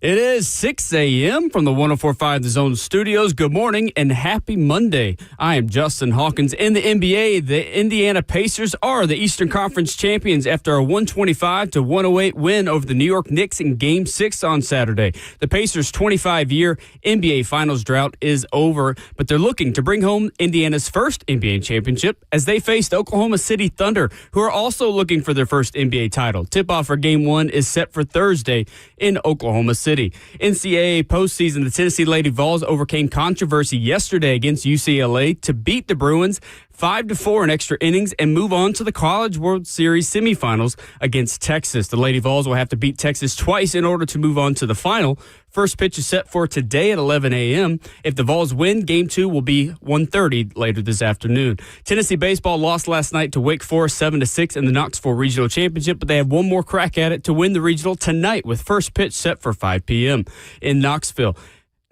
It is 6 a.m. from the 104.5 The Zone Studios. Good morning and happy Monday. I am Justin Hawkins. In the NBA, the Indiana Pacers are the Eastern Conference champions after a 125-108 win over the New York Knicks in Game 6 on Saturday. The Pacers' 25-year NBA Finals drought is over, but they're looking to bring home Indiana's first NBA championship as they face the Oklahoma City Thunder, who are also looking for their first NBA title. Tip-off for Game 1 is set for Thursday in Oklahoma City. NCAA postseason, the Tennessee Lady Vols overcame controversy yesterday against UCLA to beat the Bruins 5-4 in extra innings and move on to the College World Series semifinals against Texas. The Lady Vols will have to beat Texas twice in order to move on to the final. First pitch is set for today at 11 a.m. If the Vols win, Game 2 will be 1:30 later this afternoon. Tennessee baseball lost last night to Wake Forest 7-6 in the Knoxville Regional Championship, but they have one more crack at it to win the regional tonight with first pitch set for 5 p.m. in Knoxville.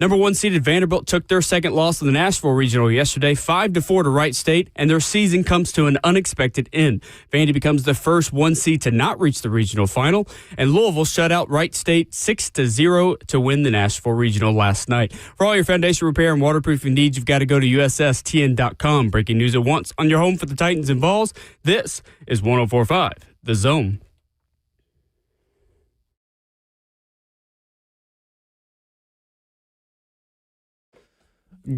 Number 1 seeded Vanderbilt took their second loss in the Nashville Regional yesterday, 5-4 to Wright State, and their season comes to an unexpected end. Vandy becomes the first 1 seed to not reach the regional final, and Louisville shut out Wright State 6-0 to win the Nashville Regional last night. For all your foundation repair and waterproofing needs, you've got to go to USSTN.com. Breaking news at once on your home for the Titans and Vols. This is 104.5 The Zone.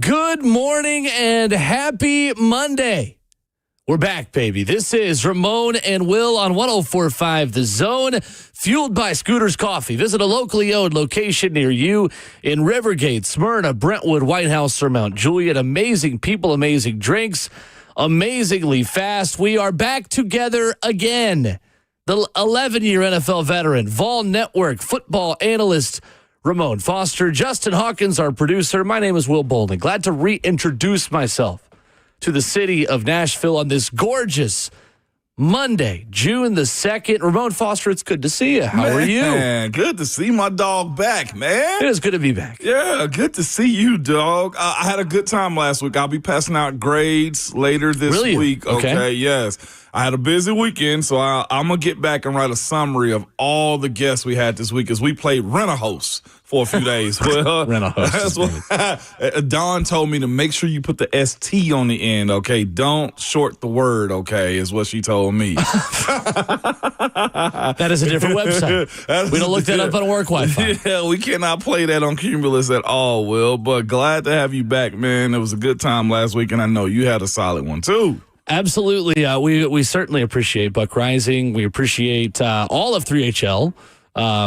Good morning and happy Monday. We're back, baby. This is Ramon and Will on 104.5 The Zone, fueled by Scooters Coffee. Visit a locally owned location near you in Rivergate, Smyrna, Brentwood, White House, or Mount Juliet. Amazing people, amazing drinks, amazingly fast. We are back together again. The 11-year NFL veteran, Vol Network football analyst, Ramon Foster, Justin Hawkins, our producer. My name is Will Bolden. Glad to reintroduce myself to the city of Nashville on this gorgeous Monday, June the 2nd. Ramon Foster, it's good to see you. How are you? Man, good to see my dog back, man. It is good to be back. Yeah, good to see you, dog. I had a good time last week. I'll be passing out grades later this week. Okay, yes. I had a busy weekend, so I'm going to get back and write a summary of all the guests we had this week as we played Rent-A-Host for a few days. Well, Rent-A-Host. Don told me to make sure you put the ST on the end, okay? Don't short the word, okay, is what she told me. That is a different website. We don't look that up on work Wi-Fi. Yeah, we cannot play that on Cumulus at all, Will, but glad to have you back, man. It was a good time last week, and I know you had a solid one, too. Absolutely. We certainly appreciate Buck Rising. We appreciate all of 3HL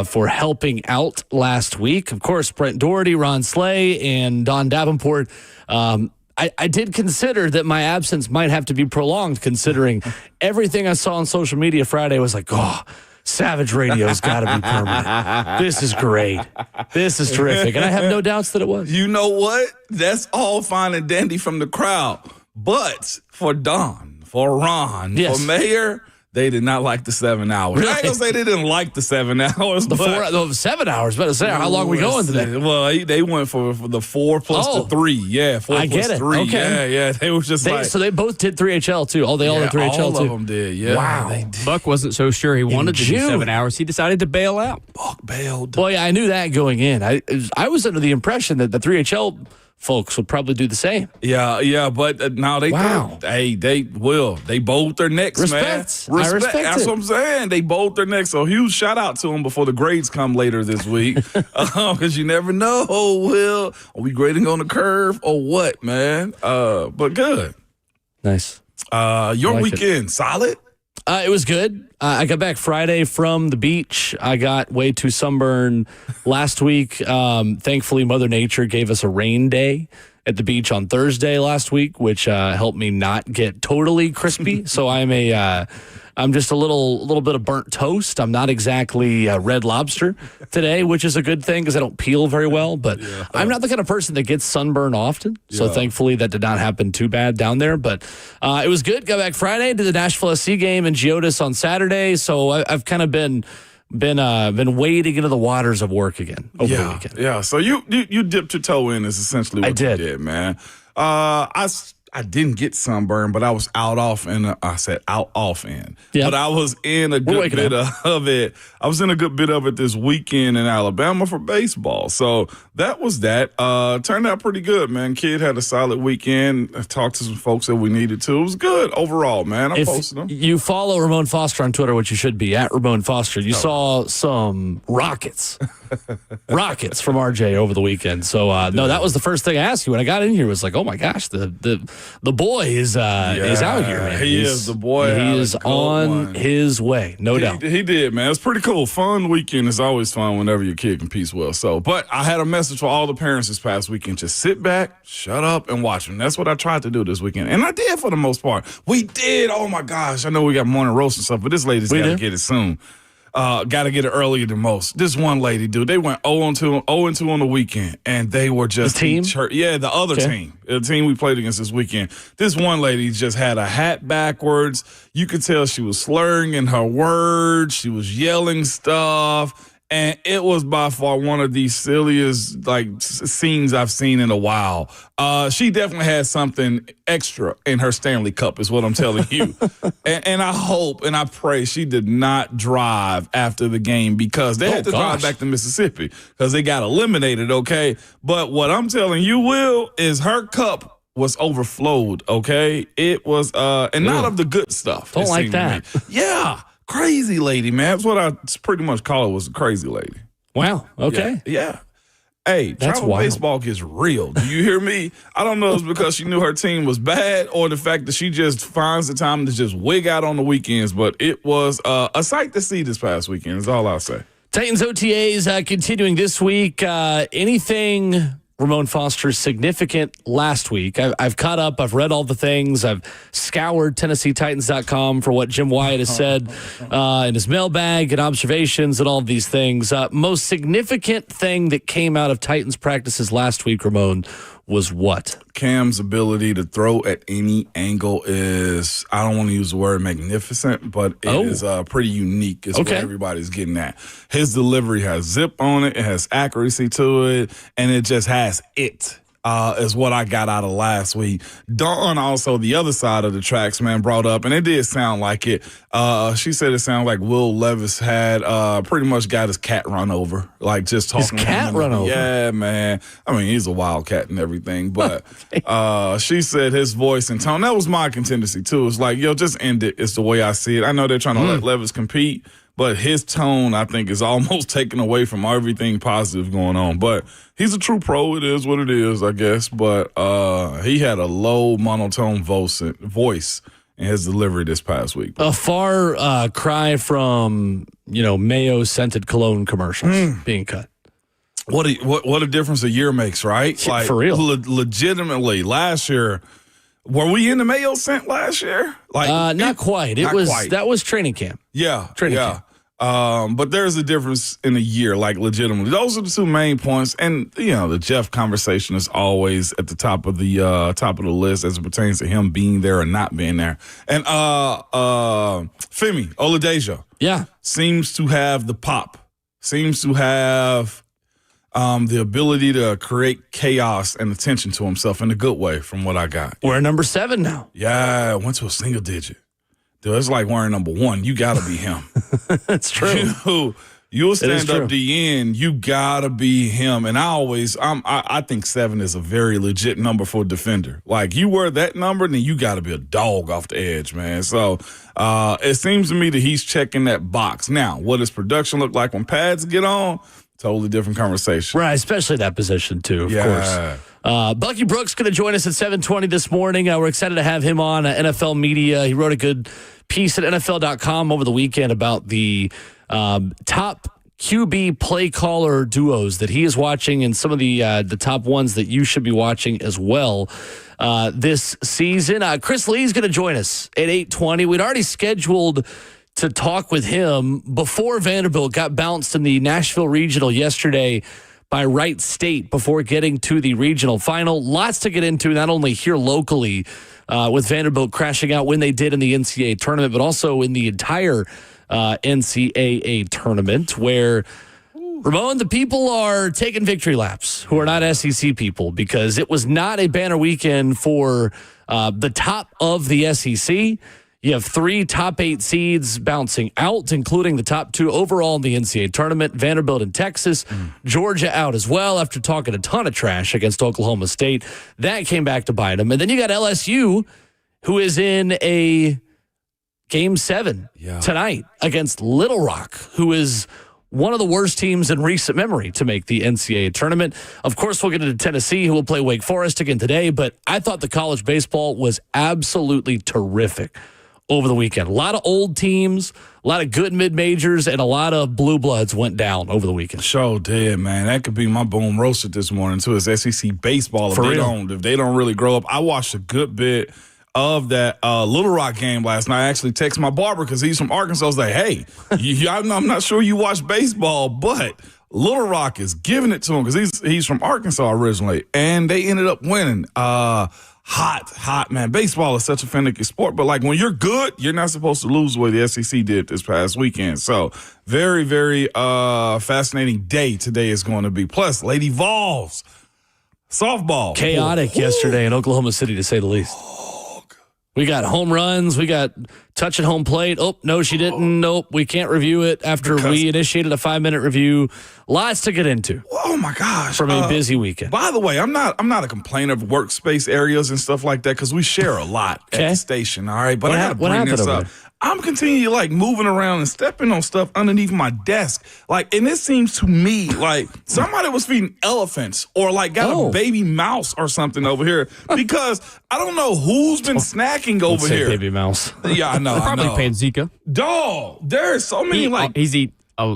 for helping out last week. Of course, Brent Doherty, Ron Slay, and Don Davenport. I did consider that my absence might have to be prolonged, considering everything I saw on social media Friday was like, oh, Savage Radio's got to be permanent. This is great. This is terrific. And I have no doubts that it was. You know what? That's all fine and dandy from the crowd. But for Don, for Ron, for Mayor, they did not like the 7 hours. Really? I ain't going to say they didn't like the 7 hours. The 7 hours. Better say, how long are we going today? Well, they went for the 4 plus the 3. Yeah, 4 I plus get it. 3. Okay. Yeah. They were just So they both did 3HL, too. They all did 3HL, all too. of them did, yeah. Wow. They did. Buck wasn't so sure he wanted to do 7 hours. He decided to bail out. Buck bailed. Well, yeah, I knew that going in. I was under the impression that the 3HL folks would probably do the same. Yeah, but now they they bowed their necks, Respect. man. I respect That's it. what I'm saying. They bowed their necks. So huge shout out to them before the grades come later this week. Because you never know, Will, are we grading on the curve or what, man? But good. Nice. Your weekend, solid? It was good. I got back Friday from the beach. I got way too sunburned last week. Thankfully, Mother Nature gave us a rain day at the beach on Thursday last week, which helped me not get totally crispy. So I'm just a little bit of burnt toast. I'm not exactly Red Lobster today, which is a good thing because I don't peel very well. But I'm not the kind of person that gets sunburn often. So thankfully that did not happen too bad down there. But it was good. Got back Friday, did the Nashville SC game in Geodis on Saturday. So I've kind of been wading into the waters of work again over the weekend. Yeah. So you dipped your toe in is essentially what you did, man. I I didn't get sunburned, but I was out off in. Yeah. But I was in a good bit of it. I was in a good bit of it this weekend in Alabama for baseball. So that was that. Turned out pretty good, man. Kid had a solid weekend. I talked to some folks that we needed to. It was good overall, man. I posted them. You follow Ramon Foster on Twitter, which you should be, at Ramon Foster. You saw some rockets. Rockets from RJ over the weekend. So no, that was the first thing I asked you when I got in here. Was like, oh my gosh, the boy is out here, man. He is the boy. He is on his way, no doubt. He did, man. It's pretty cool. Fun weekend is always fun whenever your kid competes well. So, but I had a message for all the parents this past weekend: just sit back, shut up, and watch them. That's what I tried to do this weekend, and I did for the most part. We did. Oh my gosh, I know we got morning roast and stuff, but this lady's got to get it soon. Got to get it earlier than most. This one lady, dude, they went 0-2 on the weekend, and they were just the team. The other team, the team we played against this weekend. This one lady just had a hat backwards. You could tell she was slurring in her words. She was yelling stuff. And it was by far one of the silliest scenes I've seen in a while. She definitely had something extra in her Stanley Cup, is what I'm telling you. and I hope and I pray she did not drive after the game, because they had to drive back to Mississippi because they got eliminated, okay? But what I'm telling you, Will, is her cup was overflowed, okay? It was, and not of the good stuff. Don't like that. Yeah. Crazy lady, man. That's what I pretty much call it, was a crazy lady. Wow. Okay. Yeah. Hey, travel baseball gets real. Do you hear me? I don't know if it's because she knew her team was bad or the fact that she just finds the time to just wig out on the weekends. But it was a sight to see this past weekend is all I'll say. Titans OTAs continuing this week. Anything Ramon Foster significant last week? I've caught up. I've read all the things. I've scoured TennesseeTitans.com for what Jim Wyatt has said in his mailbag and observations and all of these things. Most significant thing that came out of Titans practices last week, Ramon, was what? Cam's ability to throw at any angle is, I don't want to use the word magnificent, but it is pretty unique is what everybody's getting at. His delivery has zip on it. It has accuracy to it, and it just has it. Is what I got out of last week. Dawn, also the other side of the tracks, man, brought up, and it did sound like it. She said it sounded like Will Levis had pretty much got his cat run over, like just talking. His cat run over? Yeah, man. I mean, he's a wildcat and everything, but she said his voice and tone, that was my contingency too. It's like, yo, just end it. It's the way I see it. I know they're trying to let Levis compete, but his tone, I think, is almost taken away from everything positive going on. But he's a true pro. It is what it is, I guess. But he had a low monotone voice in his delivery this past week. A far cry from, Mayo scented cologne commercials being cut. What a difference a year makes, right? Like, for real. Legitimately, last year, were we in the Mayo scent last year? Not quite. That was training camp. Yeah. Training camp. But there's a difference in a year, like legitimately. Those are the two main points. And, the Jeff conversation is always at the top of the list as it pertains to him being there or not being there. And Femi Oladejo seems to have the pop, seems to have the ability to create chaos and attention to himself in a good way from what I got. We're number 7 now. Yeah, went to a single digit. Dude, it's like wearing number 1. You got to be him. That's true. You'll stand up the end. You got to be him. And I think 7 is a very legit number for a defender. Like, you wear that number, then you got to be a dog off the edge, man. So it seems to me that he's checking that box. Now, what does production look like when pads get on? Totally different conversation. Right, especially that position, too, of course. Bucky Brooks going to join us at 7:20 this morning. We're excited to have him on NFL Media. He wrote a good piece at NFL.com over the weekend about the top QB play caller duos that he is watching and some of the top ones that you should be watching as well this season. Chris Lee's going to join us at 8:20. We'd already scheduled to talk with him before Vanderbilt got bounced in the Nashville Regional yesterday by Wright State before getting to the regional final. Lots to get into, not only here locally with Vanderbilt crashing out when they did in the NCAA tournament, but also in the entire NCAA tournament, where Ramon, the people are taking victory laps who are not SEC people because it was not a banner weekend for the top of the SEC. You have 3 top 8 seeds bouncing out, including the top 2 overall in the NCAA tournament, Vanderbilt and Texas. Georgia out as well after talking a ton of trash against Oklahoma State. That came back to bite them. And then you got LSU, who is in a Game 7 tonight against Little Rock, who is one of the worst teams in recent memory to make the NCAA tournament. Of course, we'll get into Tennessee, who will play Wake Forest again today, but I thought the college baseball was absolutely terrific over the weekend. A lot of old teams, a lot of good mid-majors, and a lot of blue bloods went down over the weekend. Sure did, man. That could be my boom roasted this morning, too. It's SEC baseball. If they don't really grow up. I watched a good bit of that Little Rock game last night. I actually texted my barber because he's from Arkansas. I was like, hey, I'm not sure you watch baseball, but Little Rock is giving it to him because he's from Arkansas originally, and they ended up winning. Hot, man. Baseball is such a finicky sport, but like when you're good, you're not supposed to lose the way the SEC did this past weekend. So very, very fascinating day today is going to be. Plus, Lady Vols softball. Chaotic yesterday in Oklahoma City, to say the least. We got home runs. We got touching home plate. Oh, no, she didn't. Nope, we can't review it after we initiated a 5-minute review. Lots to get into. Oh, my gosh. From a busy weekend. By the way, I'm not a complainer of workspace areas and stuff like that because we share a lot at the station, all right? But I got to bring this up. I'm continually like moving around and stepping on stuff underneath my desk. Like, and it seems to me like somebody was feeding elephants or like got a baby mouse or something over here because I don't know who's been snacking over here. Baby mouse. Yeah, I know. Probably Panzika. Dog, there's so many he's eat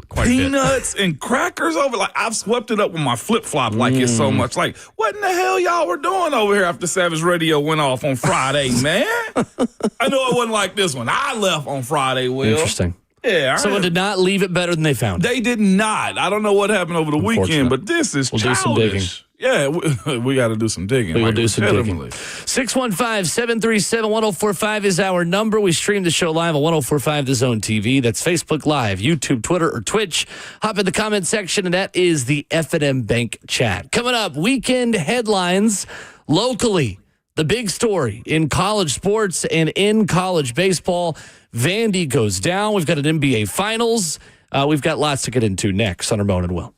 quite peanuts and crackers over. Like I've swept it up with my flip flop like it's so much. Like what in the hell y'all were doing over here after Savage Radio went off on Friday, man? I know it wasn't like this one. I left on Friday, Will. Interesting. Yeah. Someone did not leave it better than they found it. They did not. I don't know what happened over the weekend, but this is childish. Do some digging. Yeah, we got to do some digging. We will do some digging. 615-737-1045 is our number. We stream the show live on 1045 The Zone TV. That's Facebook Live, YouTube, Twitter, or Twitch. Hop in the comment section, and that is the F&M Bank chat. Coming up, weekend headlines locally. The big story in college sports and in college baseball. Vandy goes down. We've got an NBA Finals. We've got lots to get into next on Ramon and Will.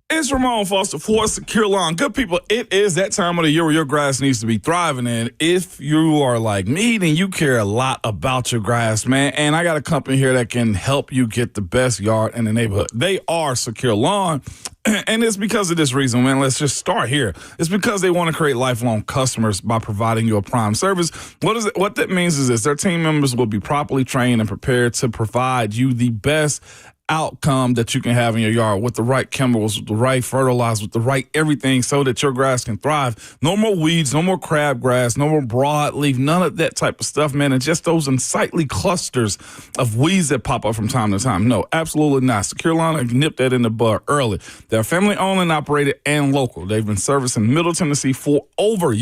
It's Ramon Foster for Secure Lawn. Good people, it is that time of the year where your grass needs to be thriving in. If you are like me, then you care a lot about your grass, man. And I got a company here that can help you get the best yard in the neighborhood. They are Secure Lawn. And it's because of this reason, man. Let's just start here. It's because they want to create lifelong customers by providing you a prime service. What that means is this. Their team members will be properly trained and prepared to provide you the best outcome that you can have in your yard with the right chemicals, with the right fertilizer, with the right everything so that your grass can thrive. No more weeds, no more crabgrass, no more broadleaf, none of that type of stuff, man. And just those unsightly clusters of weeds that pop up from time to time. No, absolutely not. Secure Lawn nipped that in the bud early. They're family owned and operated and local. They've been servicing Middle Tennessee for over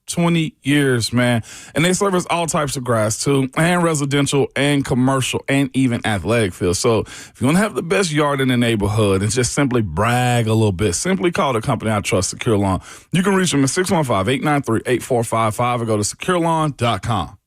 20 years, man. And they service all types of grass too, and residential and commercial and even athletic fields. So if you want to have the best yard in the neighborhood and just simply brag a little bit, simply call the company I trust, Secure Lawn. You can reach them at 615-893-8455 or go to securelawn.com.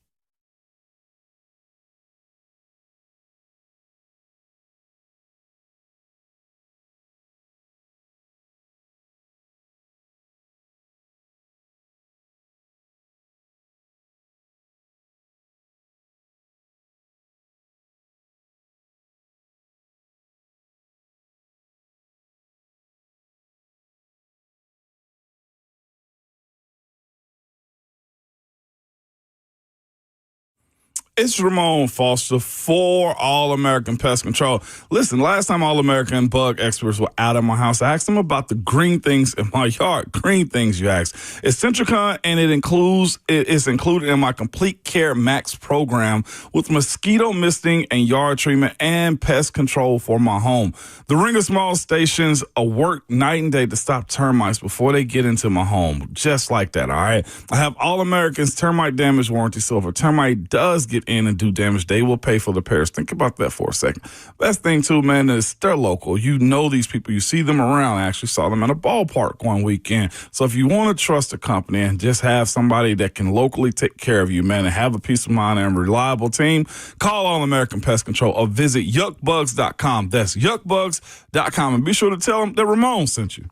It's Ramon Foster for All-American Pest Control. Listen, last time All-American bug experts were out of my house, I asked them about the green things in my yard. Green things, you ask. It's Centricon, and it's included in my Complete Care Max program with mosquito misting and yard treatment and pest control for my home. The Ring of Small stations work night and day to stop termites before they get into my home. Just like that, all right? I have All-American's termite damage warranty, so if a termite does get in and do damage, they will pay for the repairs. Think about that for a second. Best thing, too, man, is they're local. You know these people. You see them around. I actually saw them at a ballpark one weekend. So if you want to trust a company and just have somebody that can locally take care of you, man, and have a peace of mind and a reliable team, call All-American Pest Control or visit yuckbugs.com. That's yuckbugs.com. And be sure to tell them that Ramon sent you.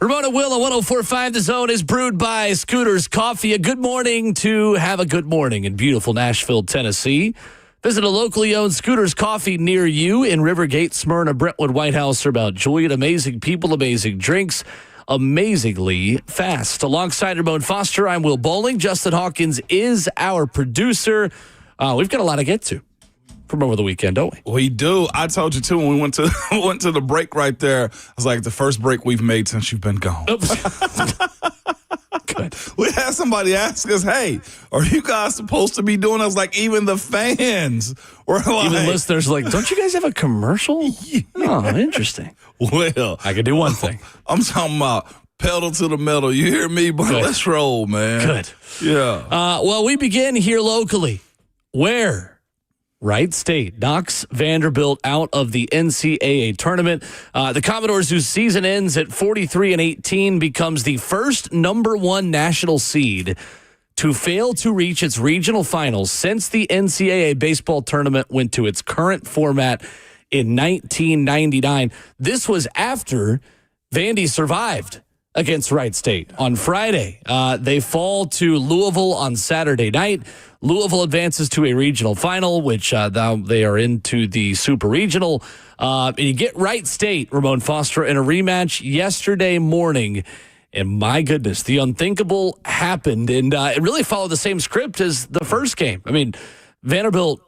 Ramon Will on 104.5 The Zone is brewed by Scooters Coffee. A good morning to have a good morning in beautiful Nashville, Tennessee. Visit a locally owned Scooters Coffee near you in Rivergate, Smyrna, Brentwood, White House, or about Julian. Amazing people, amazing drinks, amazingly fast. Alongside Ramon Foster, I'm Will Bowling. Justin Hawkins is our producer. We've got a lot to get to from over the weekend, don't we? We do. I told you, too, when we went to the break right there, I was like, the first break we've made since you've been gone. Good. We had somebody ask us, hey, are you guys supposed to be doing us? Like, even the fans were like... Even listeners like, don't you guys have a commercial? Yeah. Oh, interesting. Well... I can do one thing. I'm talking about pedal to the metal. You hear me? But let's roll, man. Good. Yeah. Well, we begin here locally. Where? Wright State knocks Vanderbilt out of the NCAA tournament. The Commodores, whose season ends at 43-18, becomes the first number one national seed to fail to reach its regional finals since the NCAA baseball tournament went to its current format in 1999. This was after Vandy survived against Wright State on Friday. They fall to Louisville on Saturday night. Louisville advances to a regional final, which now they are into the Super Regional. And you get Wright State, Ramon Foster, in a rematch yesterday morning. And my goodness, the unthinkable happened. And it really followed the same script as the first game. I mean, Vanderbilt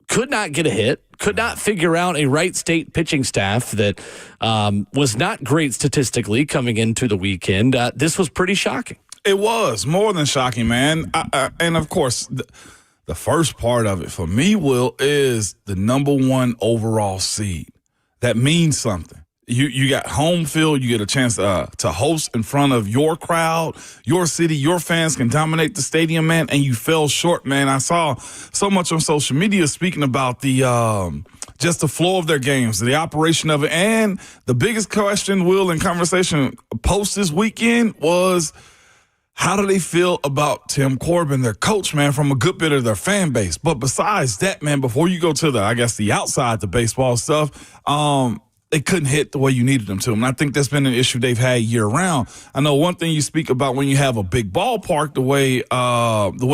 could not get a hit, could not figure out a Wright State pitching staff that was not great statistically coming into the weekend. This was pretty shocking. It was more than shocking, man. And, of course, the first part of it for me, Will, is the number one overall seed. That means something. You got home field. You get a chance to host in front of your crowd, your city, your fans can dominate the stadium, man, and you fell short, man. I saw so much on social media speaking about the just the flow of their games, the operation of it, and the biggest question, Will, in conversation post this weekend was, how do they feel about Tim Corbin, their coach, man, from a good bit of their fan base? But besides that, man, before you go to the outside, the baseball stuff, they couldn't hit the way you needed them to. And I think that's been an issue they've had year round. I know one thing you speak about when you have a big ballpark, the way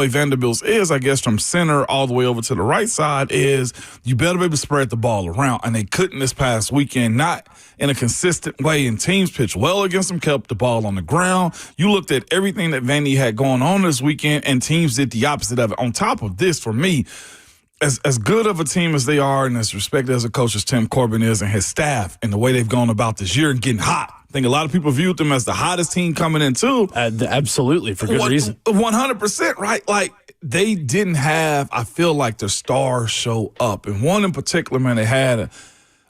Vanderbilt's is, I guess, from center all the way over to the right side, is you better be able to spread the ball around. And they couldn't this past weekend, not in a consistent way. And teams pitched well against them, kept the ball on the ground. You looked at everything that Vandy had going on this weekend, and teams did the opposite of it. On top of this, for me, as good of a team as they are and as respected as a coach as Tim Corbin is and his staff and the way they've gone about this year and getting hot, I think a lot of people viewed them as the hottest team coming in, too. Absolutely, for good reason. 100%, right? Like, they didn't have, I feel like, their stars show up. And one in particular, man, they had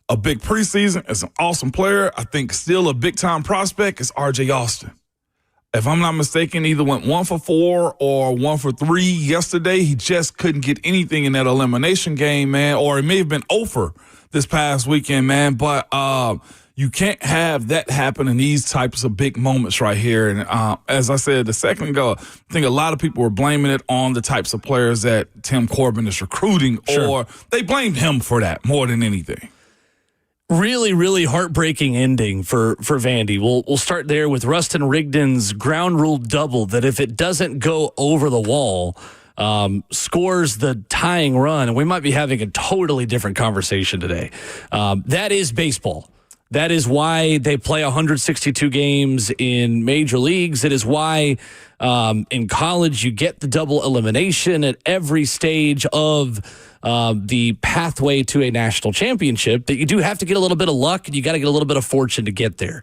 a big preseason. It's an awesome player. I think still a big-time prospect is R.J. Austin. If I'm not mistaken, either went 1 for 4 or 1 for 3 yesterday. He just couldn't get anything in that elimination game, man. Or it may have been 0 for this past weekend, man. But you can't have that happen in these types of big moments right here. And as I said a second ago, I think a lot of people were blaming it on the types of players that Tim Corbin is recruiting, or they blamed him for that more than anything. Really, really heartbreaking ending for Vandy. We'll start there with Rustin Rigdon's ground rule double that if it doesn't go over the wall, scores the tying run, and we might be having a totally different conversation today. That is baseball. That is why they play 162 games in major leagues. It is why in college you get the double elimination at every stage of the pathway to a national championship, that you do have to get a little bit of luck and you got to get a little bit of fortune to get there.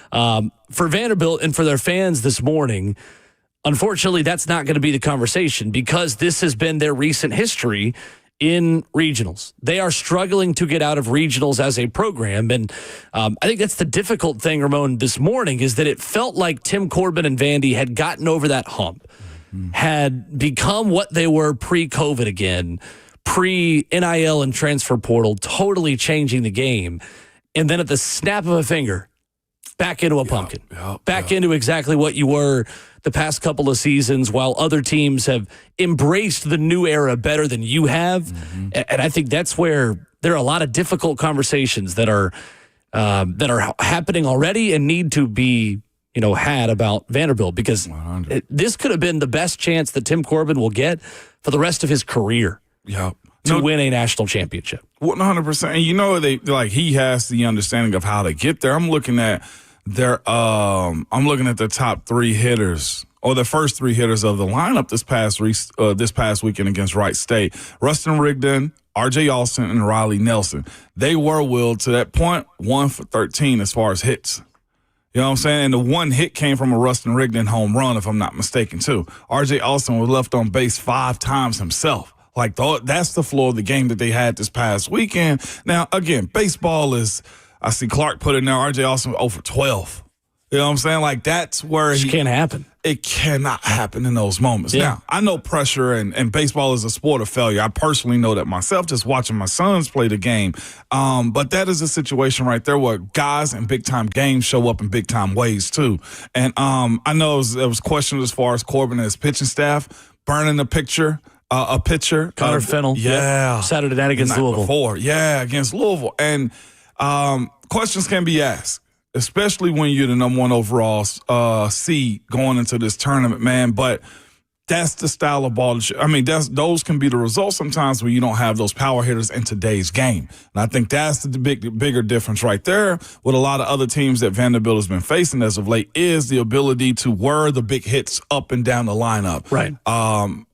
For Vanderbilt and for their fans this morning, unfortunately, that's not going to be the conversation because this has been their recent history in regionals. They are struggling to get out of regionals as a program. And I think that's the difficult thing, Ramon, this morning, is that it felt like Tim Corbin and Vandy had gotten over that hump, had become what they were pre-COVID again, pre-NIL and transfer portal, totally changing the game. And then at the snap of a finger, back into a pumpkin, back into exactly what you were the past couple of seasons, while other teams have embraced the new era better than you have. Mm-hmm. And I think that's where there are a lot of difficult conversations that are happening already and need to be had about Vanderbilt, because this could have been the best chance that Tim Corbin will get for the rest of his career to win a national championship. 100%. And he has the understanding of how to get there. I'm looking at the top three hitters, or the first three hitters of the lineup this past weekend against Wright State. Rustin Rigdon, R.J. Austin, and Riley Nelson. They were, Will, to that point, 1 for 13 as far as hits. You know what I'm saying? And the one hit came from a Rustin Rigdon home run, if I'm not mistaken, too. R.J. Austin was left on base 5 times himself. That's the floor of the game that they had this past weekend. Now, again, baseball is, I see Clark put in there, R.J. Austin was 0 for 12. You know what I'm saying? That's where it can't happen. It cannot happen in those moments. Yeah. Now, I know pressure and baseball is a sport of failure. I personally know that myself, just watching my sons play the game. But that is a situation right there where guys in big-time games show up in big-time ways, too. And I know it was questioned as far as Corbin and his pitching staff burning a pitcher. Connor Fennell. Yeah. Saturday night against Louisville. Against Louisville. And questions can be asked, especially when you're the number 1 overall seed going into this tournament, man. But that's the style of ball. Those can be the results sometimes when you don't have those power hitters in today's game. And I think that's the bigger difference right there with a lot of other teams that Vanderbilt has been facing as of late, is the ability to whir the big hits up and down the lineup. Right.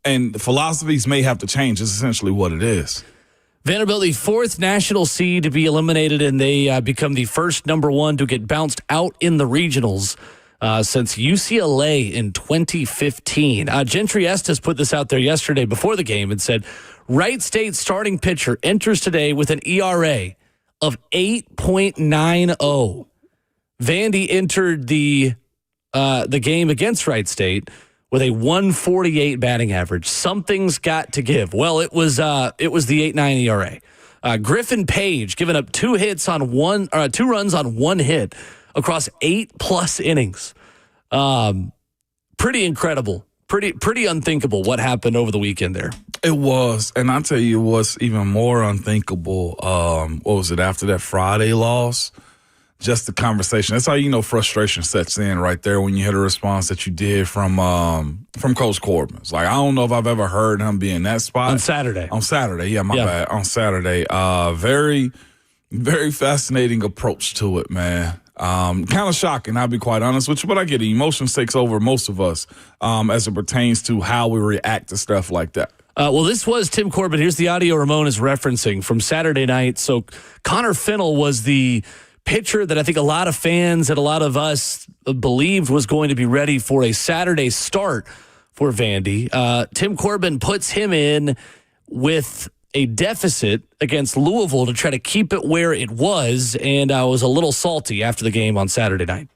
And the philosophies may have to change, is essentially what it is. Vanderbilt, the 4th national seed to be eliminated, and they become the first number 1 to get bounced out in the regionals since UCLA in 2015. Gentry Estes put this out there yesterday before the game and said, Wright State starting pitcher enters today with an ERA of 8.90. Vandy entered the game against Wright State with a 148 batting average. Something's got to give. Well, it was the 8.9 ERA. Griffin Page giving up 2 runs on 1 hit across 8+ innings. Pretty incredible. Pretty unthinkable what happened over the weekend there. It was, and I'll tell you what's even more unthinkable. What was it, after that Friday loss? Just the conversation. That's how you know frustration sets in right there when you hear the response that you did from Coach Corbin. It's I don't know if I've ever heard him be in that spot. On Saturday, bad. On Saturday. Very, very fascinating approach to it, man. Kind of shocking, I'll be quite honest with you, but I get it. Emotions takes over most of us as it pertains to how we react to stuff like that. Well, this was Tim Corbin. Here's the audio Ramon is referencing from Saturday night. So Connor Fennell was the pitcher that I think a lot of fans and a lot of us believed was going to be ready for a Saturday start for Vandy. Tim Corbin puts him in with a deficit against Louisville to try to keep it where it was, and I was a little salty after the game on Saturday night.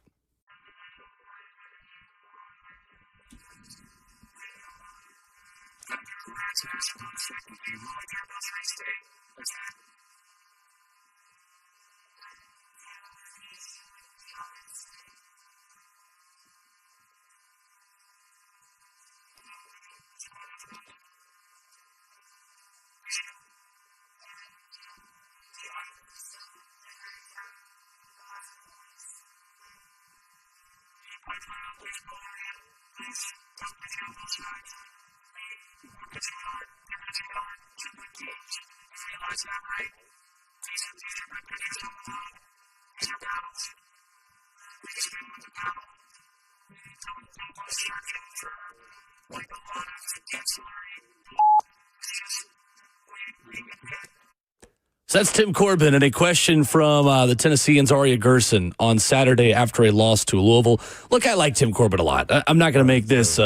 So that's Tim Corbin, and a question from the Tennesseans' Aria Gerson on Saturday after a loss to Louisville. Look, I like Tim Corbin a lot. I'm not going to make this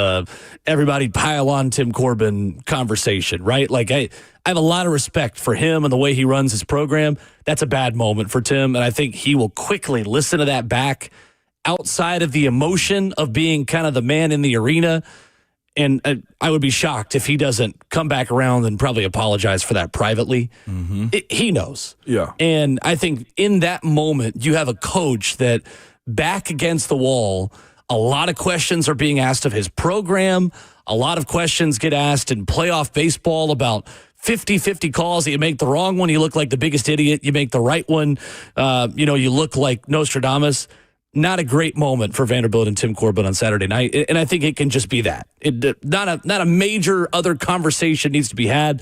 everybody pile on Tim Corbin conversation, right? I have a lot of respect for him and the way he runs his program. That's a bad moment for Tim, and I think he will quickly listen to that back outside of the emotion of being kind of the man in the arena. And I would be shocked if he doesn't come back around and probably apologize for that privately. Mm-hmm. He knows. Yeah. And I think in that moment, you have a coach that back against the wall, a lot of questions are being asked of his program. A lot of questions get asked in playoff baseball about 50-50 calls. You make the wrong one, you look like the biggest idiot. You make the right one, you look like Nostradamus. not a great moment for Vanderbilt and Tim Corbin on Saturday night, and I think it can just be that. Not a major other conversation needs to be had.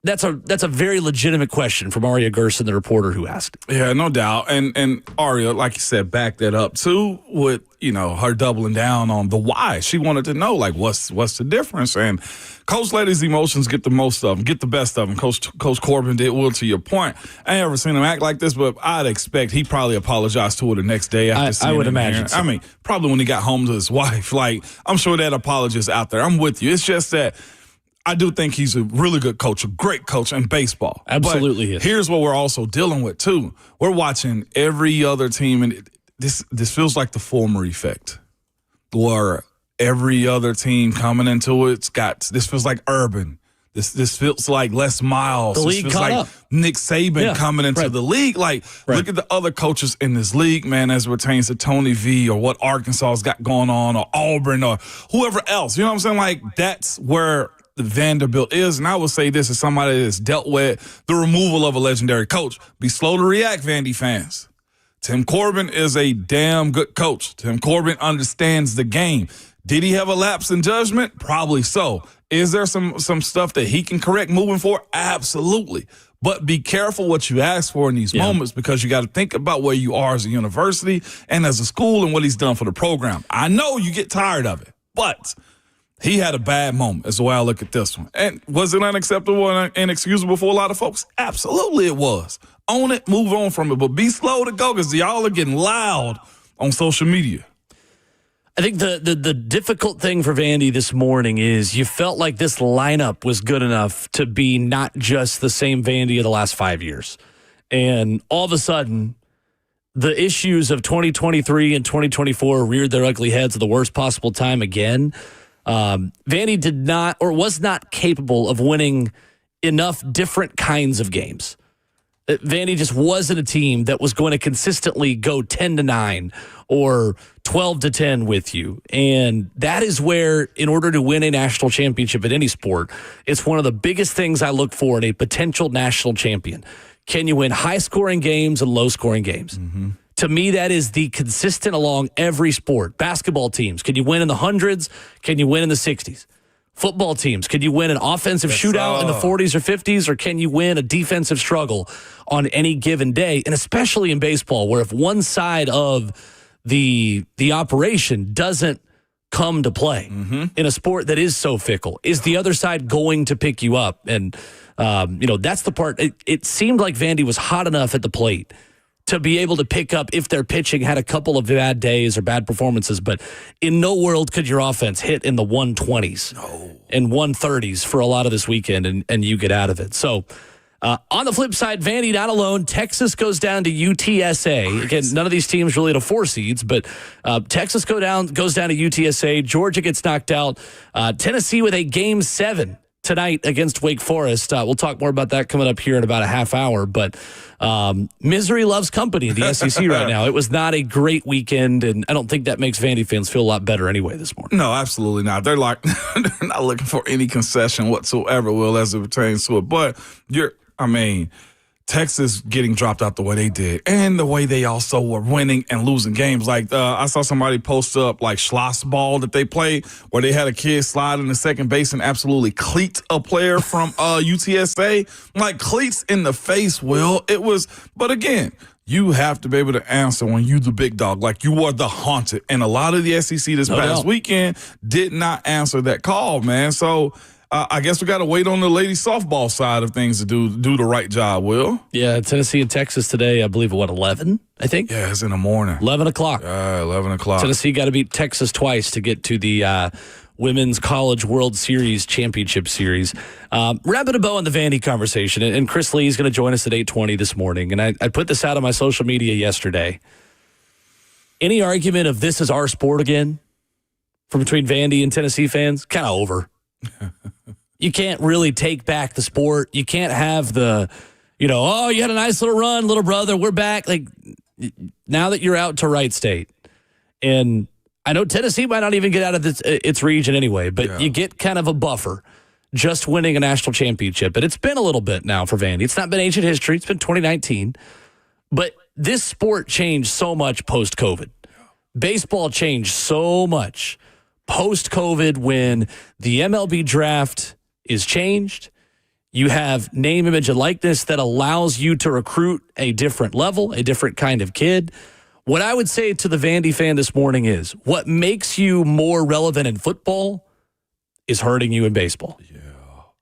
That's a very legitimate question from Aria Gerson, the reporter who asked. Yeah, no doubt. And Aria, like you said, backed that up too with, her doubling down on the why. She wanted to know, like, what's the difference? And Coach let his emotions get the most of them, get the best of them. Coach Corbin did, Will, to your point. I ain't ever seen him act like this, but I'd expect he probably apologized to her the next day after seeing I would him imagine here. so. I mean, probably when he got home to his wife. Like, I'm sure that apology is out there. I'm with you. It's just that I do think he's a really good coach, a great coach in baseball. Absolutely. But here's what we're also dealing with, too. We're watching every other team, and this feels like the former effect, where every other team coming into it's got, this feels like Urban. This feels like Les Miles. The this league feels caught like up. Nick Saban coming into the league. Like, look at the other coaches in this league, man, as it pertains to Tony V or what Arkansas's got going on, or Auburn or whoever else. You know what I'm saying? Like, that's where the Vanderbilt is. And I would say this as somebody that's dealt with the removal of a legendary coach. Be slow to react, Vandy fans. Tim Corbin is a damn good coach. Tim Corbin understands the game. Did he have a lapse in judgment? Probably so. Is there some stuff that he can correct moving forward? Absolutely. But be careful what you ask for in these moments, because you got to think about where you are as a university and as a school and what he's done for the program. I know you get tired of it, but he had a bad moment is the way I look at this one. And was it unacceptable and inexcusable for a lot of folks? Absolutely it was. Own it, move on from it, but be slow to go, because y'all are getting loud on social media. I think the difficult thing for Vandy this morning is you felt like this lineup was good enough to be not just the same Vandy of the last 5 years. And all of a sudden, the issues of 2023 and 2024 reared their ugly heads at the worst possible time again. Vandy did not, or was not capable of winning enough different kinds of games. Vandy just wasn't a team that was going to consistently go 10-9 or 12-10 with you. And that is where, in order to win a national championship in any sport, it's one of the biggest things I look for in a potential national champion. Can you win high-scoring games and low-scoring games? Mm-hmm. To me, that is the consistent along every sport. Basketball teams, can you win in the hundreds? Can you win in the 60s? Football teams, can you win an offensive shootout in the 40s or 50s, or can you win a defensive struggle on any given day? And especially in baseball, where if one side of the operation doesn't come to play in a sport that is so fickle, is the other side going to pick you up? And, that's the part. It seemed like Vandy was hot enough at the plate to be able to pick up if their pitching had a couple of bad days or bad performances, but in no world could your offense hit in the 120s and 130s for a lot of this weekend, and you get out of it. So on the flip side, Vandy not alone. Texas goes down to UTSA. Again, none of these teams really at a 4 seeds, but Texas goes down to UTSA. Georgia gets knocked out. Tennessee with a Game 7 tonight against Wake Forest. We'll talk more about that coming up here in about a half hour, but misery loves company in the SEC right now. It was not a great weekend, and I don't think that makes Vandy fans feel a lot better anyway this morning. No, absolutely not. They're like, they're not looking for any concession whatsoever, Will, as it pertains to it. But Texas getting dropped out the way they did, and the way they also were winning and losing games. Like, I saw somebody post up, like, Schloss ball that they played, where they had a kid slide in the second base and absolutely cleat a player from UTSA. Like, cleats in the face, Will. It was, but again, you have to be able to answer when you the big dog, like you are the haunted. And a lot of the SEC this past weekend did not answer that call, man. So, I guess we got to wait on the ladies softball side of things to do the right job, Will. Yeah, Tennessee and Texas today, I believe, 11, I think? Yeah, it's in the morning. 11 o'clock. 11 o'clock. Tennessee got to beat Texas twice to get to the Women's College World Series Championship Series. Wrapping a bow on the Vandy conversation, and Chris Lee is going to join us at 8:20 this morning, and I put this out on my social media yesterday. Any argument of this is our sport again from between Vandy and Tennessee fans? Kind of over. You can't really take back the sport. You can't have the, you had a nice little run, little brother, we're back. Like, now that you're out to Wright State, and I know Tennessee might not even get out of its region anyway, but you get kind of a buffer just winning a national championship. And it's been a little bit now for Vandy. It's not been ancient history. It's been 2019. But this sport changed so much post-COVID. baseball changed so much post-COVID when the MLB draft is changed. You have name, image, and likeness that allows you to recruit a different level, a different kind of kid. What I would say to the Vandy fan this morning is what makes you more relevant in football is hurting you in baseball. Yeah.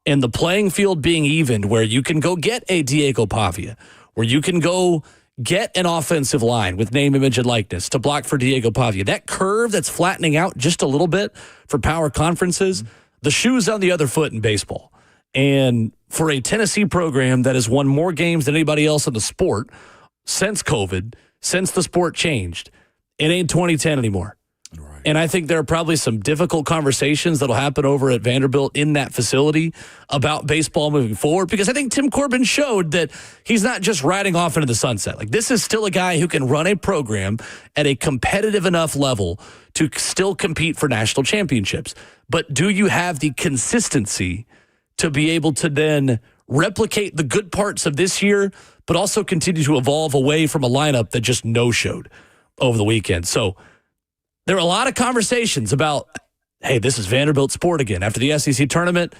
And the playing field being evened where you can go get a Diego Pavia, where you can go get an offensive line with name, image, and likeness to block for Diego Pavia. That curve that's flattening out just a little bit for power conferences, the shoe's on the other foot in baseball. And for a Tennessee program that has won more games than anybody else in the sport since COVID, since the sport changed, it ain't 2010 anymore. Right. And I think there are probably some difficult conversations that'll happen over at Vanderbilt in that facility about baseball moving forward, because I think Tim Corbin showed that he's not just riding off into the sunset. Like, this is still a guy who can run a program at a competitive enough level to still compete for national championships. But do you have the consistency to be able to then replicate the good parts of this year, but also continue to evolve away from a lineup that just no-showed over the weekend? So there are a lot of conversations about, hey, this is Vanderbilt sport again. After the SEC tournament,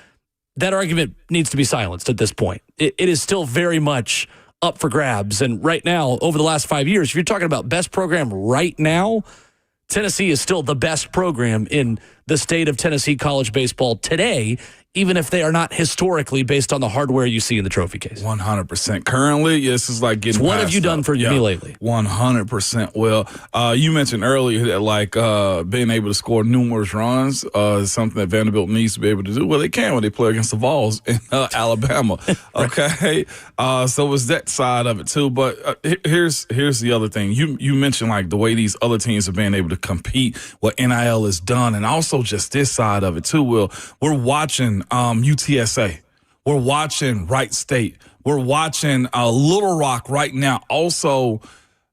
that argument needs to be silenced at this point. It is still very much up for grabs. And right now, over the last 5 years, if you're talking about best program right now, Tennessee is still the best program in the state of Tennessee college baseball today, even if they are not historically based on the hardware you see in the trophy case. 100%. Currently, this is like getting what have you done for me lately? 100%. Well, you mentioned earlier that like being able to score numerous runs is something that Vanderbilt needs to be able to do. Well, they can when they play against the Vols in Alabama. Okay, so it's that side of it too. But here's the other thing. You mentioned like the way these other teams have been able to compete, what NIL has done, and also just this side of it too. Will, we're watching UTSA. We're watching Wright State. We're watching Little Rock right now also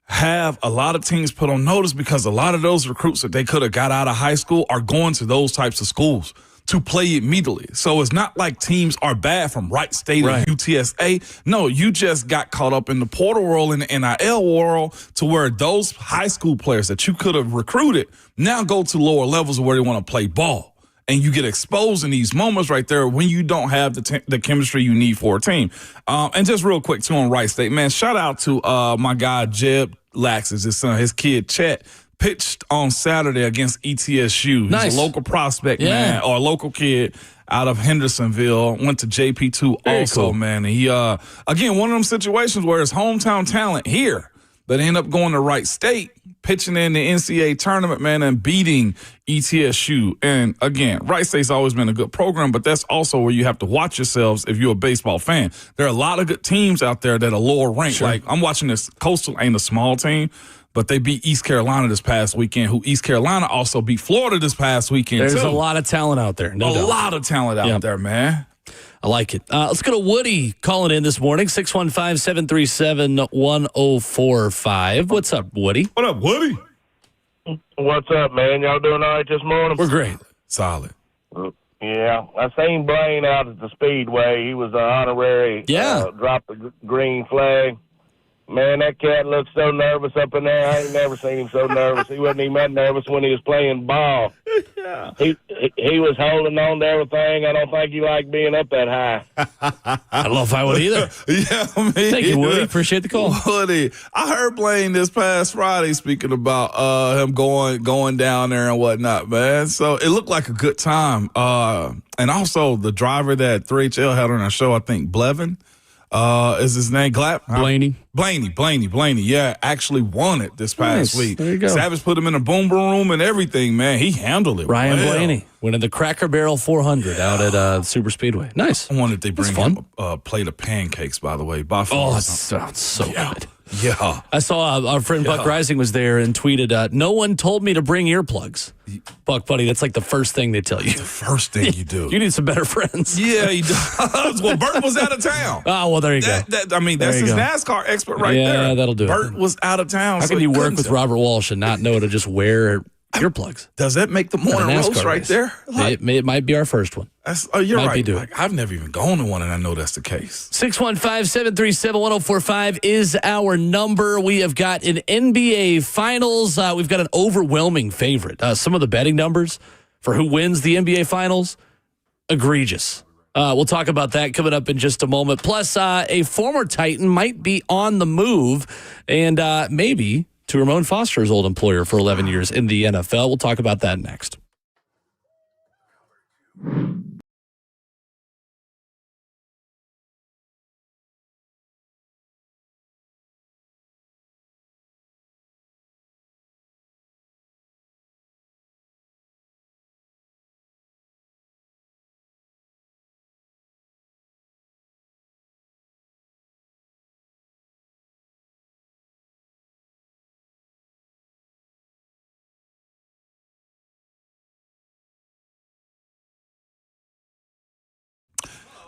have a lot of teams put on notice because a lot of those recruits that they could have got out of high school are going to those types of schools to play immediately. So it's not like teams are bad from Wright State or UTSA. No, you just got caught up in the portal world and the NIL world to where those high school players that you could have recruited now go to lower levels where they want to play ball. And you get exposed in these moments right there when you don't have the chemistry you need for a team. And just real quick, too, on Wright State, man, shout out to my guy, Jeb Lax's, his son, his kid, Chet, pitched on Saturday against ETSU. Nice. He's a local prospect, man, or a local kid out of Hendersonville, went to JP2 also, cool. Man. And he, again, one of them situations where his hometown talent here, but end up going to Wright State, pitching in the NCAA tournament, man, and beating ETSU. And again, Wright State's always been a good program, but that's also where you have to watch yourselves if you're a baseball fan. There are a lot of good teams out there that are lower ranked. Sure. Like, I'm watching this. Coastal ain't a small team, but they beat East Carolina this past weekend, who East Carolina also beat Florida this past weekend, There's too. a lot of talent out there. No doubt. Lot of talent out there, man. I like it. Let's go to Woody calling in this morning, 615-737-1045. What's up, Woody? What up, Woody? What's up, man? Y'all doing all right this morning? We're great. Solid. Yeah, I seen Blaine out at the Speedway. He was an honorary. Dropped the green flag. Man, that cat looked so nervous up in there. I ain't never seen him so nervous. He wasn't even that nervous when he was playing ball. Yeah. He was holding on to everything. I don't think he liked being up that high. I don't know if I would either. Thank you, Woody. Appreciate the call. Woody, I heard Blaine this past Friday speaking about him going down there and whatnot, man. So it looked like a good time. And also the driver that 3HL had on our show, I think Blevin. Is his name Blaney? Blaney. Yeah, actually won it this past week. There you go. Savage put him in a boom room and everything, man. He handled it. Ryan Blaney winning the Cracker Barrel 400 out at Super Speedway. Nice. I wonder if they bring him a plate of pancakes, by the way. Oh, it sounds so good. Yeah. I saw our friend Buck Rising was there and tweeted, no one told me to bring earplugs. Buck, buddy, that's like the first thing they tell you. The first thing you do. You need some better friends. Yeah, he does. Well, Bert was out of town. Oh, well, there you go. That's his NASCAR expert right there. Yeah, that'll do it. Bert was out of town. How can you work with Robert Walsh and not know to just wear earplugs. Does that make the morning roast right there? Like, it might be our first one. You're right. Like, I've never even gone to one, and I know that's the case. 615-737-1045 is our number. We have got an NBA Finals. We've got an overwhelming favorite. Some of the betting numbers for who wins the NBA Finals, egregious. We'll talk about that coming up in just a moment. Plus, a former Titan might be on the move, and maybe to Ramon Foster's old employer for 11 years in the NFL. We'll talk about that next.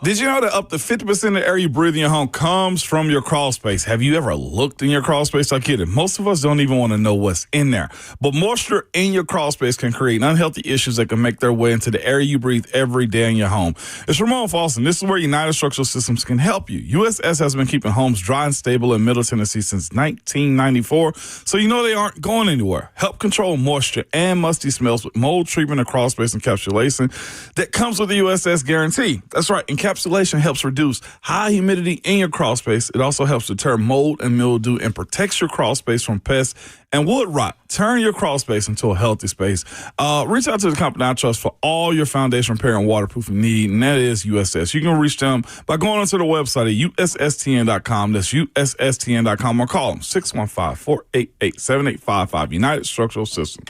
Did you know that up to 50% of the air you breathe in your home comes from your crawl space? Have you ever looked in your crawl space? I kid it. Most of us don't even want to know what's in there. But moisture in your crawl space can create unhealthy issues that can make their way into the air you breathe every day in your home. It's Ramon Will, and this is where United Structural Systems can help you. USS has been keeping homes dry and stable in Middle Tennessee since 1994, so you know they aren't going anywhere. Help control moisture and musty smells with mold treatment and crawl space encapsulation that comes with the USS guarantee. That's right. Encapsulation helps reduce high humidity in your crawl space. It also helps deter mold and mildew and protects your crawl space from pests and wood rot. Turn your crawl space into a healthy space. Reach out to the company I trust for all your foundation repair and waterproofing need, and that is USS. You can reach them by going onto the website at USSTN.com. That's USSTN.com, or call them 615-488-7855. United Structural Systems.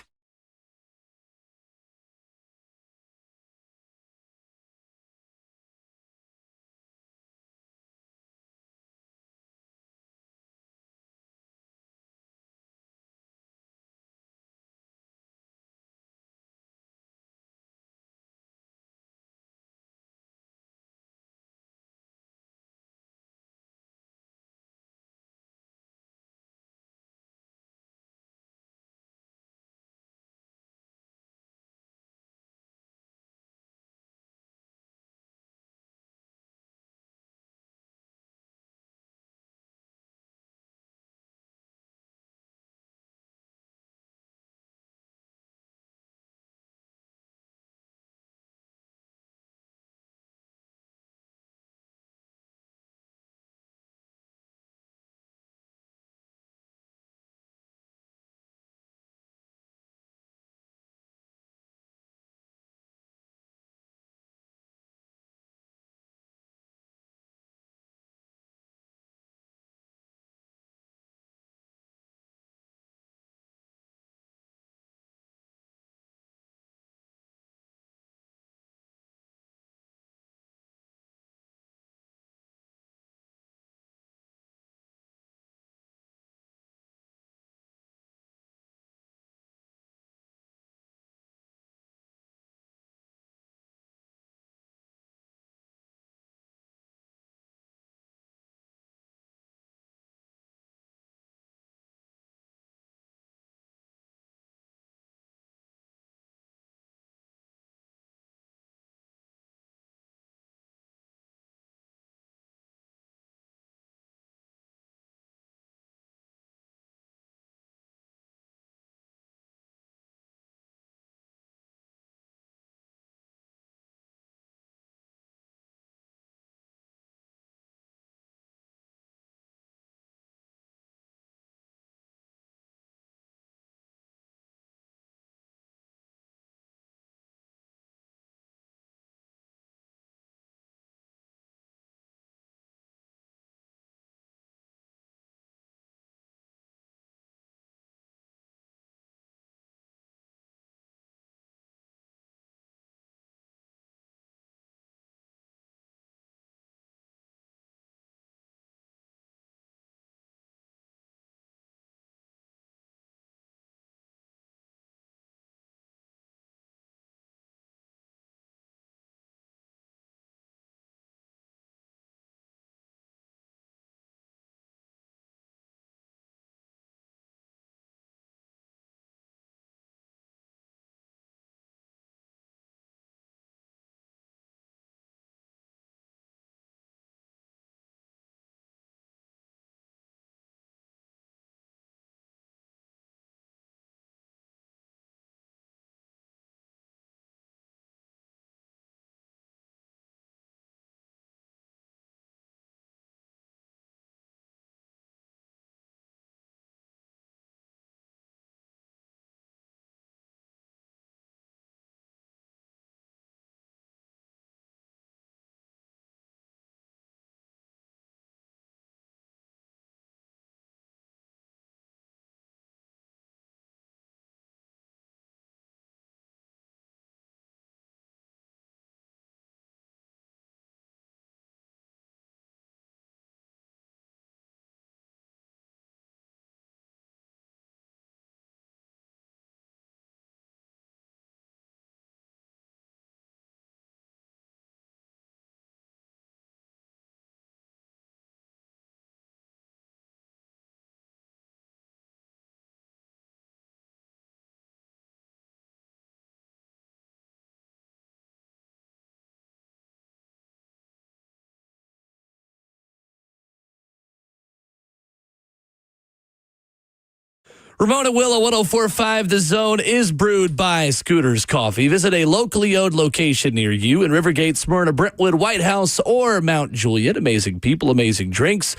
Ramon and Will at 104.5 The Zone is brewed by Scooters Coffee. Visit a locally owned location near you in Rivergate, Smyrna, Brentwood, White House, or Mount Juliet. Amazing people, amazing drinks,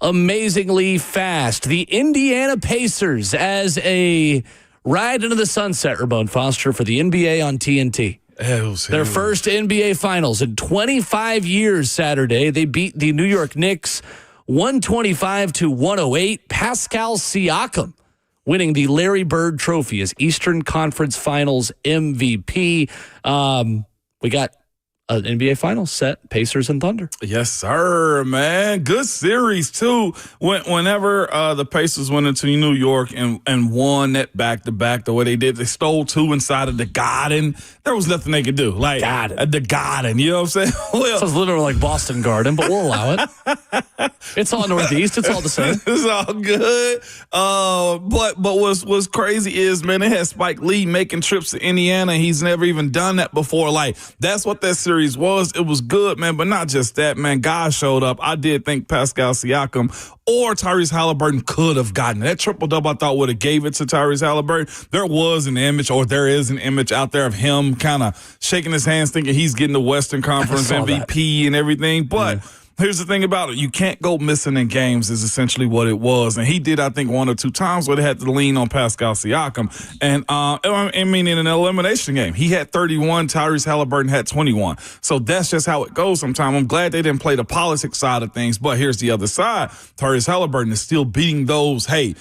amazingly fast. The Indiana Pacers as a ride into the sunset, Ramon Foster, for the NBA on TNT. Their first NBA Finals in 25 years Saturday. They beat the New York Knicks 125-108. Pascal Siakam winning the Larry Bird Trophy as Eastern Conference Finals MVP. We got an NBA Finals set, Pacers and Thunder. Yes, sir, man. Good series, too. Whenever the Pacers went into New York and won that back-to-back the way they did, they stole two inside of the Garden. There was nothing they could do. Like, the Garden, you know what I'm saying? Well, sounds literally like Boston Garden, but we'll allow it. It's all Northeast. It's all the same. It's all good. But what's crazy is, man, they had Spike Lee making trips to Indiana. He's never even done that before. Like, that's what that series was. It was good, man, but not just that, man. Guys showed up. I did think Pascal Siakam or Tyrese Halliburton could have gotten it. That triple-double I thought would have gave it to Tyrese Halliburton. There was an image, or there is an image out there of him kind of shaking his hands thinking he's getting the Western Conference MVP and everything, but here's the thing about it. You can't go missing in games is essentially what it was. And he did, I think, one or two times where they had to lean on Pascal Siakam. And I mean, in an elimination game, he had 31. Tyrese Halliburton had 21. So that's just how it goes sometimes. I'm glad they didn't play the politics side of things. But here's the other side. Tyrese Halliburton is still beating those, he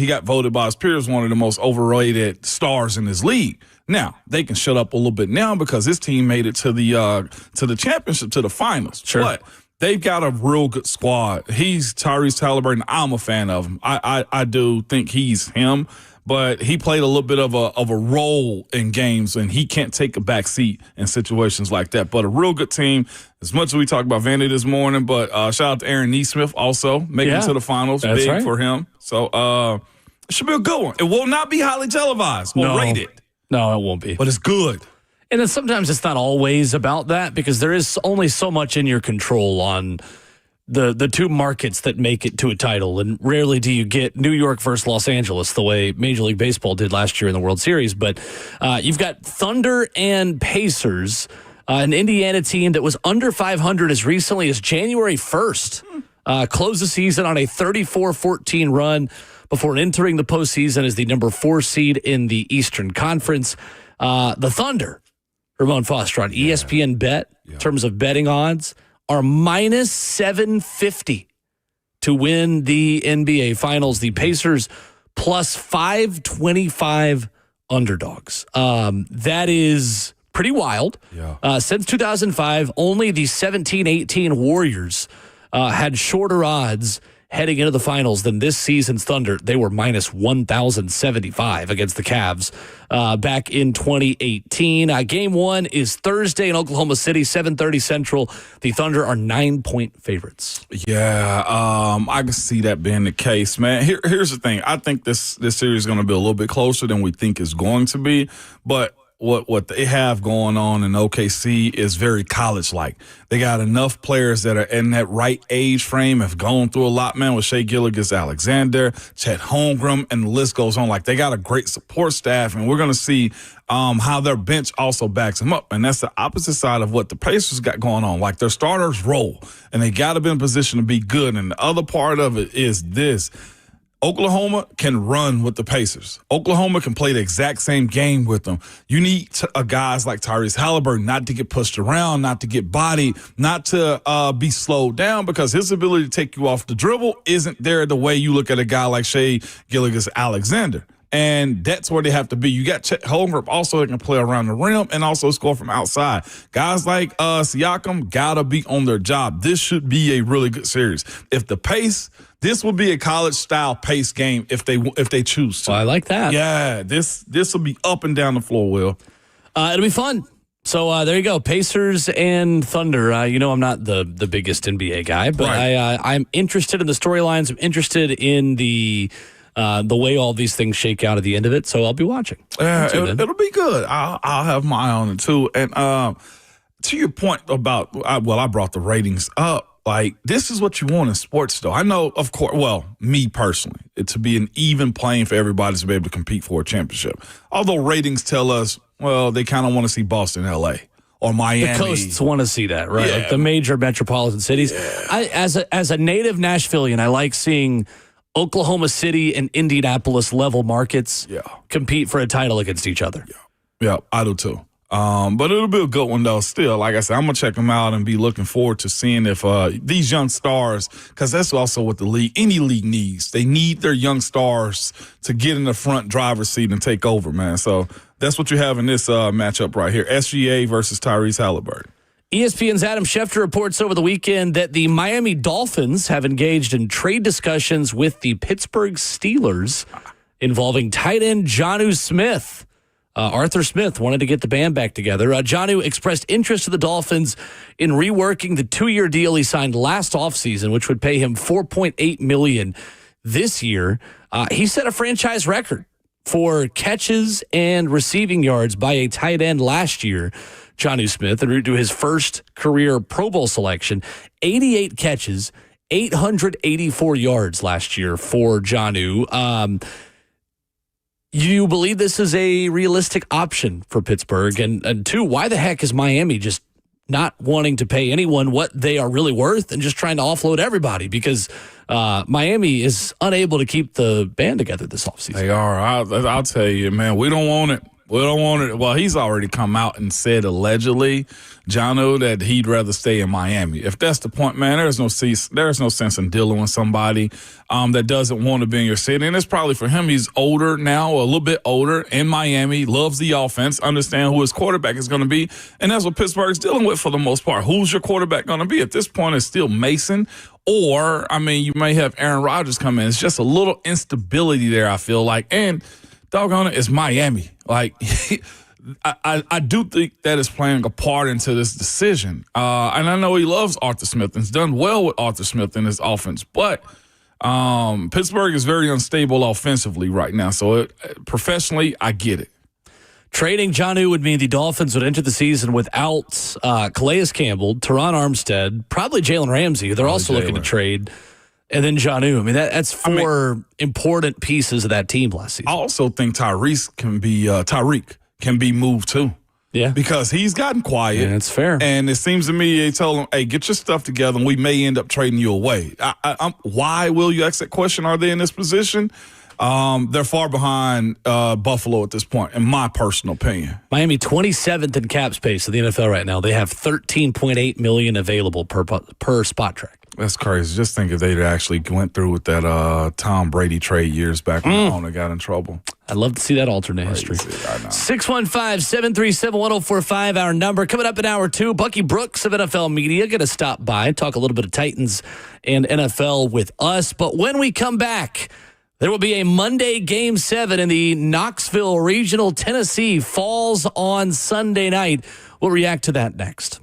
got voted by his peers one of the most overrated stars in his league. Now, they can shut up a little bit now because his team made it to the championship, to the finals. Sure. But they've got a real good squad. He's Tyrese Halliburton. I'm a fan of him. I do think he's him, but he played a little bit of a role in games, and he can't take a back seat in situations like that. But a real good team. As much as we talked about Vandy this morning, but shout out to Aaron Nesmith also making it to the finals. That's big right. for him. So it should be a good one. It will not be highly televised or rated. No, it won't be. But it's good. And then sometimes it's not always about that because there is only so much in your control on the two markets that make it to a title. And rarely do you get New York versus Los Angeles the way Major League Baseball did last year in the World Series. But you've got Thunder and Pacers, an Indiana team that was under 500 as recently as January 1st. Closed the season on a 34-14 run before entering the postseason as the number 4 seed in the Eastern Conference. The Thunder, Ramon Foster on ESPN Bet, in terms of betting odds, are minus 750 to win the NBA Finals. The Pacers plus 525 underdogs. That is pretty wild. Yeah. Since 2005, only the 17-18 Warriors had shorter odds heading into the finals than this season's Thunder. They were minus 1,075 against the Cavs back in 2018. Game 1 is Thursday in Oklahoma City, 7:30 Central. The Thunder are 9-point favorites. Yeah, I can see that being the case, man. Here's the thing. I think this series is going to be a little bit closer than we think it's going to be, but what they have going on in OKC is very college-like. They got enough players that are in that right age frame, have gone through a lot, man, with Shai Gilgeous-Alexander, Chet Holmgren, and the list goes on. Like, they got a great support staff, and we're going to see how their bench also backs them up. And that's the opposite side of what the Pacers got going on. Like, their starters roll, and they got to be in position to be good. And the other part of it is this. Oklahoma can run with the Pacers. Oklahoma can play the exact same game with them. You need guys like Tyrese Halliburton not to get pushed around, not to get bodied, not to be slowed down, because his ability to take you off the dribble isn't there the way you look at a guy like Shai Gilgeous-Alexander. And that's where they have to be. You got Chet Holmgren also that can play around the rim and also score from outside. Guys like Siakam gotta be on their job. This should be a really good series. This will be a college-style pace game if they choose to. Well, I like that. Yeah, this will be up and down the floor, Will. It'll be fun. So there you go, Pacers and Thunder. I'm not the biggest NBA guy, but right. I'm interested in the storylines. I'm interested in the way all these things shake out at the end of it. So I'll be watching. It'll be good. I'll have my eye on it too. And to your point about, I brought the ratings up. Like, this is what you want in sports, though. I know, of course, well, me personally, it to be an even playing for everybody to be able to compete for a championship. Although ratings tell us, well, they kind of want to see Boston, L.A., or Miami. The coasts want to see that, right? Yeah. Like the major metropolitan cities. Yeah. As a native Nashvilleian, I like seeing Oklahoma City and Indianapolis level markets compete for a title against each other. Yeah, I do too. But it'll be a good one, though. Still, like I said, I'm going to check them out and be looking forward to seeing if these young stars, because that's also what the league, any league needs. They need their young stars to get in the front driver's seat and take over, man. So that's what you have in this matchup right here. SGA versus Tyrese Halliburton. ESPN's Adam Schefter reports over the weekend that the Miami Dolphins have engaged in trade discussions with the Pittsburgh Steelers involving tight end Jonnu Smith. Arthur Smith wanted to get the band back together. Jonnu expressed interest to the Dolphins in reworking the 2-year deal he signed last offseason, which would pay him $4.8 million this year. He set a franchise record for catches and receiving yards by a tight end last year, Jonnu Smith, en route to his first career Pro Bowl selection. 88 catches, 884 yards last year for Jonnu. You believe this is a realistic option for Pittsburgh? And two, why the heck is Miami just not wanting to pay anyone what they are really worth and just trying to offload everybody? Because Miami is unable to keep the band together this offseason. They are. I'll tell you, man, we don't want it. We don't want it. Well, he's already come out and said allegedly, Jonnu, that he'd rather stay in Miami. If that's the point, man, there's no sense in dealing with somebody that doesn't want to be in your city. And it's probably for him. He's older now, a little bit older in Miami, loves the offense, understand who his quarterback is going to be. And that's what Pittsburgh's dealing with for the most part. Who's your quarterback going to be? At this point, it's still Mason. Or, I mean, you may have Aaron Rodgers come in. It's just a little instability there, I feel like. And doggone it, it's Miami. Like, I do think that is playing a part into this decision. And I know he loves Arthur Smith and has done well with Arthur Smith in his offense. But Pittsburgh is very unstable offensively right now. So professionally, I get it. Trading Jonnu would mean the Dolphins would enter the season without Calais Campbell, Teron Armstead, probably Jalen Ramsey, who they're also looking to trade. And then Jonnu. I mean, that's four important pieces of that team last season. I also think Tyreek can be moved too. Yeah. Because he's gotten quiet. Yeah, that's fair. And it seems to me they told him, hey, get your stuff together and we may end up trading you away. Why will you ask that question? Are they in this position? They're far behind Buffalo at this point, in my personal opinion. Miami 27th in cap space in the NFL right now. They have $13.8 million available per spot track. That's crazy. Just think if they actually went through with that Tom Brady trade years back when they got in trouble. I'd love to see that alternate history. 615-737-1045, our number. Coming up in hour 2, Bucky Brooks of NFL Media going to stop by, talk a little bit of Titans and NFL with us. But when we come back, there will be a Monday Game 7 in the Knoxville Regional. Tennessee falls on Sunday night. We'll react to that next.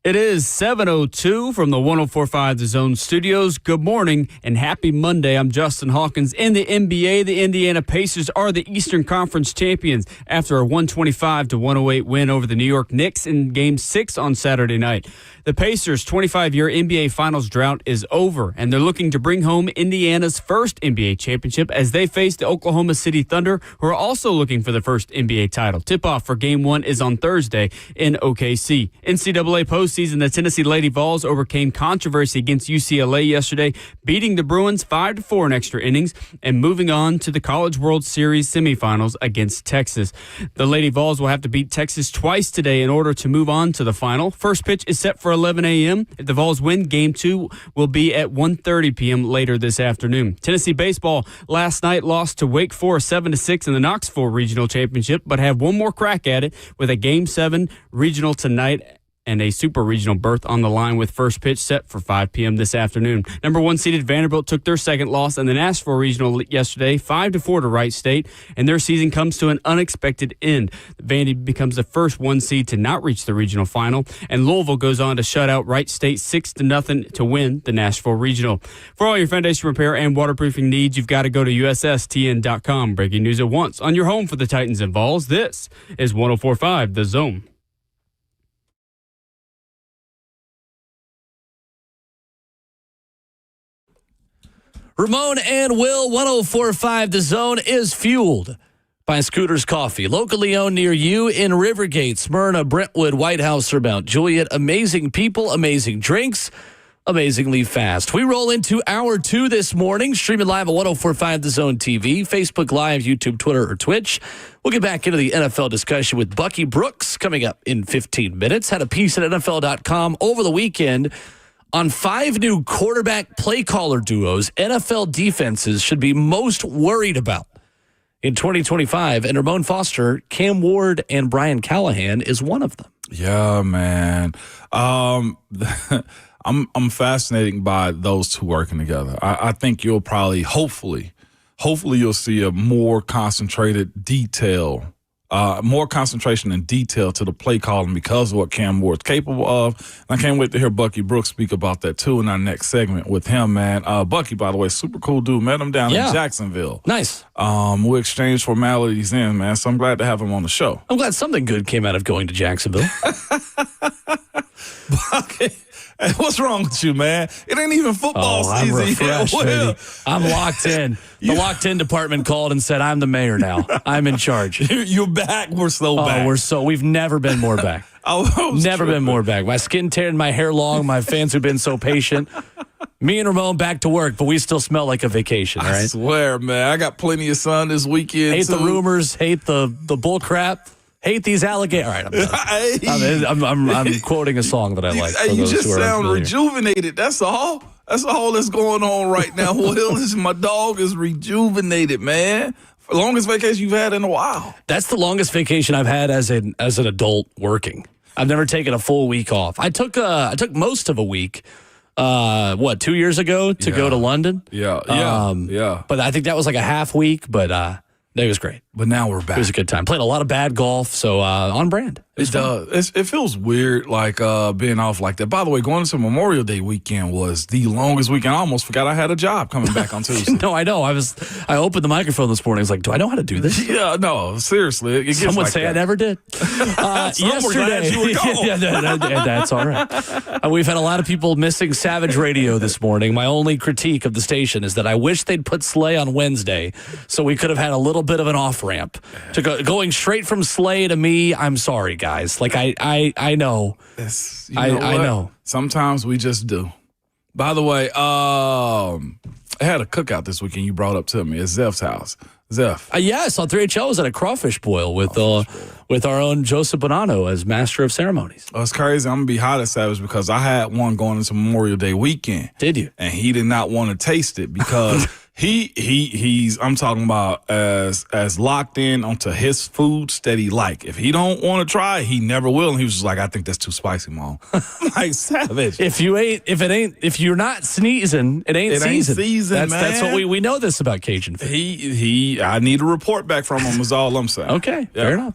It is 7:02 from the 104.5 The Zone studios. Good morning and happy Monday. I'm Justin Hawkins. In the NBA, the Indiana Pacers are the Eastern Conference champions after a 125-108 win over the New York Knicks in Game 6 on Saturday night. The Pacers' 25-year NBA Finals drought is over, and they're looking to bring home Indiana's first NBA championship as they face the Oklahoma City Thunder, who are also looking for the first NBA title. Tip-off for Game 1 is on Thursday in OKC. NCAA postseason, the Tennessee Lady Vols overcame controversy against UCLA yesterday, beating the Bruins 5-4 in extra innings and moving on to the College World Series semifinals against Texas. The Lady Vols will have to beat Texas twice today in order to move on to the final. First pitch is set for 11 a.m. If the Vols win, Game 2 will be at 1:30 p.m. later this afternoon. Tennessee baseball last night lost to Wake Forest 7-6 in the Knoxville Regional Championship, but have one more crack at it with a Game 7 regional tonight and a super regional berth on the line with first pitch set for 5 p.m. this afternoon. Number 1 seeded Vanderbilt took their second loss in the Nashville Regional yesterday, 5-4 to Wright State, and their season comes to an unexpected end. Vandy becomes the first 1 seed to not reach the regional final, and Louisville goes on to shut out Wright State 6-0 to win the Nashville Regional. For all your foundation repair and waterproofing needs, you've got to go to USSTN.com. Breaking news at once on your home for the Titans and Vols. This is 104.5 The Zone. Ramon and Will, 104.5 The Zone is fueled by Scooters Coffee. Locally owned near you in Rivergate, Smyrna, Brentwood, White House, or Mount Juliet. Amazing people, amazing drinks, amazingly fast. We roll into hour 2 this morning, streaming live at 104.5 The Zone TV, Facebook Live, YouTube, Twitter, or Twitch. We'll get back into the NFL discussion with Bucky Brooks coming up in 15 minutes. Had a piece at NFL.com over the weekend on 5 new quarterback play caller duos NFL defenses should be most worried about in 2025. And Ramon Foster, Cam Ward, and Brian Callahan is one of them. Yeah, man. I'm fascinated by those two working together. I think you'll probably, hopefully you'll see a more concentrated detail. More concentration and detail to the play calling because of what Cam Ward's capable of. And I can't wait to hear Bucky Brooks speak about that, too, in our next segment with him, man. Bucky, by the way, super cool dude. Met him down in Jacksonville. Nice. We exchanged formalities in, man, so I'm glad to have him on the show. I'm glad something good came out of going to Jacksonville. Bucky. Hey, what's wrong with you, man? It ain't even football season. I'm refreshed, baby. I'm locked in. The locked-in department called and said, I'm the mayor now. I'm in charge. You're back. We're so back. We've never been more back. Never been more back. My skin tearing, my hair long, my fans who've been so patient. Me and Ramon back to work, but we still smell like a vacation, all right? I swear, man. I got plenty of sun this weekend, Hate the rumors, hate the bull crap. Hate these alligators. All right, I'm done. I'm quoting a song that I like. You just sound rejuvenated. That's all. That's all that's going on right now. Will, my dog is rejuvenated, man. Longest vacation you've had in a while. That's the longest vacation I've had as an adult working. I've never taken a full week off. I took most of a week. 2 years ago to go to London? Yeah. But I think that was like a half week. But it was great. But now we're back. It was a good time. Played a lot of bad golf, so on brand. It does. It feels weird, like being off like that. By the way, going into Memorial Day weekend was the longest weekend. I almost forgot I had a job coming back on Tuesday. No, I know. I opened the microphone this morning. I was like, do I know how to do this? Yeah, no, seriously. It gets Some would like say that. I never did. Yesterday, that's all right. We've had a lot of people missing Savage Radio this morning. My only critique of the station is that I wish they'd put Slay on Wednesday so we could have had a little bit of an off-ramp. Going straight from Slay to me, I'm sorry, guys. Like, I know. I know. Sometimes we just do. By the way, I had a cookout this weekend you brought up to me at Zeph's house. Zeph. Yeah, I saw 3HL was at a crawfish boil with our own Joseph Bonanno as master of ceremonies. Oh, it's crazy. I'm going to be hot at Savage because I had one going into Memorial Day weekend. Did you? And he did not want to taste it because he's I'm talking about as locked in onto his foods that he like. If he don't want to try it, he never will. And he was just like, I think that's too spicy, Mom. I'm like, Savage. If you're not sneezing, it ain't seasoned. That's what we know this about Cajun food. I need a report back from him is all I'm saying. Okay, fair enough.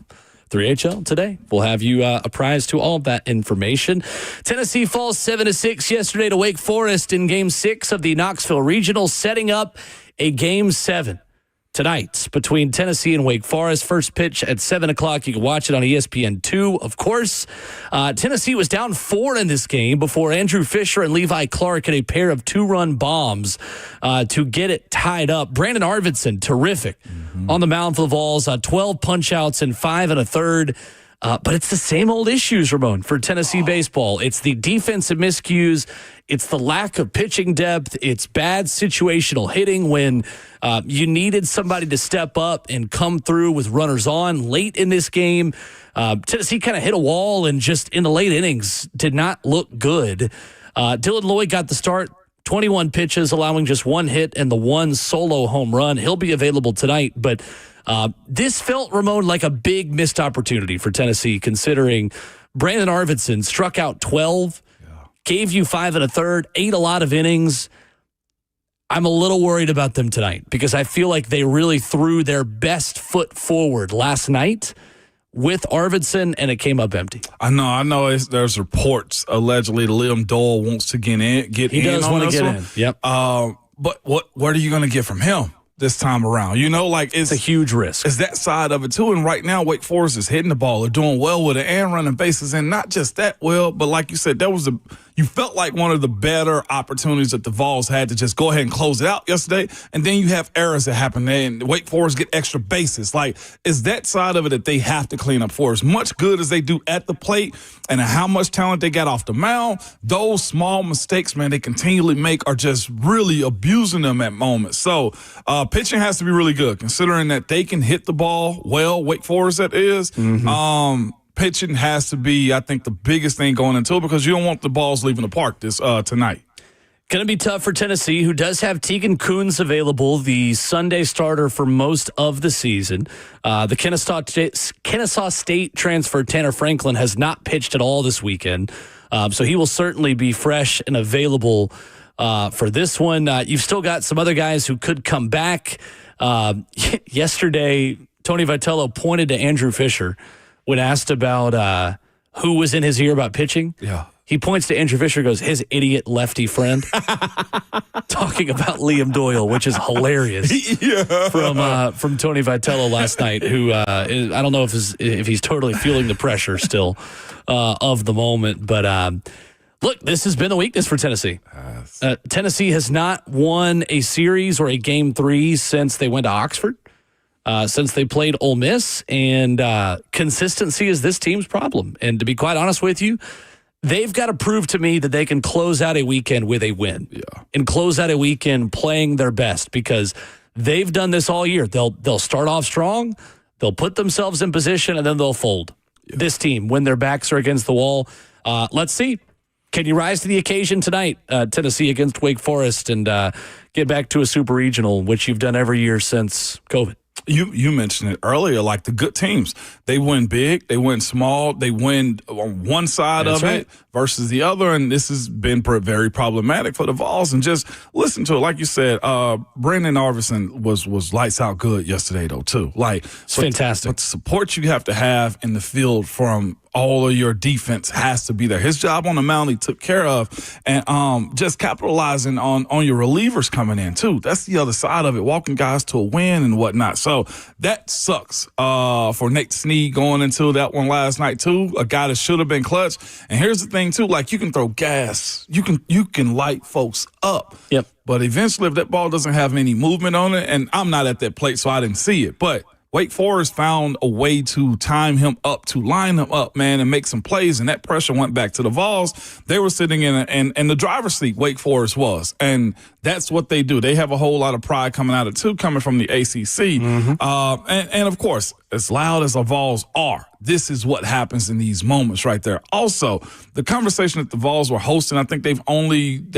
3HL today. We'll have you apprised to all of that information. Tennessee falls 7-6 yesterday to Wake Forest in Game 6 of the Knoxville Regional, setting up a Game 7 tonight between Tennessee and Wake Forest. First pitch at 7 o'clock. You can watch it on ESPN2, of course. Tennessee was down 4 in this game before Andrew Fisher and Levi Clark had a pair of 2-run bombs to get it tied up. Brandon Arvidsson, terrific on the mound for the Vols. 12 punch-outs in 5 1/3. But it's the same old issues, Ramon, for Tennessee baseball. It's the defensive miscues. It's the lack of pitching depth. It's bad situational hitting when you needed somebody to step up and come through with runners on late in this game. Tennessee kind of hit a wall and just in the late innings did not look good. Dylan Lloyd got the start, 21 pitches, allowing just 1 hit and the 1 solo home run. He'll be available tonight, but this felt, Ramon, like a big missed opportunity for Tennessee, considering Brandon Arvidsson struck out 12, gave you 5 1/3, ate a lot of innings. I'm a little worried about them tonight because I feel like they really threw their best foot forward last night with Arvidsson, and it came up empty. I know. There's reports allegedly Liam Doyle wants to get in. He does want to get in. Yep. But what are you going to get from him this time around? It's a huge risk. It's that side of it too. And right now, Wake Forest is hitting the ball. They're doing well with it and running bases, and not just that well, but like you said, you felt like one of the better opportunities that the Vols had to just go ahead and close it out yesterday. And then you have errors that happen there, and Wake Forest get extra bases. It's that side of it that they have to clean up for. As much good as they do at the plate and how much talent they got off the mound, those small mistakes, man, they continually make are just really abusing them at moments. So pitching has to be really good, considering that they can hit the ball well, Wake Forest that is. Pitching has to be, I think, the biggest thing going into it because you don't want the balls leaving the park this tonight. Going to be tough for Tennessee, who does have Tegan Kuhns available, the Sunday starter for most of the season. The Kennesaw State transfer Tanner Franklin has not pitched at all this weekend, so he will certainly be fresh and available for this one. You've still got some other guys who could come back. Yesterday, Tony Vitello pointed to Andrew Fisher when asked about who was in his ear about pitching. Yeah. He points to Andrew Fisher, goes, his idiot lefty friend, talking about Liam Doyle, which is hilarious. From Tony Vitello last night, who I don't know if he's totally feeling the pressure still of the moment. But look, this has been a weakness for Tennessee. Tennessee has not won a series or a Game 3 since they went to Oxford. Since they played Ole Miss, and consistency is this team's problem. And to be quite honest with you, they've got to prove to me that they can close out a weekend with a win and close out a weekend playing their best, because they've done this all year. They'll start off strong, they'll put themselves in position, and then they'll fold. This team, when their backs are against the wall. Let's see. Can you rise to the occasion tonight, Tennessee against Wake Forest, and get back to a super regional, which you've done every year since COVID? You mentioned it earlier, like the good teams. They win big, they win small, they win on one side of it versus the other, and this has been very problematic for the Vols. And just listen to it. Like you said, Brandon Arvidsson was lights out good yesterday, though, too. It's fantastic. But the support you have to have in the field from all of your defense has to be there. His job on the mound he took care of, and just capitalizing on your relievers coming in, too. That's the other side of it, walking guys to a win and whatnot. So that sucks for Nate Snead going into that one last night, too, a guy that should have been clutch. And here's the thing, too, you can throw gas. You can light folks up. Yep. But eventually, if that ball doesn't have any movement on it, and I'm not at that plate, so I didn't see it, but Wake Forest found a way to time him up, to line him up, man, and make some plays, and that pressure went back to the Vols. They were sitting in the driver's seat, Wake Forest was, and that's what they do. They have a whole lot of pride coming out of it, too, coming from the ACC. And of course, as loud as the Vols are, this is what happens in these moments right there. Also, the conversation that the Vols were hosting, I think they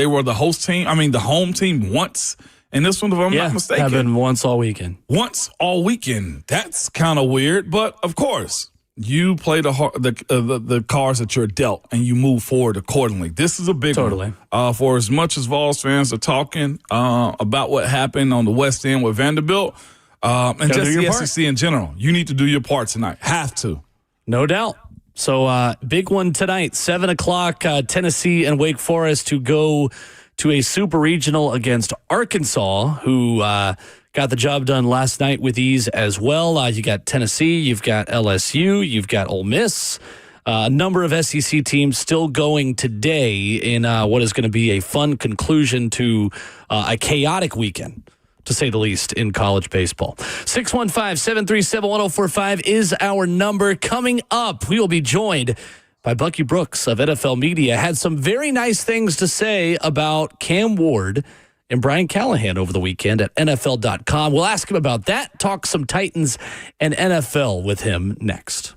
were the host team, the home team once. And this one, if I'm not mistaken, happened once all weekend. Once all weekend. That's kind of weird. But, of course, you play the cards that you're dealt, and you move forward accordingly. This is a big one. For as much as Vols fans are talking about what happened on the West End with Vanderbilt, and just the SEC in general, you need to do your part tonight. Have to. No doubt. So big one tonight, 7 o'clock, Tennessee and Wake Forest to go to a super regional against Arkansas, who got the job done last night with ease as well. You got Tennessee, you've got LSU, you've got Ole Miss. A number of SEC teams still going today in what is going to be a fun conclusion to a chaotic weekend, to say the least, in college baseball. 615-737-1045 is our number. Coming up, we will be joined by Bucky Brooks of NFL Media. Had some very nice things to say about Cam Ward and Brian Callahan over the weekend at NFL.com. We'll ask him about that, talk some Titans and NFL with him next.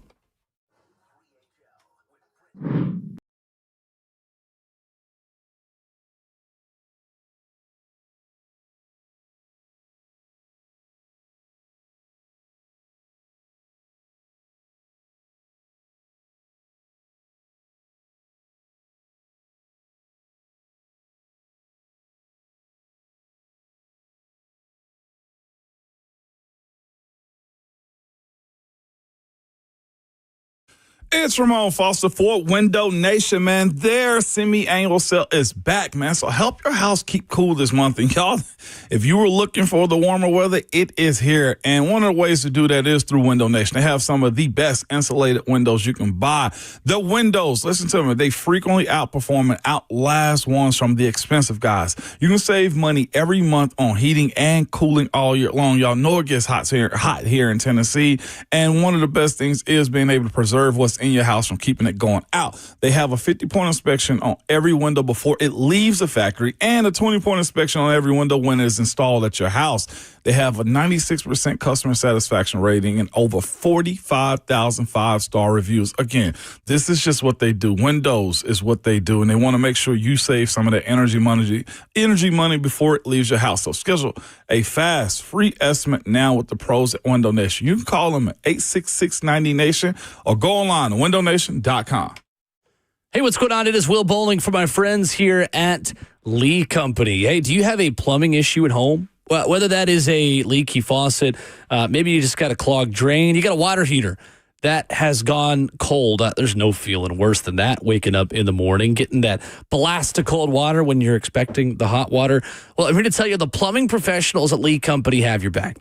It's Ramon Foster for Window Nation, man. Their semi-annual sale is back, man. So help your house keep cool this month. And y'all, if you were looking for the warmer weather, it is here. And one of the ways to do that is through Window Nation. They have some of the best insulated windows you can buy. The windows, listen to me, they frequently outperform and outlast ones from the expensive guys. You can save money every month on heating and cooling all year long. Y'all know it gets hot here in Tennessee. And one of the best things is being able to preserve what's in your house from keeping it going out. They have a 50-point inspection on every window before it leaves the factory and a 20-point inspection on every window when it is installed at your house. They have a 96% customer satisfaction rating and over 45,000 five-star reviews. Again, this is just what they do. Windows is what they do, and they want to make sure you save some of that energy money before it leaves your house. So schedule a fast, free estimate now with the pros at Window Nation. You can call them at 866-90-NATION or go online at windownation.com. Hey, what's going on? It is Will Bowling for my friends here at Lee Company. Hey, do you have a plumbing issue at home? Well, whether that is a leaky faucet, maybe you just got a clogged drain, you got a water heater that has gone cold. There's no feeling worse than that, waking up in the morning, getting that blast of cold water when you're expecting the hot water. Well, I'm here to tell you the plumbing professionals at Lee Company have your back.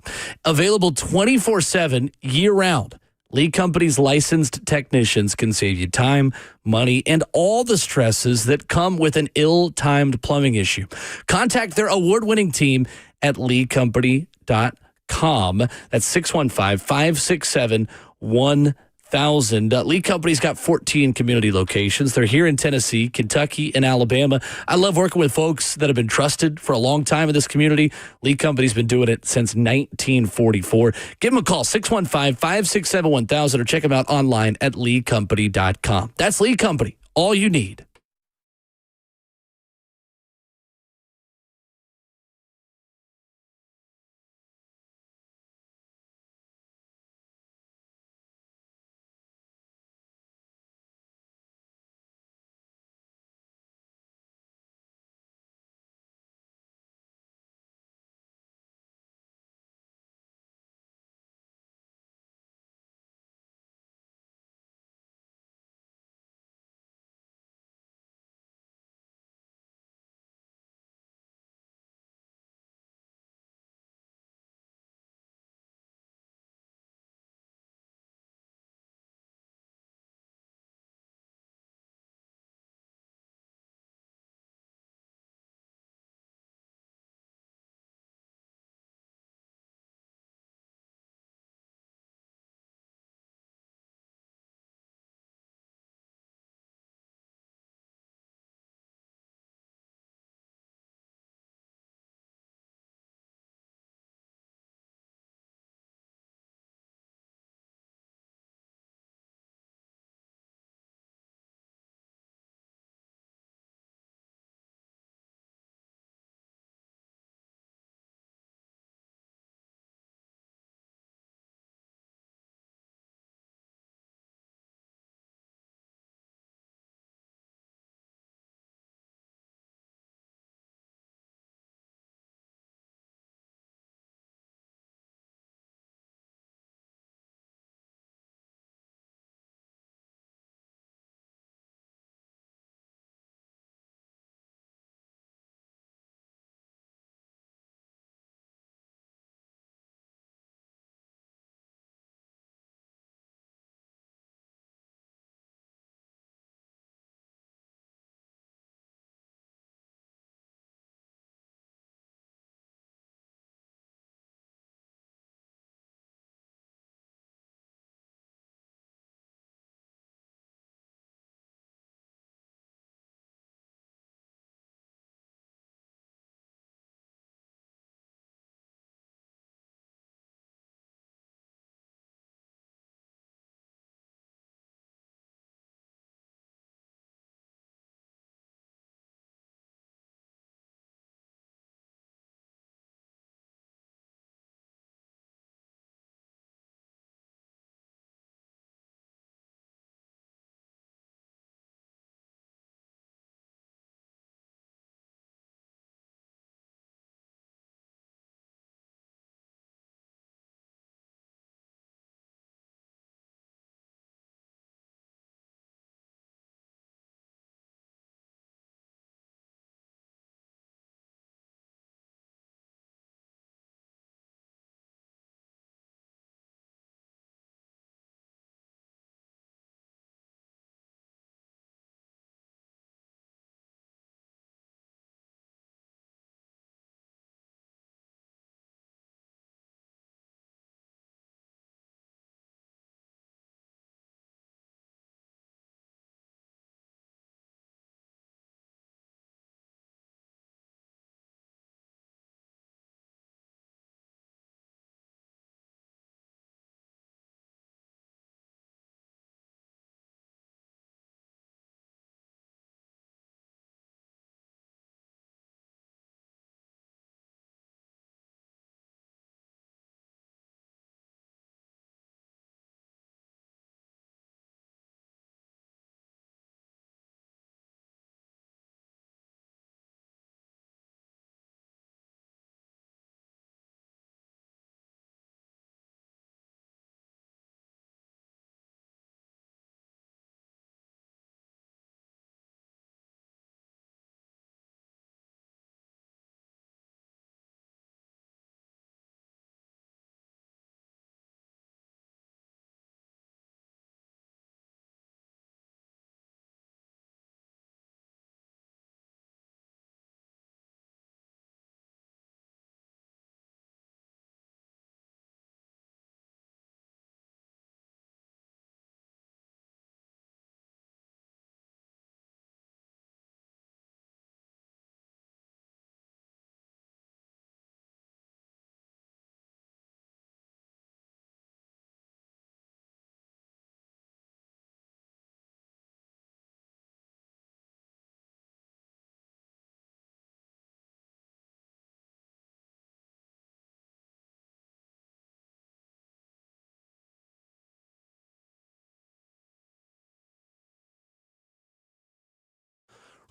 Available 24/7 year-round. Lee Company's licensed technicians can save you time, money, and all the stresses that come with an ill-timed plumbing issue. Contact their award-winning team at leecompany.com. That's 615-567-1000. Lee Company's got 14 community locations. They're here in Tennessee, Kentucky, and Alabama. I love working with folks that have been trusted for a long time in this community. Lee Company's been doing it since 1944. Give them a call, 615-567-1000, or check them out online at leecompany.com. That's Lee Company, all you need.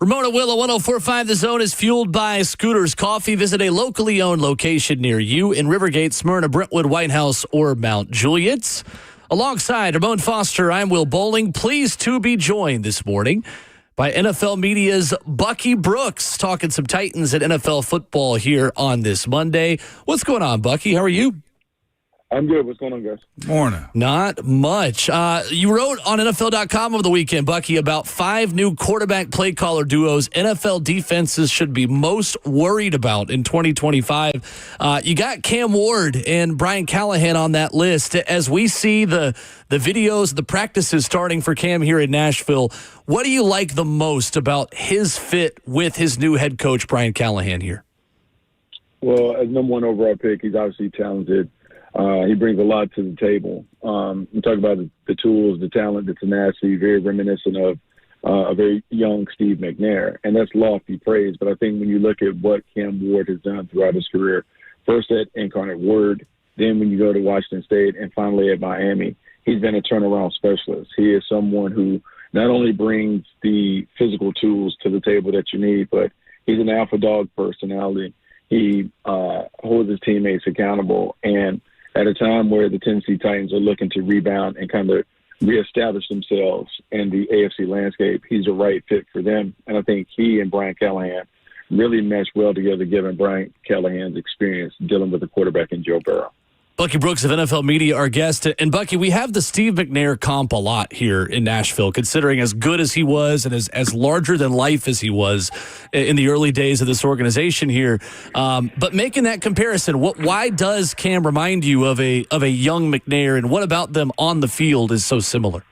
Ramon Will at 104.5 The Zone is fueled by Scooters Coffee. Visit a locally owned location near you in Rivergate, Smyrna, Brentwood, White House, or Mount Juliet. Alongside Ramon Foster, I'm Will Bowling. Pleased to be joined this morning by NFL Media's Bucky Brooks, talking some Titans and NFL football here on this Monday. What's going on, Bucky? How are you? I'm good. What's going on, guys? Morning. Not much. You wrote on NFL.com over the weekend, Bucky, about 5 new quarterback play caller duos NFL defenses should be most worried about in 2025. You got Cam Ward and Brian Callahan on that list. As we see the videos, the practices starting for Cam here in Nashville, what do you like the most about his fit with his new head coach, Brian Callahan, here? Well, as number 1 overall pick, he's obviously talented. He brings a lot to the table. We talk about the tools, the talent, the tenacity, very reminiscent of a very young Steve McNair. And that's lofty praise. But I think when you look at what Cam Ward has done throughout his career, first at Incarnate Word, then when you go to Washington State, and finally at Miami, he's been a turnaround specialist. He is someone who not only brings the physical tools to the table that you need, but he's an alpha dog personality. He holds his teammates accountable. And at a time where the Tennessee Titans are looking to rebound and kind of reestablish themselves in the AFC landscape, he's the right fit for them. And I think he and Brian Callahan really mesh well together, given Brian Callahan's experience dealing with the quarterback in Joe Burrow. Bucky Brooks of NFL Media, our guest. And Bucky, we have the Steve McNair comp a lot here in Nashville, considering as good as he was and as larger than life as he was in the early days of this organization here. But making that comparison, why does Cam remind you of a young McNair, and what about them on the field is so similar?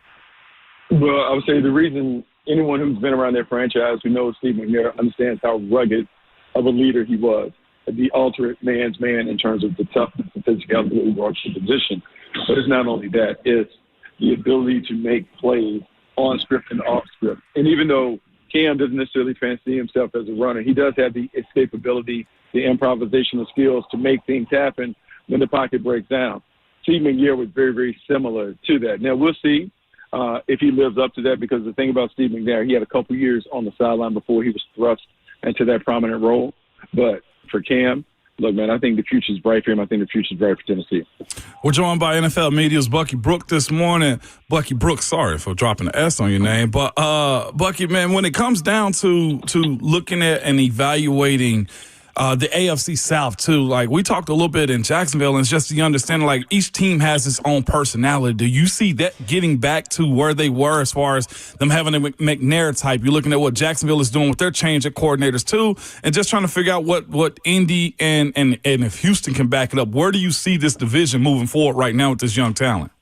Well, I would say the reason anyone who's been around their franchise who knows Steve McNair understands how rugged of a leader he was. The ultimate man's man in terms of the toughness and physicality that he brought to the position. But it's not only that, it's the ability to make plays on script and off script. And even though Cam doesn't necessarily fancy himself as a runner, he does have the escapability, the improvisational skills to make things happen when the pocket breaks down. Steve McNair was very, very similar to that. Now, we'll see if he lives up to that, because the thing about Steve McNair, he had a couple years on the sideline before he was thrust into that prominent role. But for Cam, look, man, I think the future's bright for him. I think the future's bright for Tennessee. We're joined by NFL Media's Bucky Brooks this morning. Bucky Brooks, sorry for dropping the S on your name. But, Bucky, man, when it comes down to looking at and evaluating the AFC South, too, like we talked a little bit in Jacksonville, and it's just the understanding, like each team has its own personality. Do you see that getting back to where they were as far as them having a McNair type? You're looking at what Jacksonville is doing with their change at coordinators, too, and just trying to figure out what Indy and if Houston can back it up. Where do you see this division moving forward right now with this young talent?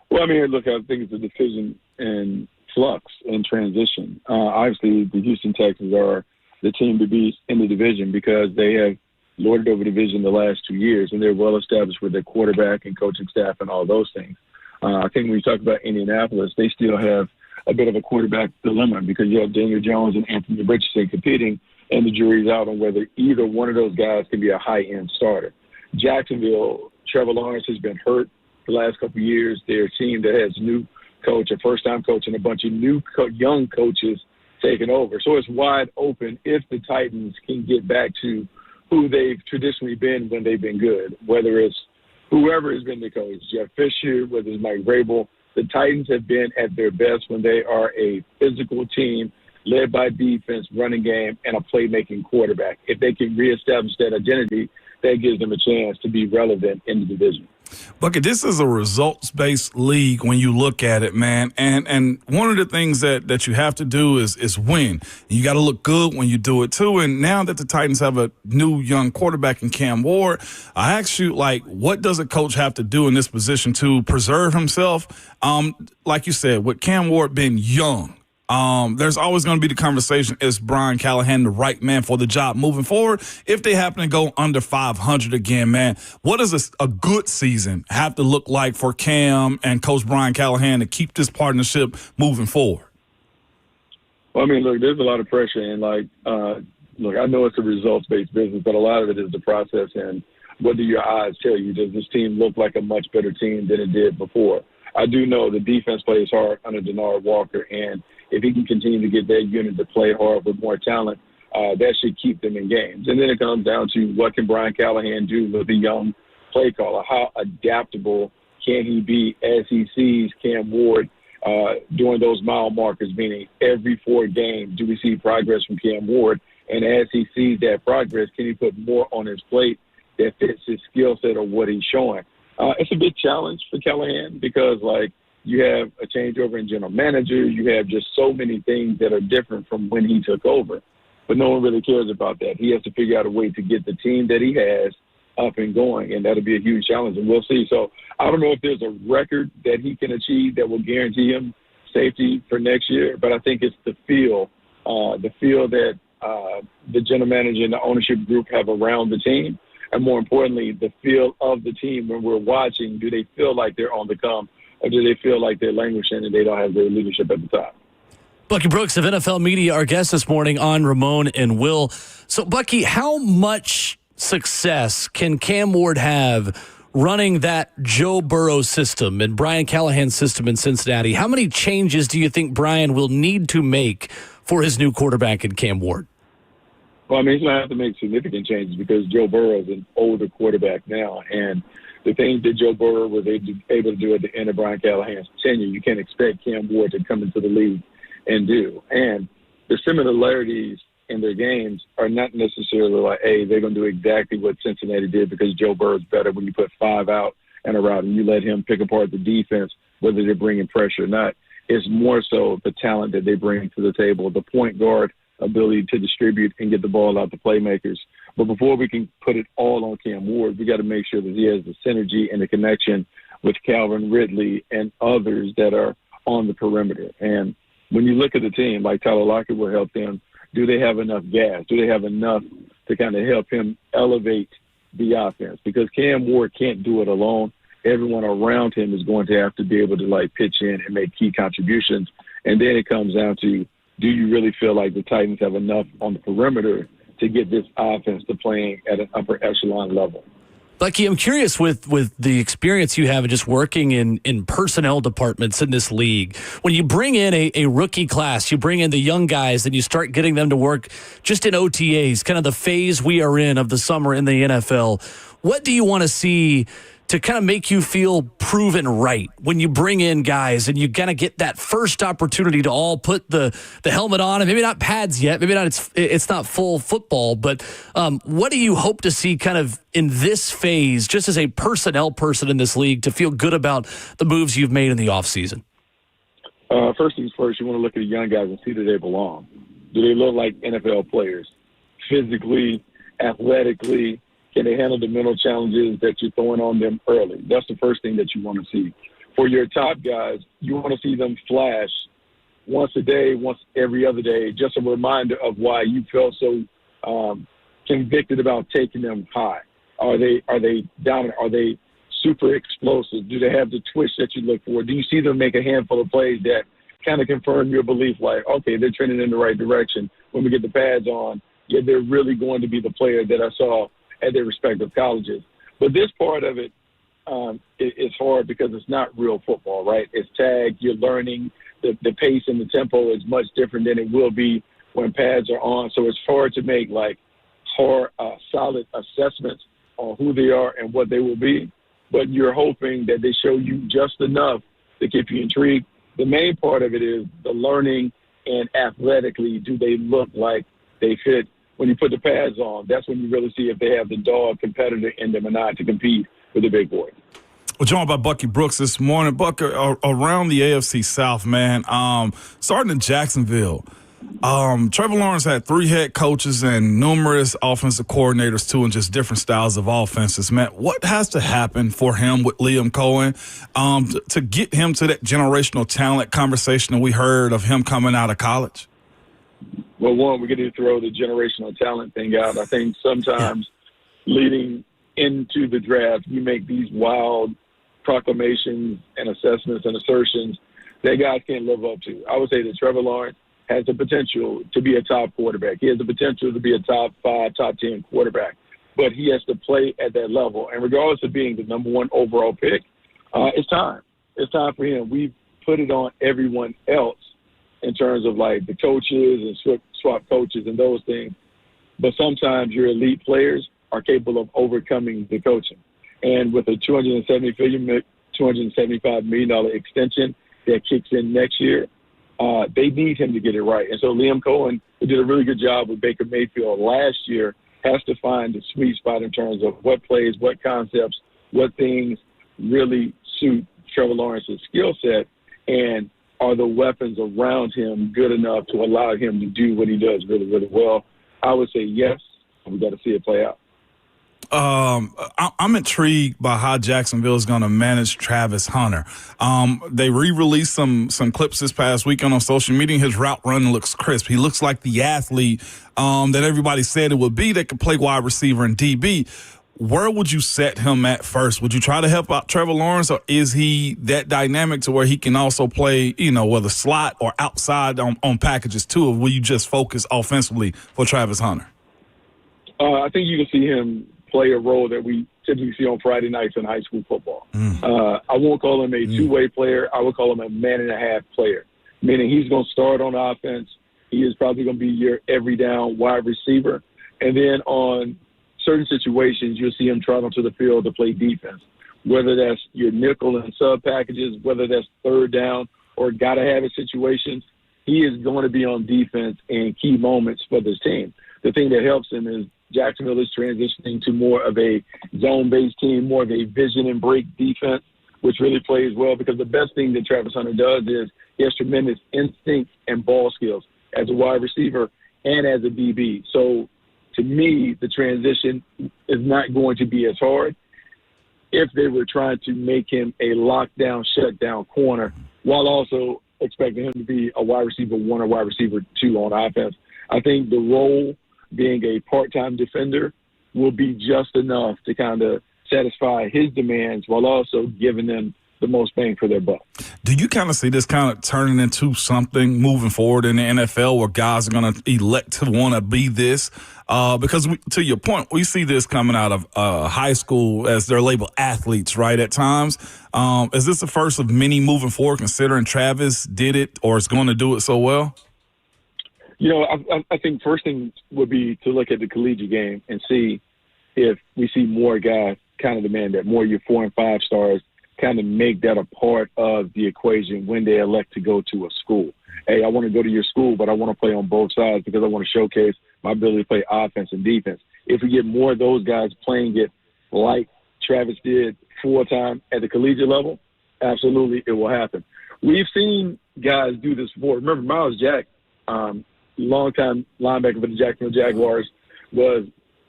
Well, I mean, look, I think it's a division in flux and transition. Obviously, the Houston Texans are the team to be in the division because they have lorded over the division the last 2 years, and they're well established with their quarterback and coaching staff and all those things. I think when you talk about Indianapolis, they still have a bit of a quarterback dilemma because you have Daniel Jones and Anthony Richardson competing, and the jury's out on whether either one of those guys can be a high-end starter. Jacksonville, Trevor Lawrence has been hurt the last couple of years. They're a team that has a new coach, a first-time coach, and a bunch of new young coaches taken over. So it's wide open if the Titans can get back to who they've traditionally been when they've been good, whether it's whoever has been the coach, Jeff Fisher, whether it's Mike Vrabel. The Titans have been at their best when they are a physical team led by defense, running game, and a playmaking quarterback. If they can reestablish that identity, that gives them a chance to be relevant in the division. Bucky, this is a results-based league when you look at it, man. And one of the things that you have to do is win. You got to look good when you do it, too. And now that the Titans have a new young quarterback in Cam Ward, I ask you, like, what does a coach have to do in this position to preserve himself? Like you said, with Cam Ward being young, there's always going to be the conversation, is Brian Callahan the right man for the job moving forward? If they happen to go under 500 again, man, what does a good season have to look like for Cam and Coach Brian Callahan to keep this partnership moving forward? Well, I mean, look, there's a lot of pressure. And, look, I know it's a results-based business, but a lot of it is the process and what do your eyes tell you? Does this team look like a much better team than it did before? I do know the defense plays hard under Denard Walker, and if he can continue to get that unit to play hard with more talent, that should keep them in games. And then it comes down to what can Brian Callahan do with a young play caller? How adaptable can he be as he sees Cam Ward doing those mile markers, meaning every 4 games, do we see progress from Cam Ward? And as he sees that progress, can he put more on his plate that fits his skill set or what he's showing? It's a big challenge for Callahan because, you have a changeover in general manager. You have just so many things that are different from when he took over. But no one really cares about that. He has to figure out a way to get the team that he has up and going, and that'll be a huge challenge, and we'll see. So I don't know if there's a record that he can achieve that will guarantee him safety for next year, but I think it's the feel that the general manager and the ownership group have around the team, and more importantly, the feel of the team when we're watching. Do they feel like they're on the come, or do they feel like they're languishing and they don't have their leadership at the top? Bucky Brooks of NFL Media, our guest this morning on Ramon and Will. So, Bucky, how much success can Cam Ward have running that Joe Burrow system and Brian Callahan's system in Cincinnati? How many changes do you think Brian will need to make for his new quarterback in Cam Ward? Well, he's going to have to make significant changes because Joe Burrow is an older quarterback now, and the things that Joe Burrow was able to do at the end of Brian Callahan's tenure, you can't expect Cam Ward to come into the league and do. And the similarities in their games are not necessarily like, hey, they're going to do exactly what Cincinnati did because Joe Burrow's better when you put 5 out and a route and you let him pick apart the defense, whether they're bringing pressure or not. It's more so the talent that they bring to the table, the point guard ability to distribute and get the ball out to playmakers. But before we can put it all on Cam Ward, we got to make sure that he has the synergy and the connection with Calvin Ridley and others that are on the perimeter. And when you look at the team, like Tyler Lockett will help them, do they have enough gas? Do they have enough to kind of help him elevate the offense? Because Cam Ward can't do it alone. Everyone around him is going to have to be able to pitch in and make key contributions. And then it comes down to, do you really feel like the Titans have enough on the perimeter to get this offense to playing at an upper echelon level? Bucky, I'm curious with the experience you have in just working in personnel departments in this league. When you bring in a rookie class, you bring in the young guys, and you start getting them to work just in OTAs, kind of the phase we are in of the summer in the NFL. What do you want to see to kind of make you feel proven right when you bring in guys and you kind of get that first opportunity to all put the helmet on, and maybe not pads yet, maybe not it's not full football, but what do you hope to see kind of in this phase, just as a personnel person in this league, to feel good about the moves you've made in the offseason? First things first, you want to look at the young guys and see that they belong. Do they look like NFL players? Physically, athletically, can they handle the mental challenges that you're throwing on them early? That's the first thing that you want to see. For your top guys, you want to see them flash once a day, once every other day, just a reminder of why you felt so convicted about taking them high. Are they dominant? Are they super explosive? Do they have the twitch that you look for? Do you see them make a handful of plays that kind of confirm your belief, like, okay, they're trending in the right direction? When we get the pads on, yeah, they're really going to be the player that I saw at their respective colleges. But this part of it is hard because it's not real football, right? It's tag. You're learning. The pace and the tempo is much different than it will be when pads are on. So it's hard to make solid assessments on who they are and what they will be. But you're hoping that they show you just enough to keep you intrigued. The main part of it is the learning, and athletically, do they look like they fit? When you put the pads on, that's when you really see if they have the dog competitor in them or not to compete with the big boys. We're joined by Bucky Brooks this morning. Bucky, around the AFC South, man, starting in Jacksonville, Trevor Lawrence had 3 head coaches and numerous offensive coordinators, too, and just different styles of offenses. Man, what has to happen for him with Liam Cohen to get him to that generational talent conversation that we heard of him coming out of college? Well, one, we're going to throw the generational talent thing out. I think sometimes leading into the draft, we make these wild proclamations and assessments and assertions that guys can't live up to. I would say that Trevor Lawrence has the potential to be a top quarterback. He has the potential to be a top 5, top 10 quarterback, but he has to play at that level. And regardless of being the number 1 overall pick, it's time. it's time for him. We've put it on everyone else in terms of like the coaches and swap coaches and those things. But sometimes your elite players are capable of overcoming the coaching. And with a $275 million extension that kicks in next year, they need him to get it right. And so Liam Cohen, who did a really good job with Baker Mayfield last year, has to find the sweet spot in terms of what plays, what concepts, what things really suit Trevor Lawrence's skill set, and are the weapons around him good enough to allow him to do what he does really, really well? I would say yes. We got to see it play out. I'm intrigued by how Jacksonville is going to manage Travis Hunter. They re-released some clips this past weekend on social media. His route run looks crisp. He looks like the athlete that everybody said it would be that could play wide receiver and DB. Where would you set him at first? Would you try to help out Trevor Lawrence, or is he that dynamic to where he can also play, whether slot or outside on packages too, or will you just focus offensively for Travis Hunter? I think you can see him play a role that we typically see on Friday nights in high school football. I won't call him a two-way player. I would call him a man-and-a-half player, meaning he's going to start on offense. He is probably going to be your every-down wide receiver. And then on certain situations, you'll see him travel to the field to play defense, whether that's your nickel and sub packages, whether that's third down or gotta-have-it situations. He is going to be on defense in key moments for this team. The thing that helps him is Jacksonville is transitioning to more of a zone-based team, more of a vision and break defense, which really plays well because the best thing that Travis Hunter does is he has tremendous instinct and ball skills as a wide receiver and as a DB. So to me, the transition is not going to be as hard if they were trying to make him a lockdown, shutdown corner while also expecting him to be a wide receiver 1 or wide receiver 2 on offense. I think the role being a part-time defender will be just enough to kind of satisfy his demands while also giving them the most bang for their buck. Do you kind of see this kind of turning into something moving forward in the NFL where guys are going to elect to want to be this? Because to your point, we see this coming out of high school as they're labeled athletes, right, at times. Is this the first of many moving forward, considering Travis did it or is going to do it so well? I think first thing would be to look at the collegiate game and see if we see more guys kind of demand that, more your 4 and 5 stars kind of make that a part of the equation when they elect to go to a school. Hey, I want to go to your school, but I want to play on both sides because I want to showcase my ability to play offense and defense. If we get more of those guys playing it like Travis did full-time at the collegiate level, absolutely it will happen. We've seen guys do this before. Remember, Miles Jack, longtime linebacker for the Jacksonville Jaguars, was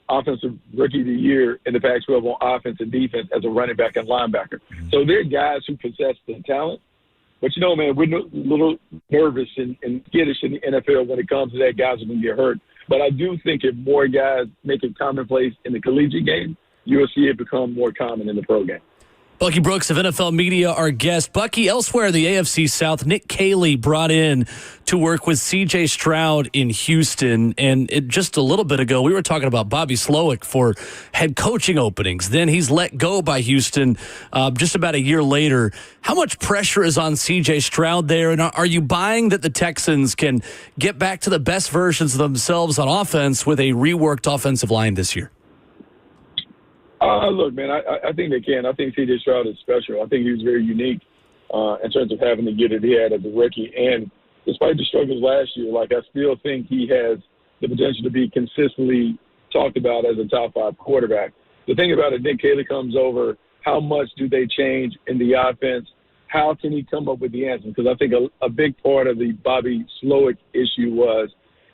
offensive rookie of the year in the Pac-12 on offense and defense as a running back and linebacker. So they're guys who possess the talent. But, man, we're a little nervous and skittish in the NFL when it comes to that guys are going to get hurt. But I do think if more guys make it commonplace in the collegiate game, you'll see it become more common in the pro game. Bucky Brooks of NFL Media, our guest. Bucky, elsewhere in the AFC South, Nick Caley brought in to work with C.J. Stroud in Houston. And just a little bit ago, we were talking about Bobby Slowick for head coaching openings. Then he's let go by Houston just about a year later. How much pressure is on C.J. Stroud there? And are you buying that the Texans can get back to the best versions of themselves on offense with a reworked offensive line this year? Look, man, I think they can. I think C.J. Stroud is special. I think he was very unique in terms of having the year that he had as a rookie. And despite the struggles last year, I still think he has the potential to be consistently talked about as a top 5 quarterback. The thing about it, Nick Caley comes over. How much do they change in the offense? How can he come up with the answer? Because I think a big part of the Bobby Slowick issue was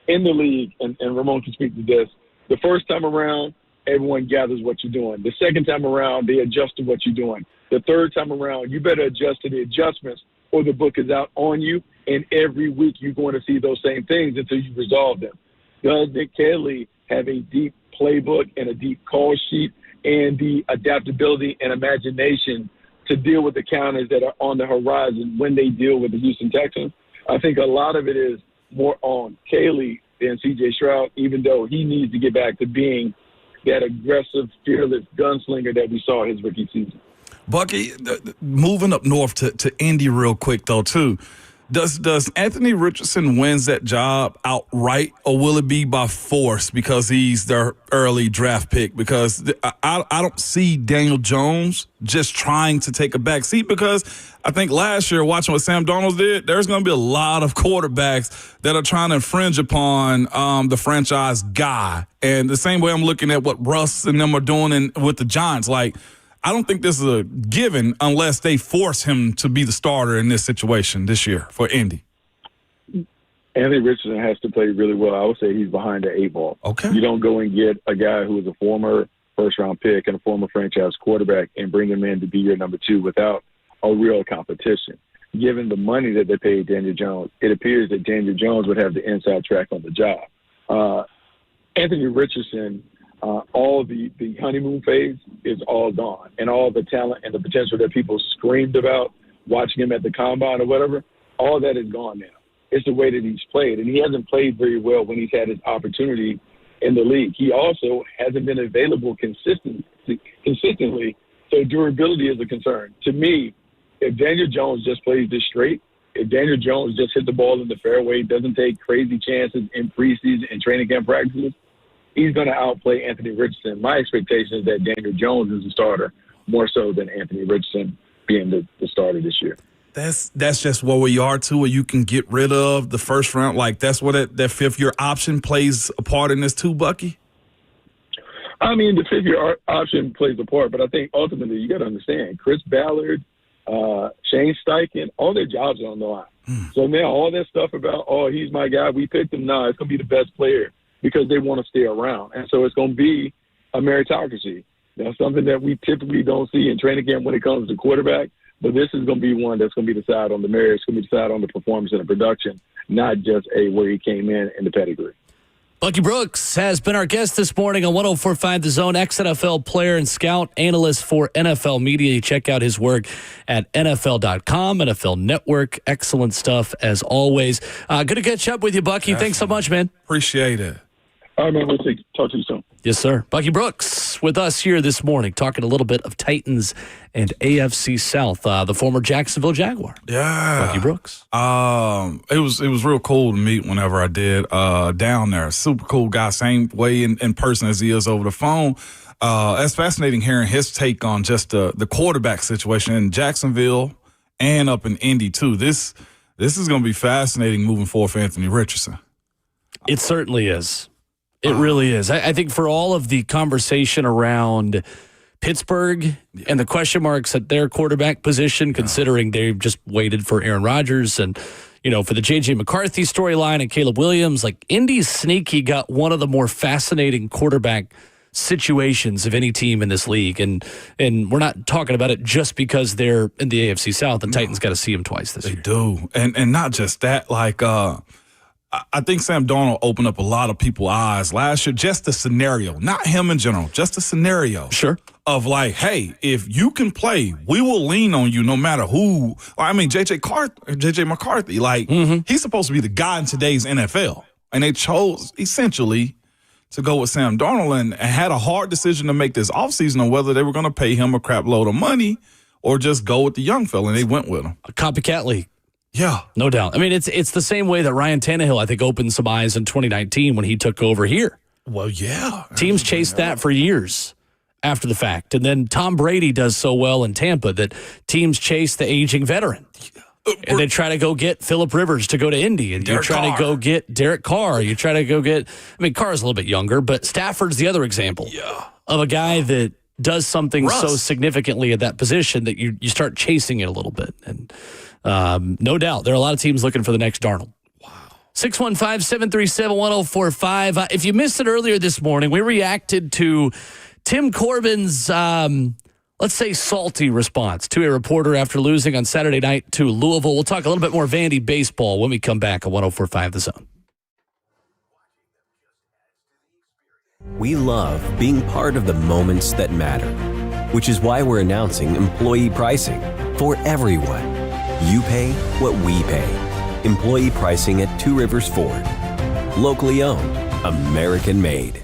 in the league, and Ramon can speak to this, the first time around, everyone gathers what you're doing. The second time around, they adjust to what you're doing. The third time around, you better adjust to the adjustments or the book is out on you, and every week you're going to see those same things until you resolve them. Does Nick Caley have a deep playbook and a deep call sheet and the adaptability and imagination to deal with the counters that are on the horizon when they deal with the Houston Texans? I think a lot of it is more on Caley than C.J. Stroud, even though he needs to get back to being that aggressive, fearless gunslinger that we saw his rookie season. Bucky, moving up north to Indy real quick, though, too. Does Anthony Richardson wins that job outright, or will it be by force because he's their early draft pick? Because I don't see Daniel Jones just trying to take a back seat, because I think last year, watching what Sam Darnold did, there's going to be a lot of quarterbacks that are trying to infringe upon the franchise guy. And the same way I'm looking at what Russ and them are doing with the Giants, like, I don't think this is a given unless they force him to be the starter in this situation this year for Indy. Anthony Richardson has to play really well. I would say he's behind the 8 ball. Okay. You don't go and get a guy who is a former first-round pick and a former franchise quarterback and bring him in to be your number 2 without a real competition. Given the money that they paid Daniel Jones, it appears that Daniel Jones would have the inside track on the job. Anthony Richardson, all the honeymoon phase is all gone, and all the talent and the potential that people screamed about watching him at the combine or whatever, all that is gone now. It's the way that he's played, and he hasn't played very well when he's had his opportunity in the league. He also hasn't been available consistently, so durability is a concern. To me, if Daniel Jones just plays this straight, if Daniel Jones just hit the ball in the fairway, doesn't take crazy chances in preseason and training camp practices, he's going to outplay Anthony Richardson. My expectation is that Daniel Jones is the starter more so than Anthony Richardson being the starter this year. That's just where we are, too, where you can get rid of the first round. Like, that's what that fifth-year option plays a part in this, too, Bucky? I mean, the fifth-year option plays a part, but I think ultimately you got to understand, Chris Ballard, Shane Steichen, all their jobs are on the line. So now all that stuff about, he's my guy, we picked him, it's going to be the best player, because they want to stay around. And so it's going to be a meritocracy. That's something that we typically don't see in training camp when it comes to quarterback. But this is going to be one that's going to be decided on the merit. It's going to be decided on the performance and the production, not just where he came in the pedigree. Bucky Brooks has been our guest this morning on 104.5 The Zone, ex-NFL player and scout analyst for NFL Media. You check out his work at NFL.com, NFL Network. Excellent stuff, as always. Good to catch up with you, Bucky. Thanks so much, man. Appreciate it. All right, man. We'll talk to you soon. Yes, sir. Bucky Brooks with us here this morning, talking a little bit of Titans and AFC South. The former Jacksonville Jaguar. Yeah. Bucky Brooks. It was real cool to meet whenever I did down there. Super cool guy, same way in person as he is over the phone. It's fascinating hearing his take on just the quarterback situation in Jacksonville and up in Indy, too. This is going to be fascinating moving forward for Anthony Richardson. It certainly is. It really is. I think for all of the conversation around Pittsburgh and the question marks at their quarterback position, considering they've just waited for Aaron Rodgers and, for the J.J. McCarthy storyline and Caleb Williams, like Indy's sneaky got one of the more fascinating quarterback situations of any team in this league. And we're not talking about it just because they're in the AFC South. The Titans got to see them twice this year. They do. And not just that, I think Sam Darnold opened up a lot of people's eyes last year. Just the scenario, not him in general, just the scenario. Sure. Of hey, if you can play, we will lean on you no matter who. I mean, J.J. McCarthy, he's supposed to be the guy in today's NFL. And they chose essentially to go with Sam Darnold and had a hard decision to make this offseason on whether they were going to pay him a crap load of money or just go with the young fella, and they went with him. A copycat league. Yeah. No doubt. I mean, it's the same way that Ryan Tannehill, I think, opened some eyes in 2019 when he took over here. Well, yeah. Teams chased that for years after the fact. And then Tom Brady does so well in Tampa that teams chase the aging veteran. And they try to go get Phillip Rivers to go to Indy. And you try to go get Derek Carr. You try to go get, Carr's a little bit younger, but Stafford's the other example of a guy that does something so significantly at that position that you start chasing it a little bit. And no doubt, there are a lot of teams looking for the next Darnold. Wow. 615-737-1045. If you missed it earlier this morning, we reacted to Tim Corbin's, let's say, salty response to a reporter after losing on Saturday night to Louisville. We'll talk a little bit more Vandy baseball when we come back on 1045 The Zone. We love being part of the moments that matter, which is why we're announcing employee pricing for everyone. You pay what we pay. Employee pricing at Two Rivers Ford. Locally owned, American made.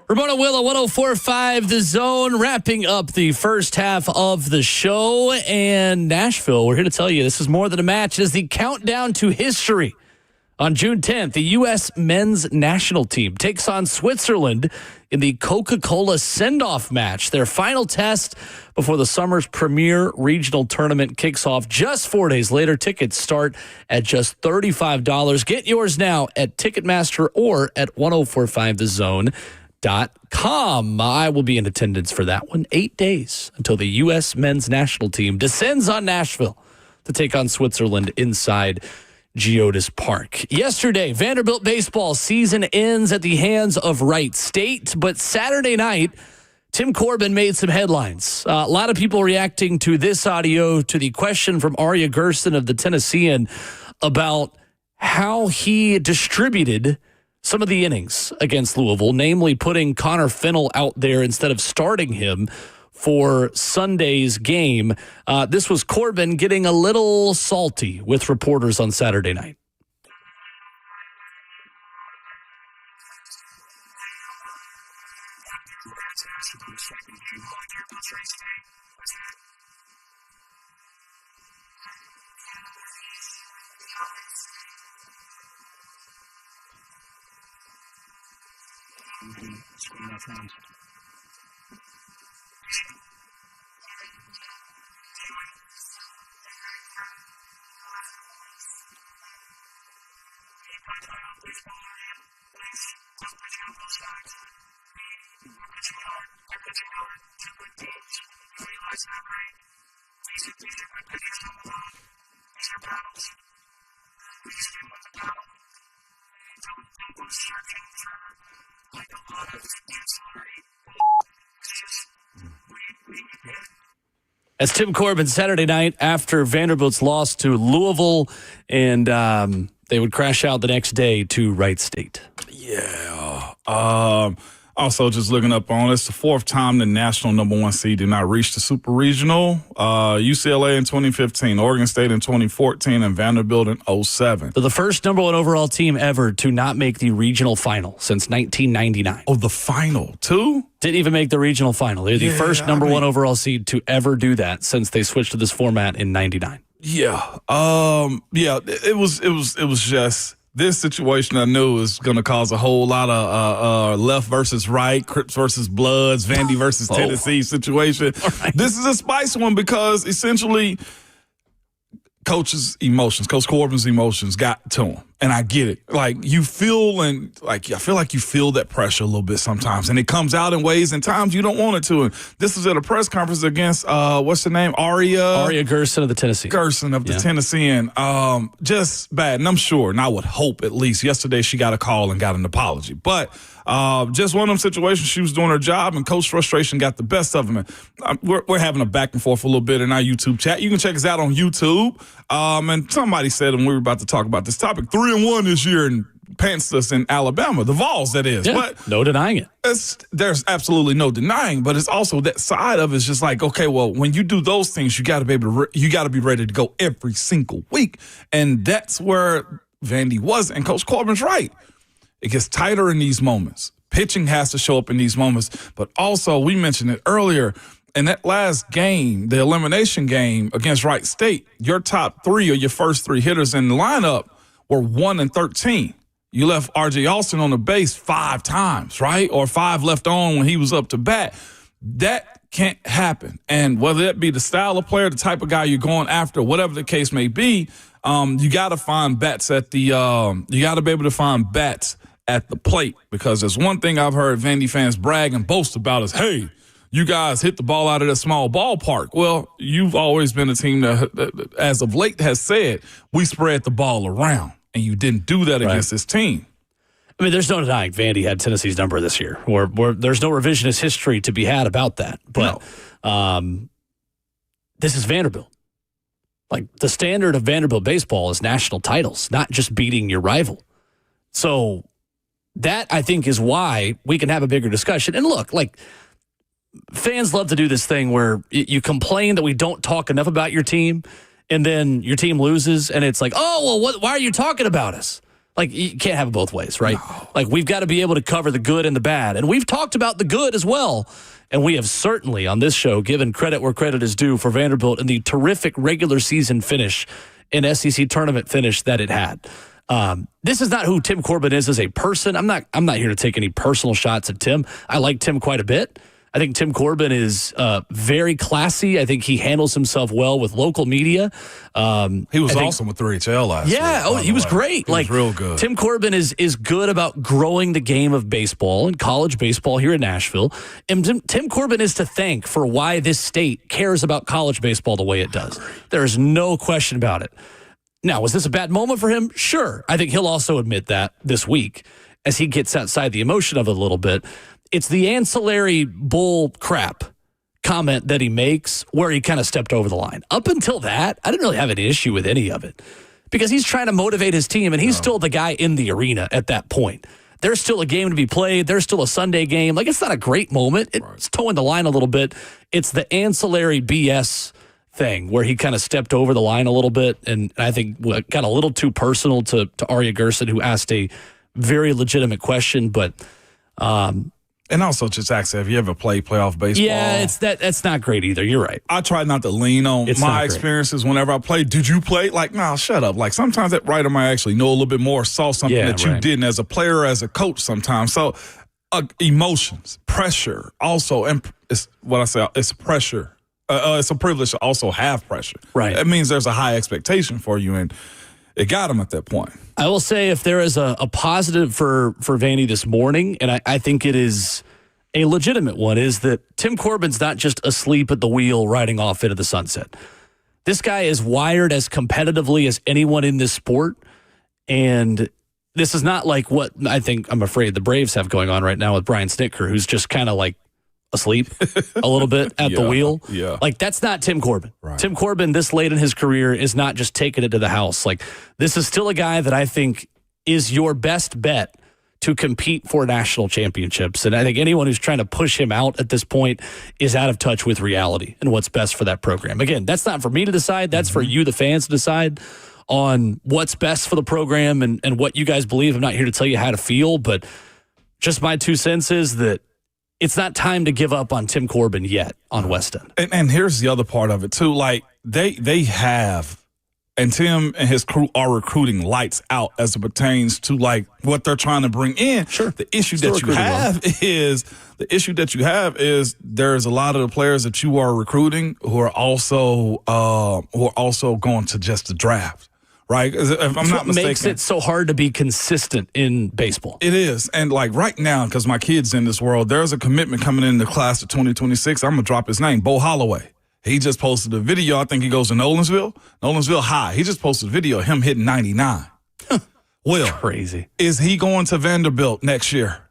Ramon Will, 104.5 The Zone, wrapping up the first half of the show. And Nashville, we're here to tell you this is more than a match. It is the countdown to history. On June 10th, the U.S. men's national team takes on Switzerland in the Coca-Cola send-off match. Their final test before the summer's premier regional tournament kicks off just 4 days later. Tickets start at just $35. Get yours now at Ticketmaster or at 1045thezone.com. I will be in attendance for that one. 8 days until the U.S. men's national team descends on Nashville to take on Switzerland inside Geodis Park. Yesterday, Vanderbilt baseball season ends at the hands of Wright State, but Saturday night, Tim Corbin made some headlines. A lot of people reacting to this audio, to the question from Arya Gerson of the Tennessean about how he distributed some of the innings against Louisville, namely putting Connor Fennell out there instead of starting him for Sunday's game. This was Corbin getting a little salty with reporters on Saturday night. As Tim Corbin Saturday night after Vanderbilt's loss to Louisville, and they would crash out the next day to Wright State. Yeah. Also, just looking up on it's the fourth time the national number one seed did not reach the Super Regional. UCLA in 2015, Oregon State in 2014, and Vanderbilt in 2007. So the first number one overall team ever to not make the regional final since 1999. Oh, the final, too? Didn't even make the regional final. They're the first number one overall seed to ever do that since they switched to this format in 99. Yeah. It was just this situation I knew was going to cause a whole lot of left versus right, Crips versus Bloods, Vandy versus Tennessee situation. Right. This is a spicy one because essentially Coach Corbin's emotions got to him. And I get it. Like, you feel I feel like you feel that pressure a little bit sometimes. And it comes out in ways and times you don't want it to. And this was at a press conference against, what's her name? Arya Gerson of the Tennessee. The Tennessean. Just bad. And I'm sure, and I would hope at least, yesterday she got a call and got an apology. But just one of them situations, she was doing her job and coach frustration got the best of him. And we're having a back and forth a little bit in our YouTube chat. You can check us out on YouTube. And somebody said when we were about to talk about this topic, 3-1 this year in Panthers in Alabama, the Vols, that is. Yeah, but no denying it. There's absolutely no denying, but it's also that side of it's just like, okay, well, when you do those things, you got to be able to, you got to be ready to go every single week, and that's where Vandy was. And Coach Corbin's right. It gets tighter in these moments. Pitching has to show up in these moments, but also we mentioned it earlier. In that last game, the elimination game against Wright State, your top three or your first three hitters in the lineup were 1 and 13. You left R.J. Austin on the base 5 times, right? Or 5 left on when he was up to bat. That can't happen. And whether that be the style of player, the type of guy you're going after, whatever the case may be, you got to find bats at the you got to be able to find bats at the plate, because there's one thing I've heard Vandy fans brag and boast about is, hey, you guys hit the ball out of that small ballpark. Well, you've always been a team that, as of late, has said we spread the ball around, and you didn't do that against this team. I mean, there's no denying Vandy had Tennessee's number this year, or there's no revisionist history to be had about that. But this is Vanderbilt. Like, the standard of Vanderbilt baseball is national titles, not just beating your rival. So that, I think, is why we can have a bigger discussion. And look, like, fans love to do this thing where you complain that we don't talk enough about your team, and then your team loses, and it's like, oh, well, why are you talking about us? Like, you can't have it both ways, right? No. Like, we've got to be able to cover the good and the bad. And we've talked about the good as well. And we have certainly, on this show, given credit where credit is due for Vanderbilt and the terrific regular season finish and SEC tournament finish that it had. This is not who Tim Corbin is as a person. I'm not here to take any personal shots at Tim. I like Tim quite a bit. I think Tim Corbin is very classy. I think he handles himself well with local media. He was awesome with 3HL last year. Yeah, he was great. He was real good. Tim Corbin is good about growing the game of baseball and college baseball here in Nashville. And Tim Corbin is to thank for why this state cares about college baseball the way it does. There is no question about it. Now, was this a bad moment for him? Sure. I think he'll also admit that this week as he gets outside the emotion of it a little bit. It's the ancillary bull crap comment that he makes where he kind of stepped over the line. Up until that, I didn't really have any issue with any of it because he's trying to motivate his team, and he's still the guy in the arena at that point. There's still a game to be played. There's still a Sunday game. Like, it's not a great moment. It's towing the line a little bit. It's the ancillary BS thing where he kind of stepped over the line a little bit, and I think got a little too personal to Arya Gerson, who asked a very legitimate question, but and also just ask, have you ever played playoff baseball? Yeah, that's not great either. You're right. I try not to lean on my experiences whenever I play. Did you play? Like, no, shut up. Like, sometimes that writer might actually know a little bit more, saw something that you didn't as a player, as a coach sometimes. So emotions, pressure also, and it's what I say, it's pressure. It's a privilege to also have pressure. Right. That means there's a high expectation for you, and it got him at that point. I will say if there is a positive for Vandy this morning, and I think it is a legitimate one, is that Tim Corbin's not just asleep at the wheel riding off into the sunset. This guy is wired as competitively as anyone in this sport, and this is not like what I'm afraid the Braves have going on right now with Brian Snitker, who's just kind of like asleep a little bit at the wheel. Yeah. Like, that's not Tim Corbin. Right. Tim Corbin, this late in his career, is not just taking it to the house. Like, this is still a guy that I think is your best bet to compete for national championships. And I think anyone who's trying to push him out at this point is out of touch with reality and what's best for that program. Again, that's not for me to decide. That's for you, the fans, to decide on what's best for the program and what you guys believe. I'm not here to tell you how to feel, but just my 2 cents is that it's not time to give up on Tim Corbin yet on West End. And here's the other part of it, too. Like, they have, and Tim and his crew are recruiting lights out as it pertains to, like, what they're trying to bring in. Sure. The issue that you have is there's a lot of the players that you are recruiting who are also going to just the draft. Right? If I'm not mistaken. Makes it so hard to be consistent in baseball. It is. And like right now, because my kid's in this world, there's a commitment coming in the class of 2026. I'm going to drop his name, Bo Holloway. He just posted a video. I think he goes to Nolensville High. He just posted a video of him hitting 99. Will. Crazy. Is he going to Vanderbilt next year?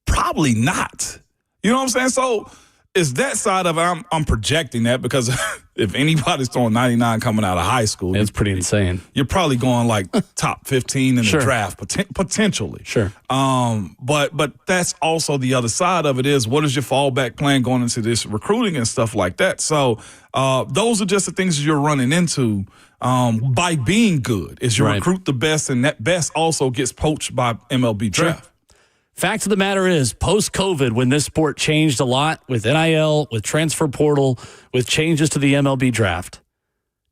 Probably not. You know what I'm saying? So it's that side of it. I'm projecting that because if anybody's throwing 99 coming out of high school, it's pretty insane. You're probably going like top 15 in the draft, potentially. Sure. But that's also the other side of it is what is your fallback plan going into this recruiting and stuff like that. So those are just the things you're running into by being good is you recruit the best, and that best also gets poached by MLB draft. Sure. Fact of the matter is, post-COVID, when this sport changed a lot with NIL, with transfer portal, with changes to the MLB draft,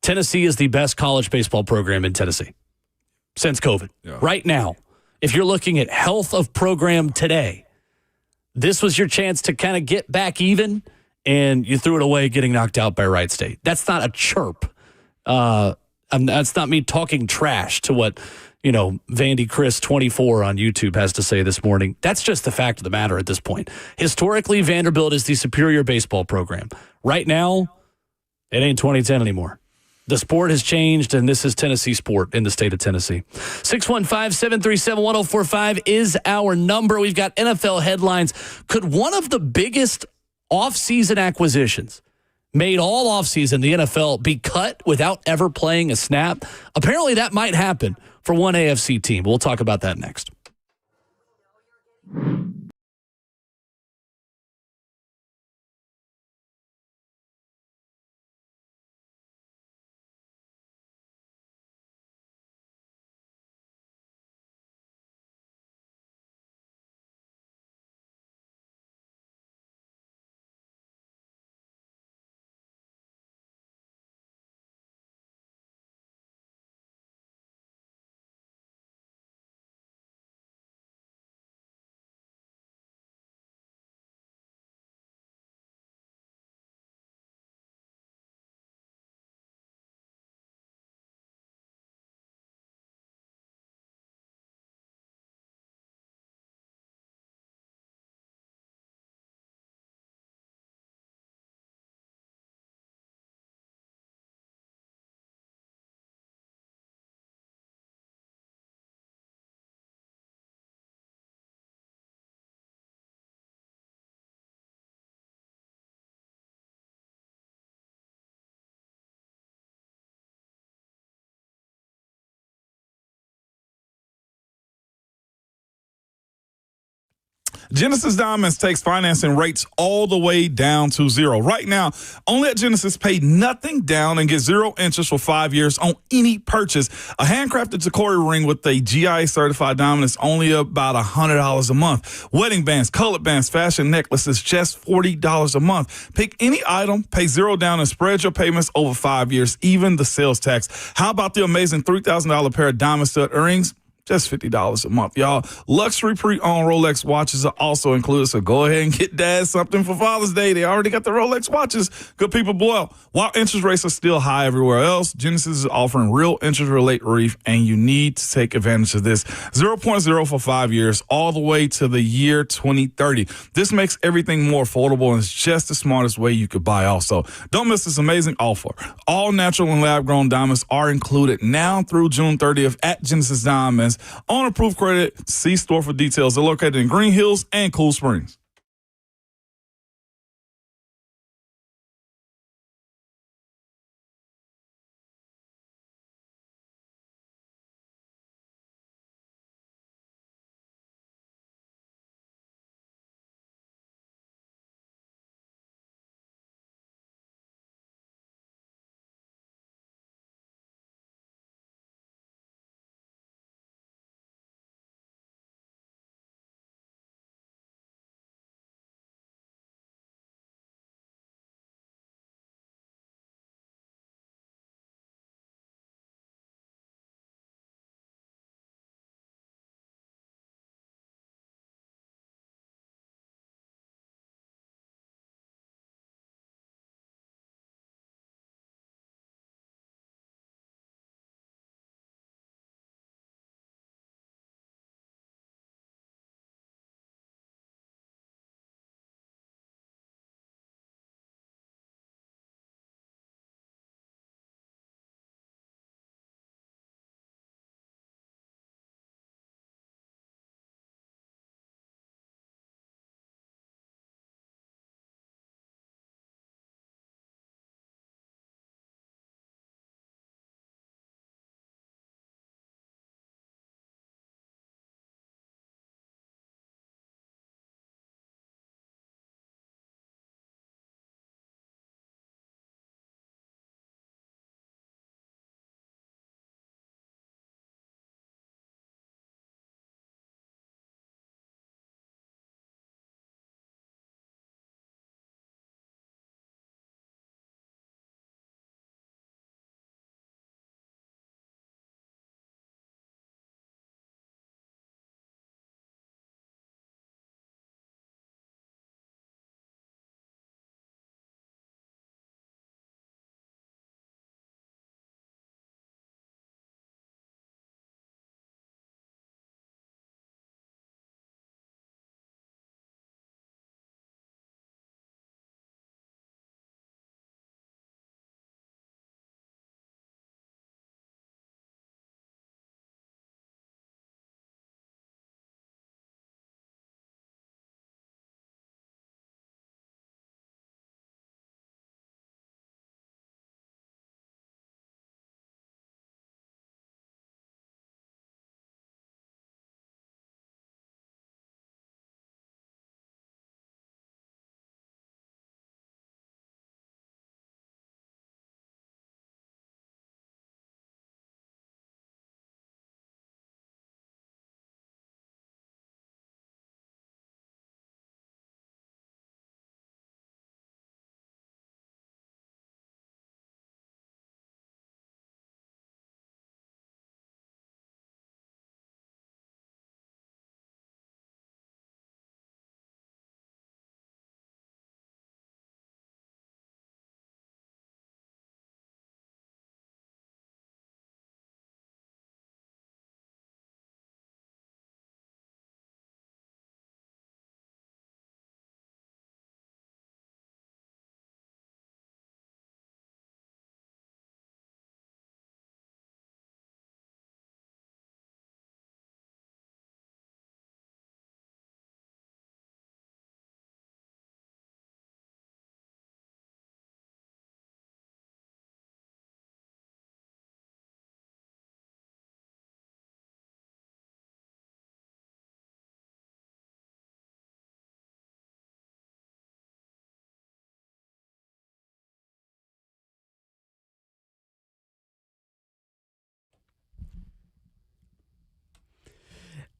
Tennessee is the best college baseball program in Tennessee since COVID. Yeah. Right now, if you're looking at health of program today, this was your chance to kind of get back even, and you threw it away getting knocked out by Wright State. That's not a chirp. That's not me talking trash to what Vandy Chris 24 on YouTube has to say this morning. That's just the fact of the matter at this point. Historically, Vanderbilt is the superior baseball program. Right now, it ain't 2010 anymore. The sport has changed, and this is Tennessee sport in the state of Tennessee. 615-737-1045 is our number. We've got NFL headlines. Could one of the biggest offseason acquisitions made all offseason the NFL be cut without ever playing a snap? Apparently that might happen for one AFC team. We'll talk about that next. Genesis Diamonds takes financing rates all the way down to zero. Right now, only at Genesis, pay nothing down and get 0 interest for 5 years on any purchase. A handcrafted Tacori ring with a GIA certified diamond is only about $100 a month. Wedding bands, colored bands, fashion necklaces, just $40 a month. Pick any item, pay 0 down, and spread your payments over 5 years, even the sales tax. How about the amazing $3,000 pair of diamond stud earrings? Just $50 a month, y'all. Luxury pre-owned Rolex watches are also included, so go ahead and get Dad something for Father's Day. They already got the Rolex watches. Good people, boy. While interest rates are still high everywhere else, Genesis is offering real interest rate relief, and you need to take advantage of this. 0.0 for 5 years, all the way to the year 2030. This makes everything more affordable, and it's just the smartest way you could buy also. Don't miss this amazing offer. All natural and lab-grown diamonds are included now through June 30th at Genesis Diamonds. On approved credit, see store for details. They're located in Green Hills and Cool Springs.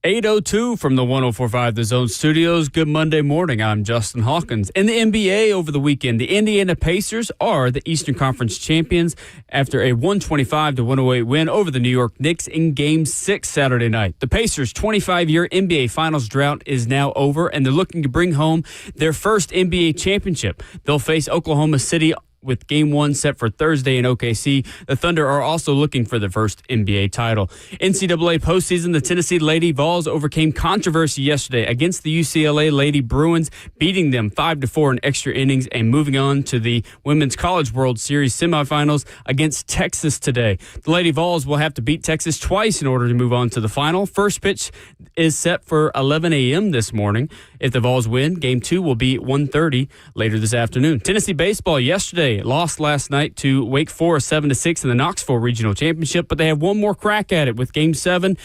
8:02 from the 104.5 The Zone Studios. Good Monday morning. I'm Justin Hawkins. In the NBA over the weekend, the Indiana Pacers are the Eastern Conference champions after a 125-108 win over the New York Knicks in Game 6 Saturday night. The Pacers' 25-year NBA Finals drought is now over, and they're looking to bring home their first NBA championship. They'll face Oklahoma City with Game 1 set for Thursday in OKC. The Thunder are also looking for their first NBA title. NCAA postseason, the Tennessee Lady Vols overcame controversy yesterday against the UCLA Lady Bruins, beating them 5-4 in extra innings and moving on to the Women's College World Series semifinals against Texas today. The Lady Vols will have to beat Texas twice in order to move on to the final. First pitch is set for 11 a.m. this morning. If the Vols win, Game 2 will be 1:30 later this afternoon. Tennessee baseball yesterday lost last night to Wake Forest 7-6 in the Knoxville Regional Championship, but they have one more crack at it with Game 7,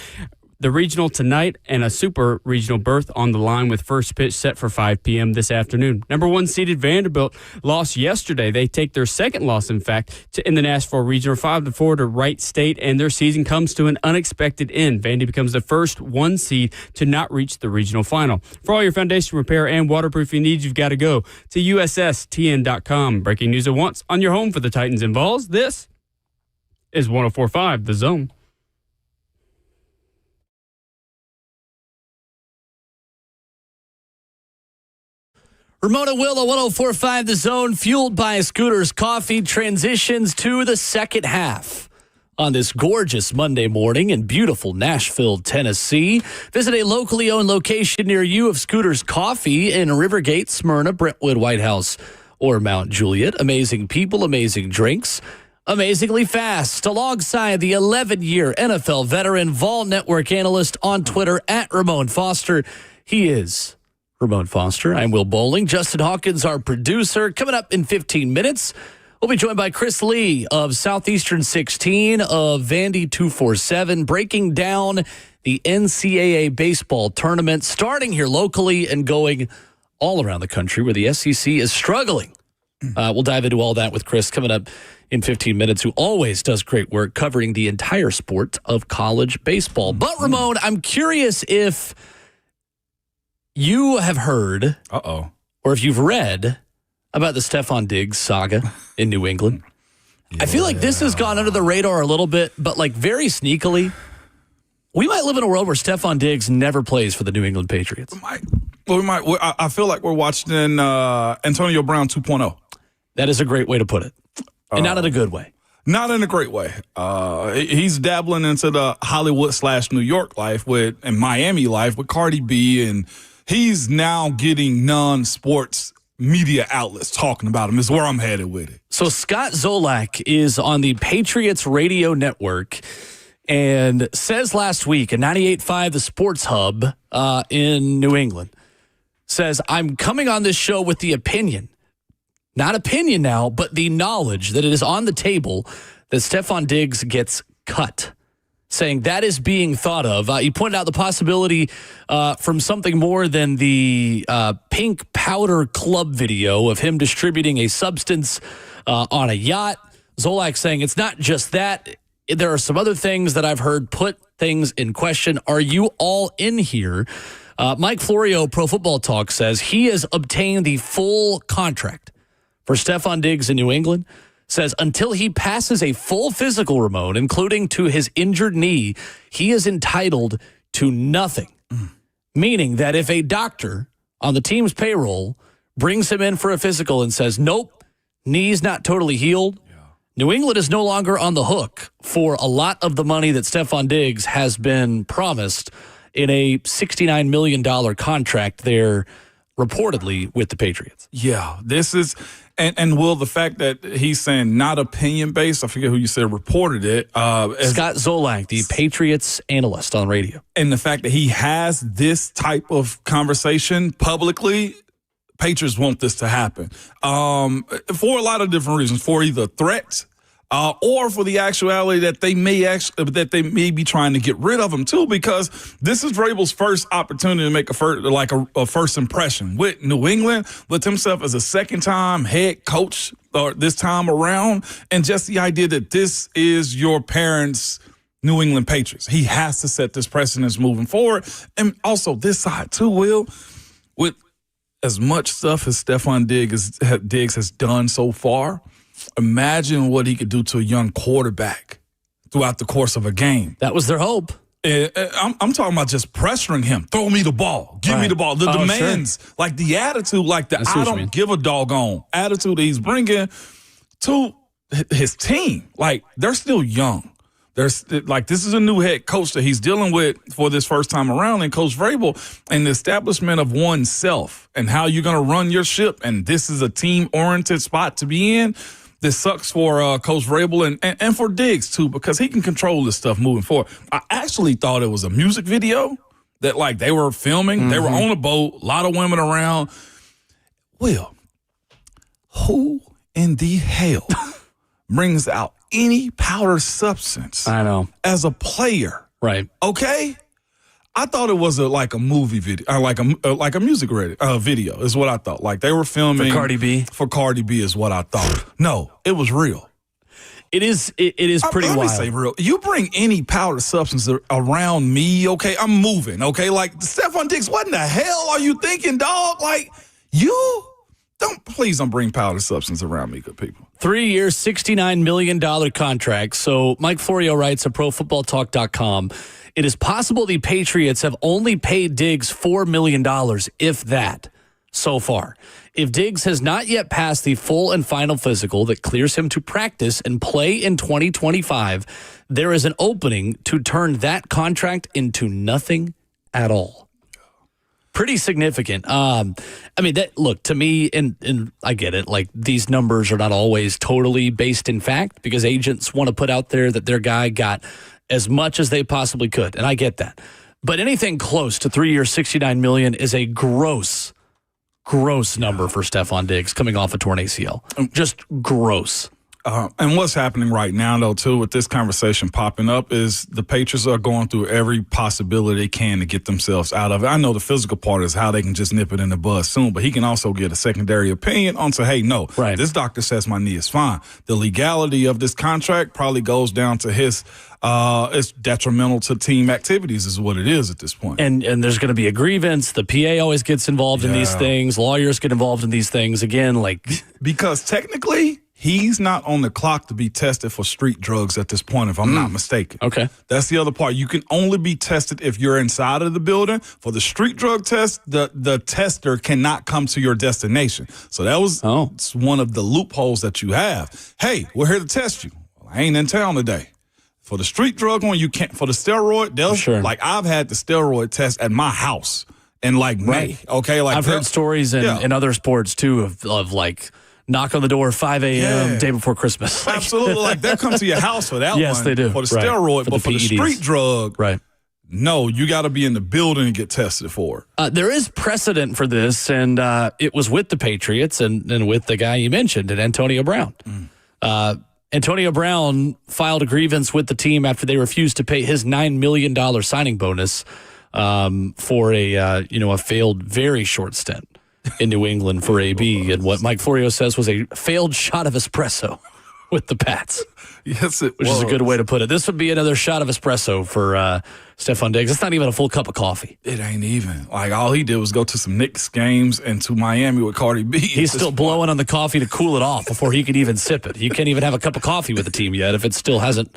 the regional tonight, and a super regional berth on the line with first pitch set for 5 p.m. this afternoon. Number 1 seeded Vanderbilt lost yesterday. They take their second loss, in fact, in the Nashville Regional, 5-4 to Wright State, and their season comes to an unexpected end. Vandy becomes the first 1 seed to not reach the regional final. For all your foundation repair and waterproofing needs, you've got to go to USSTN.com. Breaking news at once on your home for the Titans and Vols. This is 104.5 The Zone. Ramon Will, 104.5 The Zone, fueled by Scooter's Coffee, transitions to the second half on this gorgeous Monday morning in beautiful Nashville, Tennessee. Visit a locally owned location near you of Scooter's Coffee in Rivergate, Smyrna, Brentwood, White House, or Mount Juliet. Amazing people, amazing drinks, amazingly fast. Alongside the 11-year NFL veteran, Vol Network analyst on Twitter at Ramon Foster. He is Ramon Foster. I'm Will Bowling. Justin Hawkins, our producer. Coming up in 15 minutes, we'll be joined by Chris Lee of Southeastern 16 of Vandy 247, breaking down the NCAA baseball tournament, starting here locally and going all around the country where the SEC is struggling. We'll dive into all that with Chris coming up in 15 minutes, who always does great work covering the entire sport of college baseball. But, Ramon, I'm curious if you have heard, or if you've read about the Stephon Diggs saga in New England. Yeah. I feel like this has gone under the radar a little bit, but like very sneakily. We might live in a world where Stephon Diggs never plays for the New England Patriots. We might. I feel like we're watching Antonio Brown 2.0. That is a great way to put it, and not in a good way. Not in a great way. He's dabbling into the Hollywood/New York life and Miami life with Cardi B, and he's now getting non-sports media outlets talking about him is where I'm headed with it. So Scott Zolak is on the Patriots radio network and says last week at 98.5 The Sports Hub in New England, says, I'm coming on this show with the opinion, not opinion now, but the knowledge that it is on the table that Stephon Diggs gets cut. Saying that is being thought of. He pointed out the possibility from something more than the pink powder club video of him distributing a substance on a yacht. Zolak saying it's not just that. There are some other things that I've heard put things in question. Are you all in here? Mike Florio, Pro Football Talk, says he has obtained the full contract for Stephon Diggs in New England. Says until he passes a full physical, Ramon, including to his injured knee, he is entitled to nothing. Meaning that if a doctor on the team's payroll brings him in for a physical and says, nope, knee's not totally healed, New England is no longer on the hook for a lot of the money that Stephon Diggs has been promised in a $69 million contract there reportedly with the Patriots. Yeah, this is... And Will, the fact that he's saying not opinion-based, I forget who you said reported it. Scott Zolak, the Patriots analyst on radio. And the fact that he has this type of conversation publicly, Patriots want this to happen for a lot of different reasons, for either threats or for the actuality that they may be trying to get rid of him too, because this is Vrabel's first opportunity to make a first impression with New England, with himself as a second-time head coach this time around, and just the idea that this is your parents' New England Patriots. He has to set this precedence moving forward. And also this side too, Will, with as much stuff as Stephon Diggs has done so far, imagine what he could do to a young quarterback throughout the course of a game. That was their hope. I'm talking about just pressuring him. Throw me the ball. Give me the ball. The demands, sure. like the attitude, like the I don't give a doggone attitude that he's bringing to his team. Like, they're still young. This is a new head coach that he's dealing with for this first time around, and Coach Vrabel, and the establishment of oneself and how you're going to run your ship. And this is a team-oriented spot to be in. This sucks for Coach Vrabel and for Diggs, too, because he can control this stuff moving forward. I actually thought it was a music video that, like, they were filming. Mm-hmm. They were on a boat, a lot of women around. Will, who in the hell brings out any powder substance as a player? Right. Okay? I thought it was like a movie video, like a music video is what I thought. Like they were filming for Cardi B. For Cardi B is what I thought. No, it was real. It is pretty wild. Let me say real. You bring any powder substance around me, okay? I'm moving, okay? Like Stephon Diggs, what in the hell are you thinking, dog? Like please don't bring powder substance around me, good people. 3 years, $69 million contract. So Mike Florio writes at ProFootballTalk.com, it is possible the Patriots have only paid Diggs $4 million, if that, so far. If Diggs has not yet passed the full and final physical that clears him to practice and play in 2025, there is an opening to turn that contract into nothing at all. Pretty significant. Look, to me, and I get it, like these numbers are not always totally based in fact because agents want to put out there that their guy got as much as they possibly could, and I get that. But anything close to 3 years, $69 million is a gross number for Stephon Diggs coming off a torn ACL. Just gross. And what's happening right now, though, too, with this conversation popping up is the Patriots are going through every possibility they can to get themselves out of it. I know the physical part is how they can just nip it in the bud soon, but he can also get a secondary opinion on say, hey, no, this doctor says my knee is fine. The legality of this contract probably goes down to his it's detrimental to team activities is what it is at this point. And there's going to be a grievance. The PA always gets involved in these things. Lawyers get involved in these things. Again, like because technically he's not on the clock to be tested for street drugs at this point, if I'm not mistaken. Okay. That's the other part. You can only be tested if you're inside of the building. For the street drug test, the tester cannot come to your destination. So that was one of the loopholes that you have. Hey, we're here to test you. Well, I ain't in town today. For the street drug one, you can't. For the steroid, like I've had the steroid test at my house in like May. Okay, like I've heard stories in other sports too of like knock on the door 5 a.m. day before Christmas. Absolutely, like they'll come to your house for that one. Yes, they do. For the steroid, but for the street drug, no, you got to be in the building and get tested for it. There is precedent for this, and it was with the Patriots and with the guy you mentioned, and Antonio Brown. Antonio Brown filed a grievance with the team after they refused to pay his $9 million signing bonus for a failed, very short stint in New England for AB, and what Mike Florio says was a failed shot of espresso with the Pats. Yes, it was. Which is a good way to put it. This would be another shot of espresso for Stephon Diggs. It's not even a full cup of coffee. It ain't even. Like, all he did was go to some Knicks games and to Miami with Cardi B. He's still blowing on the coffee to cool it off before he could even sip it. You can't even have a cup of coffee with the team yet if it still hasn't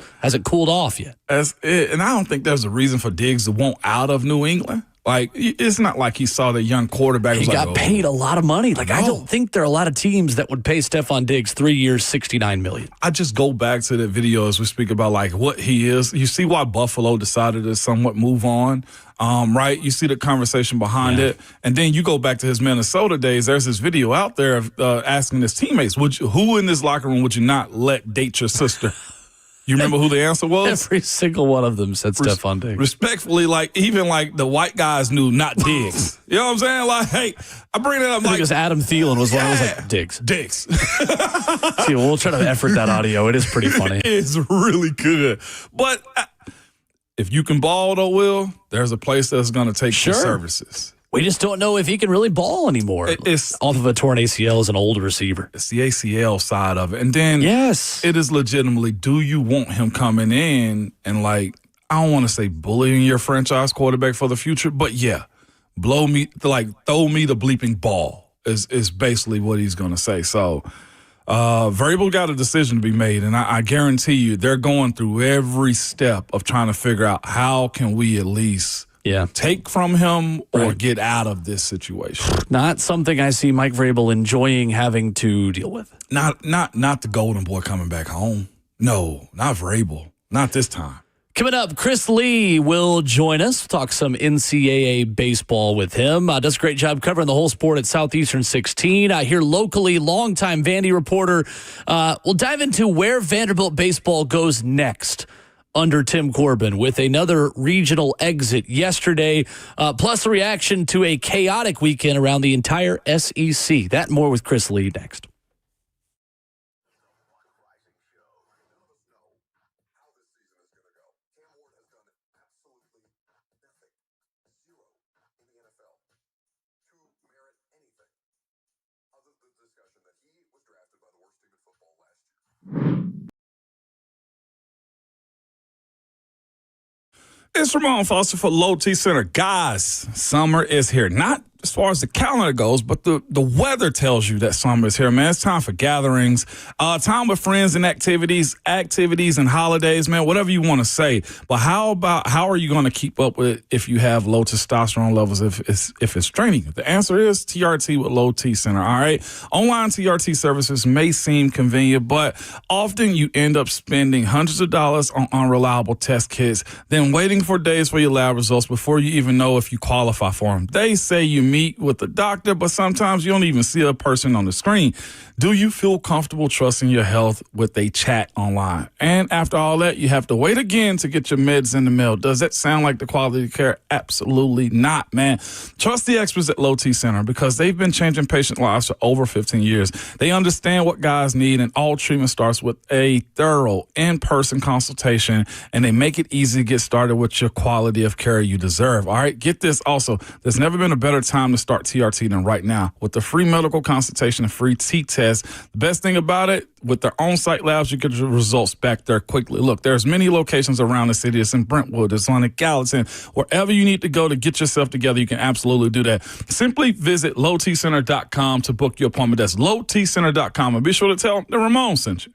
cooled off yet. That's it. And I don't think there's a reason for Diggs to want out of New England. Like, it's not like he saw the young quarterback. He got paid a lot of money. Like, I don't think there are a lot of teams that would pay Stephon Diggs 3 years, $69 million. I just go back to the video as we speak about, like, what he is. You see why Buffalo decided to somewhat move on, right? You see the conversation behind it. And then you go back to his Minnesota days. There's this video out there of asking his teammates, who in this locker room would you not let date your sister? You remember who the answer was? Every single one of them said Stephon Diggs. Respectfully, like, even like the white guys knew not Diggs. You know what I'm saying? Like, hey, I bring that up. I think it was Adam Thielen was one who was like, Diggs. See, we'll try to effort that audio. It is pretty funny. It's really good. But if you can ball, though, Will, there's a place that's going to take your services. We just don't know if he can really ball anymore. It's off of a torn ACL as an old receiver. It's the ACL side of it. And then it is legitimately, do you want him coming in and I don't want to say bullying your franchise quarterback for the future, but yeah, throw me the bleeping ball is basically what he's going to say. So Vrabel got a decision to be made, and I guarantee you they're going through every step of trying to figure out how can we at least take from him or get out of this situation. Not something I see Mike Vrabel enjoying having to deal with. Not the golden boy coming back home. No, not Vrabel. Not this time. Coming up, Chris Lee will join us. We'll talk some NCAA baseball with him. Does a great job covering the whole sport at Southeastern 16. Here locally, longtime Vandy reporter. We'll dive into where Vanderbilt baseball goes next under Tim Corbin with another regional exit yesterday, plus a reaction to a chaotic weekend around the entire SEC. That and more with Chris Lee next. It's Ramon Foster for Low T Center. Guys, summer is here. Not as far as the calendar goes, but the weather tells you that summer is here, man. It's time for gatherings, time with friends and activities and holidays, man, whatever you want to say. But how are you going to keep up with it if you have low testosterone levels, if it's draining you? The answer is TRT with Low T Center, all right? Online TRT services may seem convenient, but often you end up spending hundreds of dollars on unreliable test kits, then waiting for days for your lab results before you even know if you qualify for them. They say you meet with the doctor, but sometimes you don't even see a person on the screen. Do you feel comfortable trusting your health with a chat online? And after all that, you have to wait again to get your meds in the mail. Does that sound like the quality of care? Absolutely not, man. Trust the experts at Low T Center because they've been changing patient lives for over 15 years. They understand what guys need, and all treatment starts with a thorough in-person consultation, and they make it easy to get started with your quality of care you deserve. All right, get this also. There's never been a better time to start TRT than right now. With the free medical consultation and free T-test, the best thing about it, with their on-site labs, you get your results back there quickly. Look, there's many locations around the city. It's in Brentwood. It's on the Gallatin. Wherever you need to go to get yourself together, you can absolutely do that. Simply visit lowtcenter.com to book your appointment. That's lowtcenter.com. And be sure to tell them that Ramon sent you.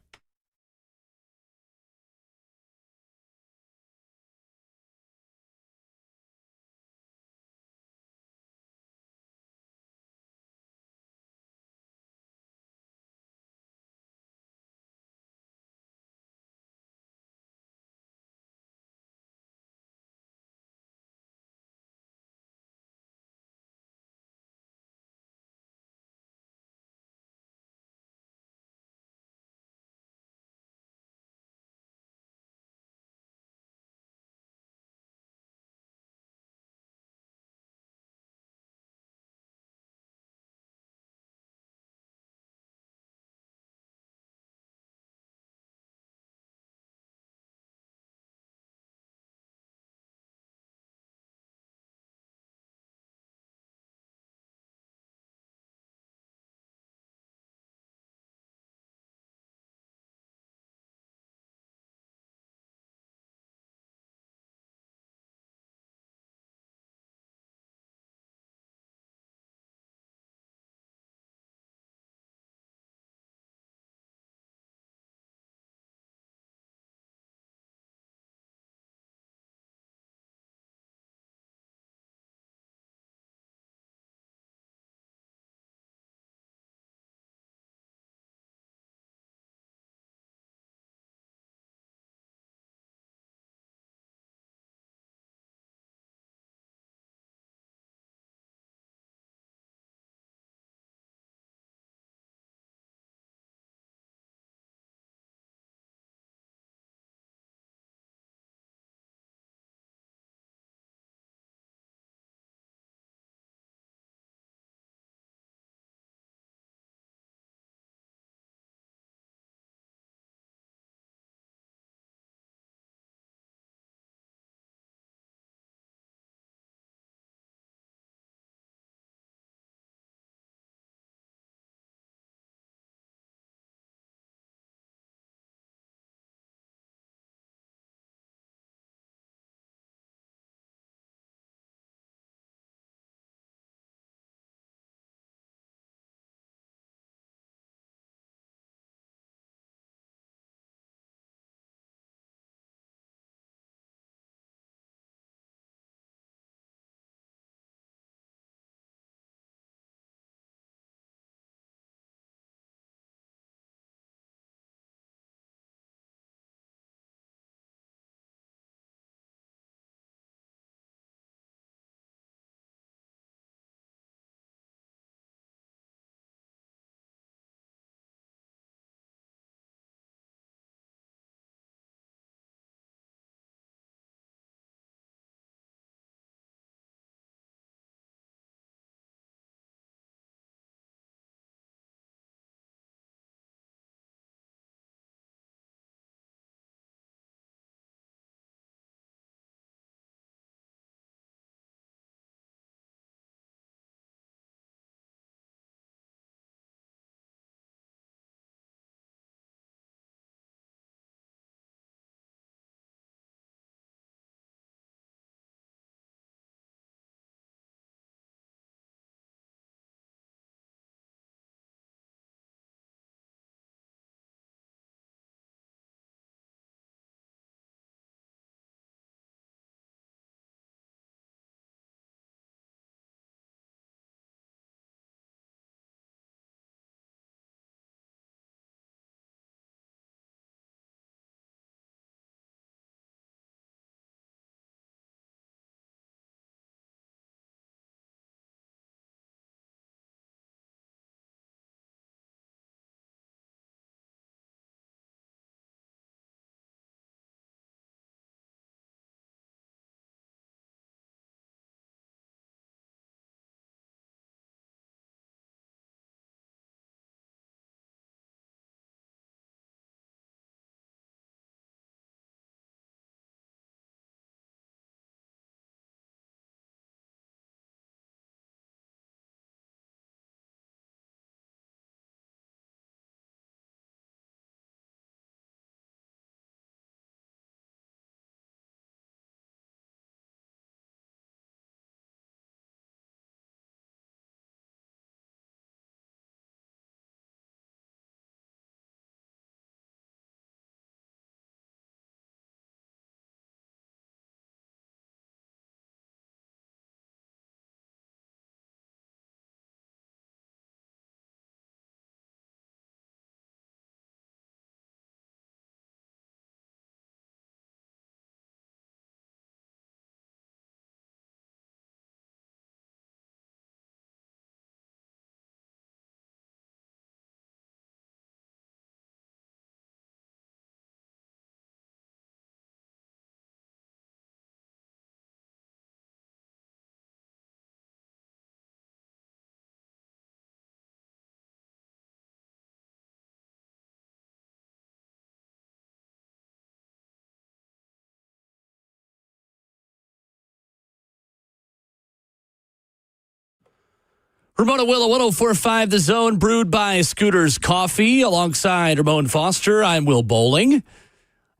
Ramon Will, 104.5 The Zone, brewed by Scooters Coffee. Alongside Ramon Foster, I'm Will Bowling.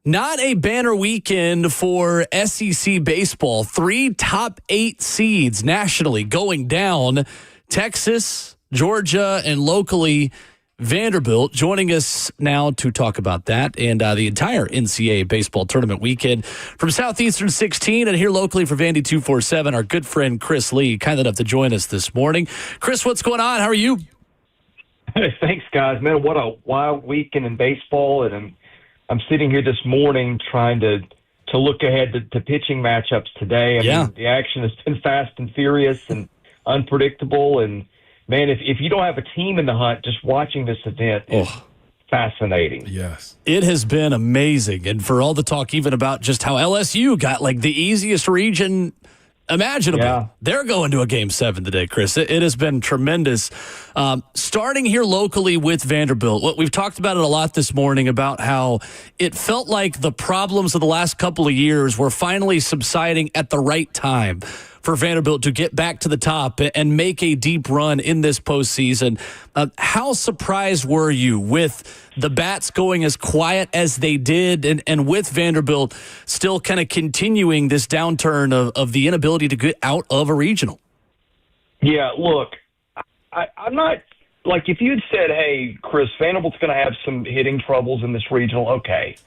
Not a banner weekend for SEC baseball. 3 top 8 seeds nationally going down. Texas, Georgia, and locally Vanderbilt. Joining us now to talk about that and the entire NCAA baseball tournament weekend from Southeastern 16 and here locally for Vandy 247, our good friend Chris Lee, kind enough to join us this morning. Chris, what's going on? How are you? Hey, thanks, guys. Man, what a wild weekend in baseball, and I'm sitting here this morning trying to look ahead to pitching matchups today. I mean, the action has been fast and furious and unpredictable, and man, if you don't have a team in the hunt, just watching this event is fascinating. Yes. It has been amazing. And for all the talk even about just how LSU got like the easiest region imaginable, they're going to a Game 7 today, Chris. It has been tremendous. Starting here locally with Vanderbilt, we've talked about it a lot this morning about how it felt like the problems of the last couple of years were finally subsiding at the right time for Vanderbilt to get back to the top and make a deep run in this postseason. How surprised were you with the bats going as quiet as they did and with Vanderbilt still kind of continuing this downturn of the inability to get out of a regional? Yeah, look, I'm not – like if you had said, hey, Chris, Vanderbilt's going to have some hitting troubles in this regional, okay.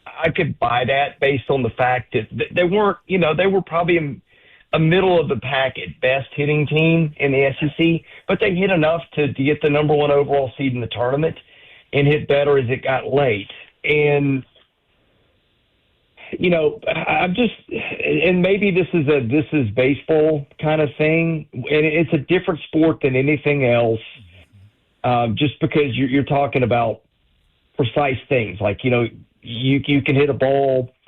I could buy that based on the fact that they weren't – they were probably – a middle-of-the-pack at best hitting team in the SEC, but they hit enough to get the number 1 overall seed in the tournament and hit better as it got late. And, I'm just – and maybe this is baseball kind of thing, and it's a different sport than anything else just because you're talking about precise things. Like, you can hit a ball –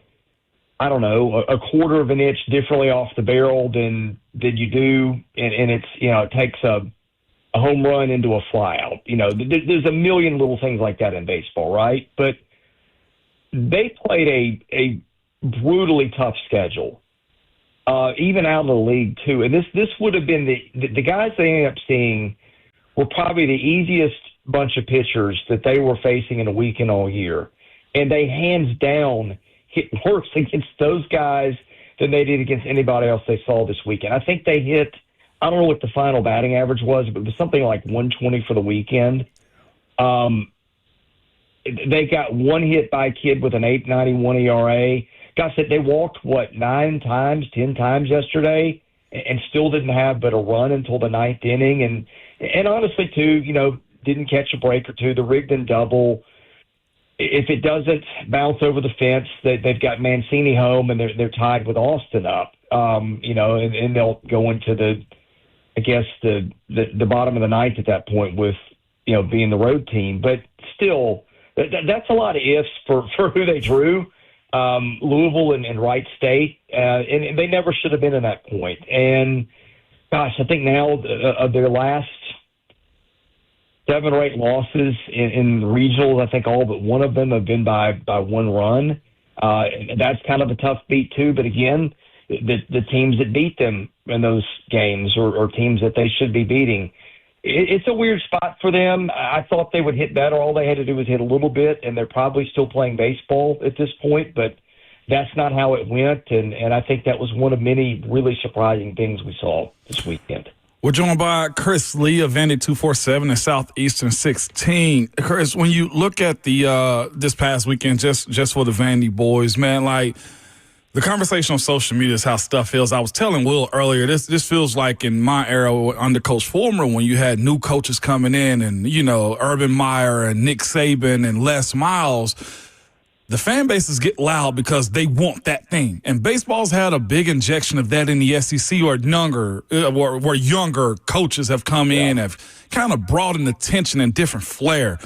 I don't know, a quarter of an inch differently off the barrel than you do, and it's it takes a home run into a fly out. There's a million little things like that in baseball, right? But they played a brutally tough schedule, even out of the league too. And this would have been the guys they ended up seeing were probably the easiest bunch of pitchers that they were facing in a weekend all year, and they hands down hit worse against those guys than they did against anybody else they saw this weekend. I think they hit, I don't know what the final batting average was, but it was something like 120 for the weekend. They got one hit by a kid with an 8.91 ERA. Gosh, they walked, 10 times yesterday and still didn't have but a run until the 9th inning. And honestly, too, didn't catch a break or two. The rigged and double. If it doesn't bounce over the fence, they've got Mancini home and they're tied with Austin up, and they'll go into the bottom of the 9th at that point with, being the road team. But still, that's a lot of ifs for who they drew, Louisville and Wright State, and they never should have been in that point. And gosh, I think now of their last 7 or 8 losses in the regionals, I think all but one of them have been by 1 run. That's kind of a tough beat too. But again, the teams that beat them in those games or teams that they should be beating, it's a weird spot for them. I thought they would hit better. All they had to do was hit a little bit, and they're probably still playing baseball at this point. But that's not how it went, and I think that was one of many really surprising things we saw this weekend. We're joined by Chris Lee of Vandy 247 and Southeastern 16. Chris, when you look at the this past weekend, just for the Vandy boys, man, like the conversation on social media is how stuff feels. I was telling Will earlier, this feels like in my era under Coach Fulmer when you had new coaches coming in and, Urban Meyer and Nick Saban and Les Miles. The fan bases get loud because they want that thing. And baseball's had a big injection of that in the SEC where younger coaches have come in, have kind of brought in attention and different flair.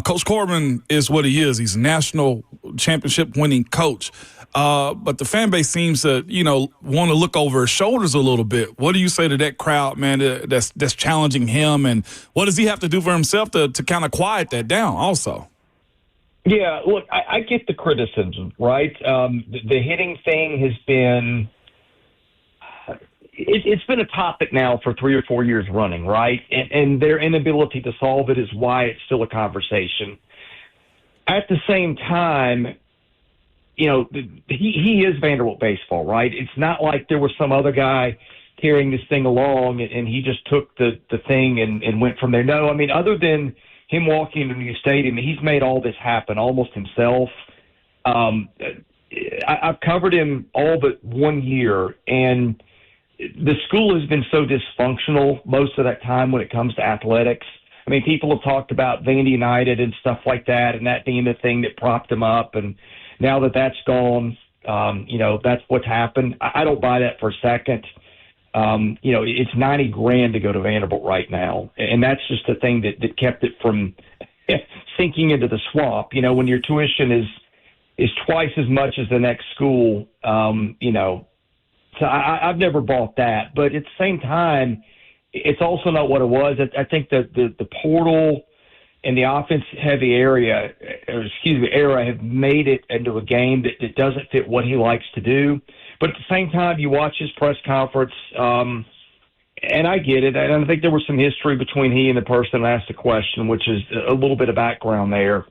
Coach Corbin is what he is. He's a national championship winning coach. But the fan base seems to, want to look over his shoulders a little bit. What do you say to that crowd, man, that's challenging him? And what does he have to do for himself to kind of quiet that down also? Yeah, look, I get the criticism, right? The hitting thing has been, it's been a topic now for 3 or 4 years running, right? And their inability to solve it is why it's still a conversation. At the same time, you know, he is Vanderbilt baseball, right? It's not like there was some other guy carrying this thing along and he just took the thing and went from there. No, I mean, other than him walking into the new stadium, he's made all this happen almost himself. I've covered him all but 1 year, and the school has been so dysfunctional most of that time when it comes to athletics. I mean, people have talked about Vandy United and stuff like that, and that being the thing that propped them up. And now that that's gone, you know, that's what's happened. I don't buy that for a second. You know, it's $90,000 to go to Vanderbilt right now, and that's just the thing that kept it from sinking into the swamp. You know, when your tuition is twice as much as the next school, you know. So I've never bought that, but at the same time, it's also not what it was. I think that the portal and the offense-heavy era have made it into a game that doesn't fit what he likes to do. But at the same time, you watch his press conference, and I get it. And I think there was some history between he and the person that asked the question, which is a little bit of background there.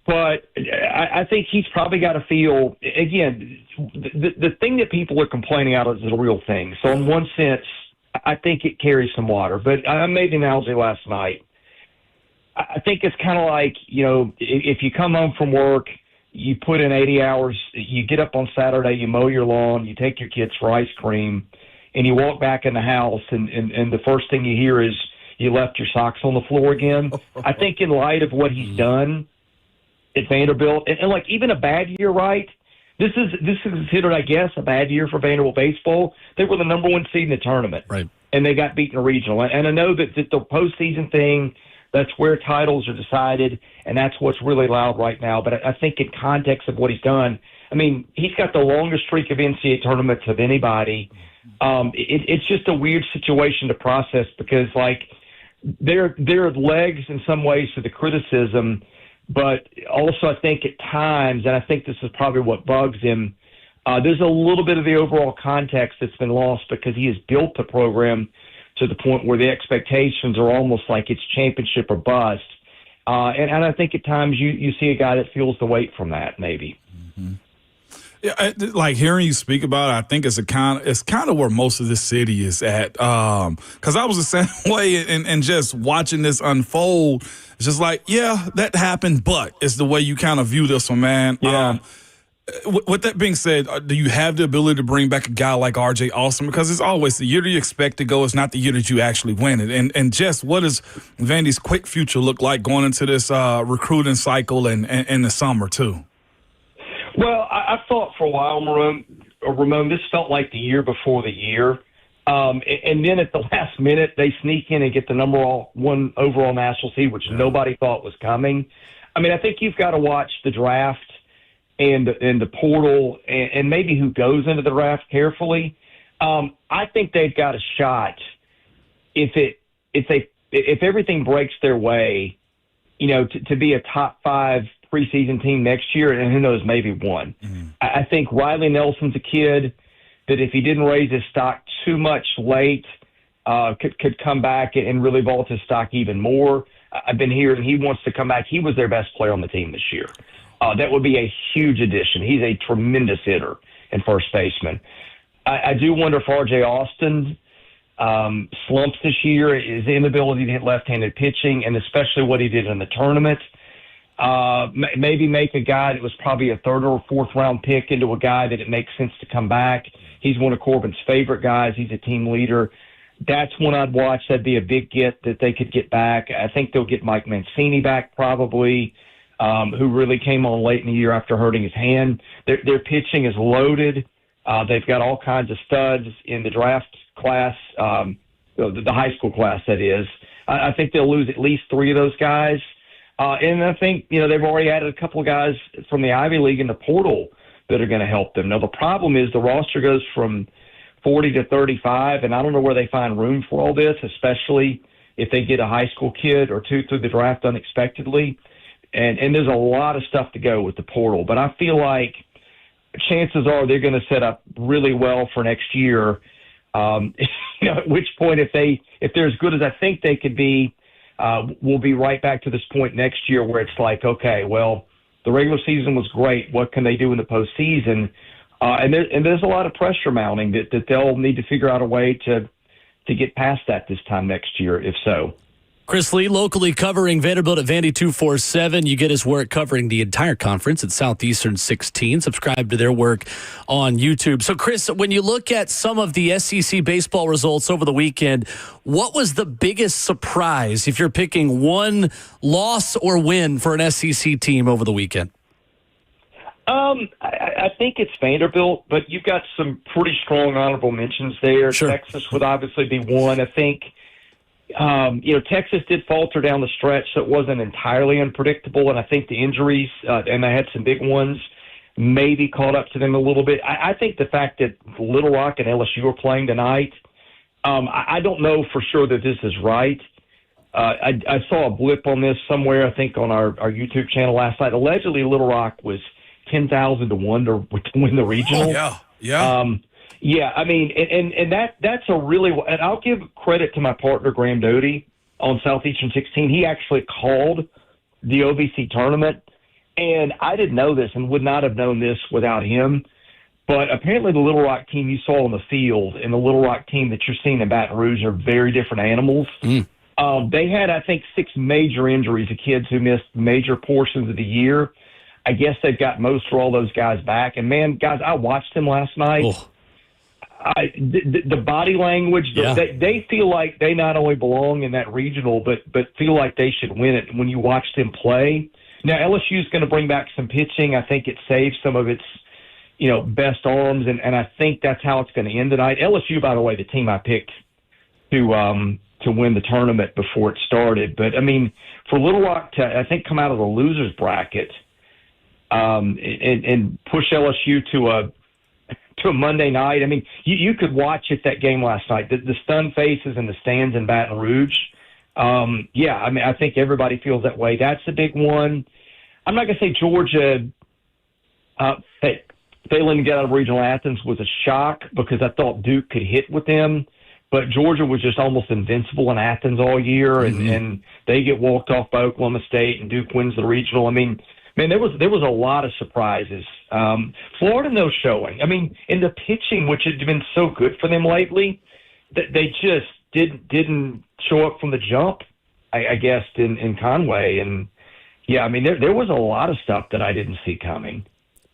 But I think he's probably got to feel, again, the thing that people are complaining out is a real thing. So in one sense, I think it carries some water. But I made the analogy last night. I think it's kind of like, you know, if you come home from work, you put in 80 hours, you get up on Saturday, you mow your lawn, you take your kids for ice cream, and you walk back in the house, and the first thing you hear is you left your socks on the floor again. I think in light of what he's done at Vanderbilt, and like even a bad year, right? This is considered, I guess, a bad year for Vanderbilt baseball. They were the number 1 seed in the tournament, right? And they got beaten in a regional. And I know that the postseason thing, that's where titles are decided, and that's what's really loud right now. But I think in context of what he's done, I mean, he's got the longest streak of NCAA tournaments of anybody. It's just a weird situation to process because, like, there are legs in some ways to the criticism. But also I think at times, and I think this is probably what bugs him, there's a little bit of the overall context that's been lost because he has built the program to the point where the expectations are almost like it's championship or bust. And I think at times you see a guy that feels the weight from that maybe. Mm-hmm. Yeah, like hearing you speak about it, I think it's kind of where most of the city is at. Because I was the same way, and just watching this unfold, it's just like, yeah, that happened, but it's the way you kind of view this one, man. Yeah. With that being said, do you have the ability to bring back a guy like R.J. Austin? Because it's always the year that you expect to go. It's not the year that you actually win it. And just what does Vandy's quick future look like going into this recruiting cycle and in the summer too? Well, I thought for a while, Ramon, this felt like the year before the year. And then at the last minute, they sneak in and get the number 1 overall national seed, which nobody thought was coming. I mean, I think you've got to watch the draft and the portal and maybe who goes into the draft carefully. I think they've got a shot if everything breaks their way, you know, to be a top 5 preseason team next year, and who knows, maybe 1. Mm-hmm. I think Riley Nelson's a kid that if he didn't raise his stock too much late, could come back and really vault his stock even more. I've been hearing he wants to come back. He was their best player on the team this year. That would be a huge addition. He's a tremendous hitter and first baseman. I do wonder if R.J. Austin slumps this year, his inability to hit left-handed pitching, and especially what he did in the tournament. Maybe make a guy that was probably a 3rd or 4th round pick into a guy that it makes sense to come back. He's one of Corbin's favorite guys. He's a team leader. That's one I'd watch. That'd be a big get that they could get back. I think they'll get Mike Mancini back probably, who really came on late in the year after hurting his hand. Their pitching is loaded. They've got all kinds of studs in the draft class, the high school class, that is. I think they'll lose at least 3 of those guys. And I think, you know, they've already added a couple of guys from the Ivy League in the portal that are going to help them. Now, the problem is the roster goes from 40 to 35, and I don't know where they find room for all this, especially if they get a high school kid or 2 through the draft unexpectedly. And there's a lot of stuff to go with the portal. But I feel like chances are they're going to set up really well for next year. At which point, if they're as good as I think they could be, we'll be right back to this point next year where it's like, okay, well, the regular season was great. What can they do in the postseason? And there's a lot of pressure mounting that they'll need to figure out a way to get past that this time next year, if so. Chris Lee, locally covering Vanderbilt at Vandy 247. You get his work covering the entire conference at Southeastern 16. Subscribe to their work on YouTube. So, Chris, when you look at some of the SEC baseball results over the weekend, what was the biggest surprise if you're picking one loss or win for an SEC team over the weekend? I think it's Vanderbilt, but you've got some pretty strong honorable mentions there. Sure. Texas would obviously be one. I think, Texas did falter down the stretch, so it wasn't entirely unpredictable. And I think the injuries, and they had some big ones, maybe caught up to them a little bit. I think the fact that Little Rock and LSU are playing tonight, I don't know for sure that this is right. I saw a blip on this somewhere, I think on our YouTube channel last night. Allegedly, Little Rock was 10,000 to 1 to win the regional. Oh, yeah. Yeah, I mean, and that's a really, and I'll give credit to my partner Graham Doty on Southeastern 16. He actually called the OVC tournament, and I didn't know this and would not have known this without him. But apparently, the Little Rock team you saw on the field and the Little Rock team that you're seeing in Baton Rouge are very different animals. They had, I think, 6 major injuries of kids who missed major portions of the year. I guess they've got most or all those guys back. And, man, guys, I watched them last night. Oh. The body language, they feel like they not only belong in that regional, but feel like they should win it when you watch them play. Now, LSU is going to bring back some pitching. I think it saves some of its, best arms, and I think that's how it's going to end tonight. LSU, by the way, the team I picked to win the tournament before it started. But, I mean, for Little Rock to, I think, come out of the losers bracket and push LSU to a Monday night. I mean, you could watch it, that game last night. The stunned faces in the stands in Baton Rouge. I mean, I think everybody feels that way. That's a big one. I'm not going to say Georgia failing to get out of Regional Athens was a shock because I thought Duke could hit with them. But Georgia was just almost invincible in Athens all year, and they get walked off by Oklahoma State, and Duke wins the regional. I mean, man, there was a lot of surprises. Florida, no showing. I mean, in the pitching, which had been so good for them lately, they just didn't show up from the jump, I guess, in Conway. And, I mean, there was a lot of stuff that I didn't see coming.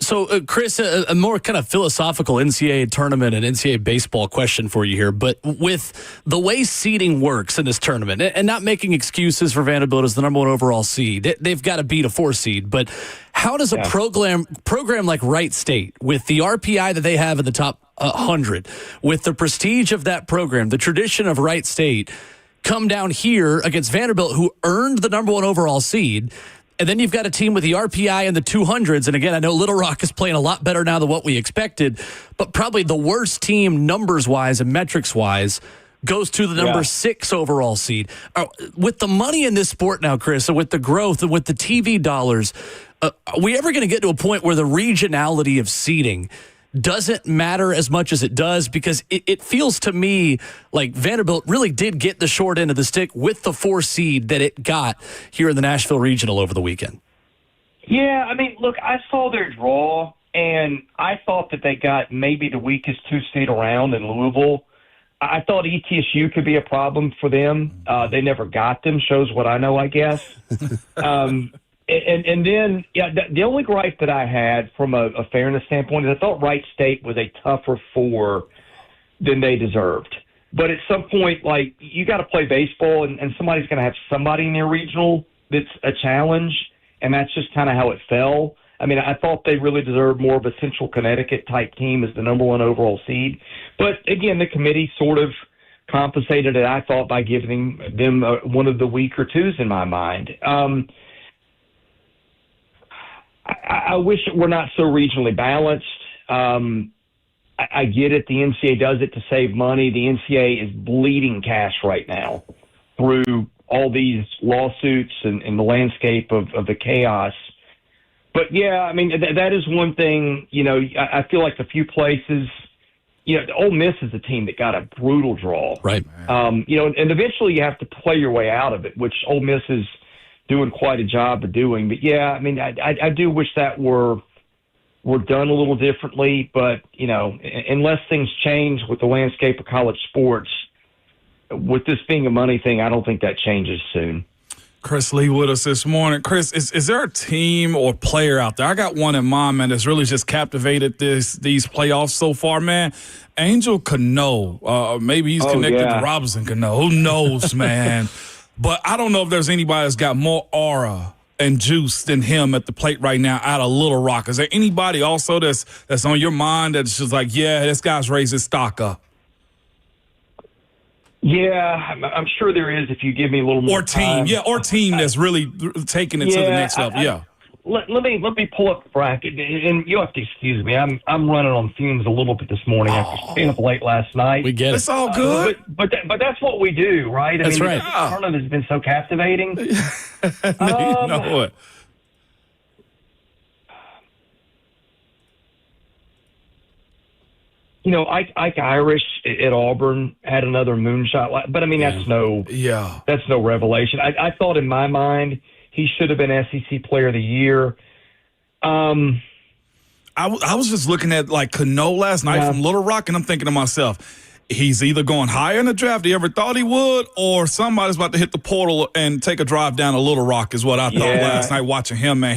So, Chris, a more kind of philosophical NCAA tournament and NCAA baseball question for you here. But with the way seeding works in this tournament, and not making excuses for Vanderbilt as the number 1 overall seed, they've got to beat a 4 seed. But how does a program like Wright State, with the RPI that they have in the top 100, with the prestige of that program, the tradition of Wright State, come down here against Vanderbilt, who earned the number 1 overall seed? And then you've got a team with the RPI in the 200s. And again, I know Little Rock is playing a lot better now than what we expected, but probably the worst team numbers-wise and metrics-wise goes to the number 6 overall seed. With the money in this sport now, Chris, and with the growth and with the TV dollars, are we ever going to get to a point where the regionality of seeding doesn't matter as much as it does? Because it feels to me like Vanderbilt really did get the short end of the stick with the 4 seed that it got here in the Nashville Regional over the weekend. Yeah, I mean, look, I saw their draw, and I thought that they got maybe the weakest 2 seed around in Louisville. I thought ETSU could be a problem for them. They never got them, shows what I know, I guess. And then, the only gripe that I had from a fairness standpoint is I thought Wright State was a tougher 4 than they deserved. But at some point, like, you got to play baseball, and somebody's going to have somebody in their regional that's a challenge, and that's just kind of how it fell. I mean, I thought they really deserved more of a Central Connecticut-type team as the number 1 overall seed. But, again, the committee sort of compensated it, I thought, by giving them one of the weaker 2s in my mind. I wish it were not so regionally balanced. I get it. The NCAA does it to save money. The NCAA is bleeding cash right now through all these lawsuits and the landscape of the chaos. But yeah, I mean that is one thing. You know, I feel like a few places. You know, Ole Miss is a team that got a brutal draw, right? You know, and eventually you have to play your way out of it, which Ole Miss is doing quite a job of doing. But yeah, I mean, I do wish that were done a little differently. But you know, unless things change with the landscape of college sports, with this being a money thing, I don't think that changes soon. Chris Lee with us this morning. Chris, is there a team or player out there? I got one in mind, man, that's really just captivated these playoffs so far, man. Angel Cano. Maybe he's connected to Robinson Cano. Who knows, man? But I don't know if there's anybody that's got more aura and juice than him at the plate right now out of Little Rock. Is there anybody also that's on your mind that's just like, yeah, this guy's raised his stock up? Yeah, I'm sure there is if you give me a little more time. Or team that's really taking it to the next level. Let me pull up the bracket, and you'll have to excuse me. I'm running on fumes a little bit this morning after staying up late last night. We get it. It's all good. But that's what we do, right? That's right. The tournament has been so captivating. You know it. You know, Ike Irish at Auburn had another moonshot, but I mean that's no revelation. I thought in my mind he should have been SEC Player of the Year. I was just looking at like Cano last night from Little Rock, and I'm thinking to myself, he's either going higher in the draft he ever thought he would, or somebody's about to hit the portal and take a drive down to Little Rock is what I thought last night watching him, man.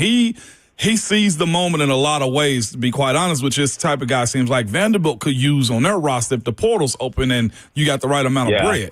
He sees the moment in a lot of ways, to be quite honest, which is the type of guy seems like Vanderbilt could use on their roster if the portal's open and you got the right amount of bread.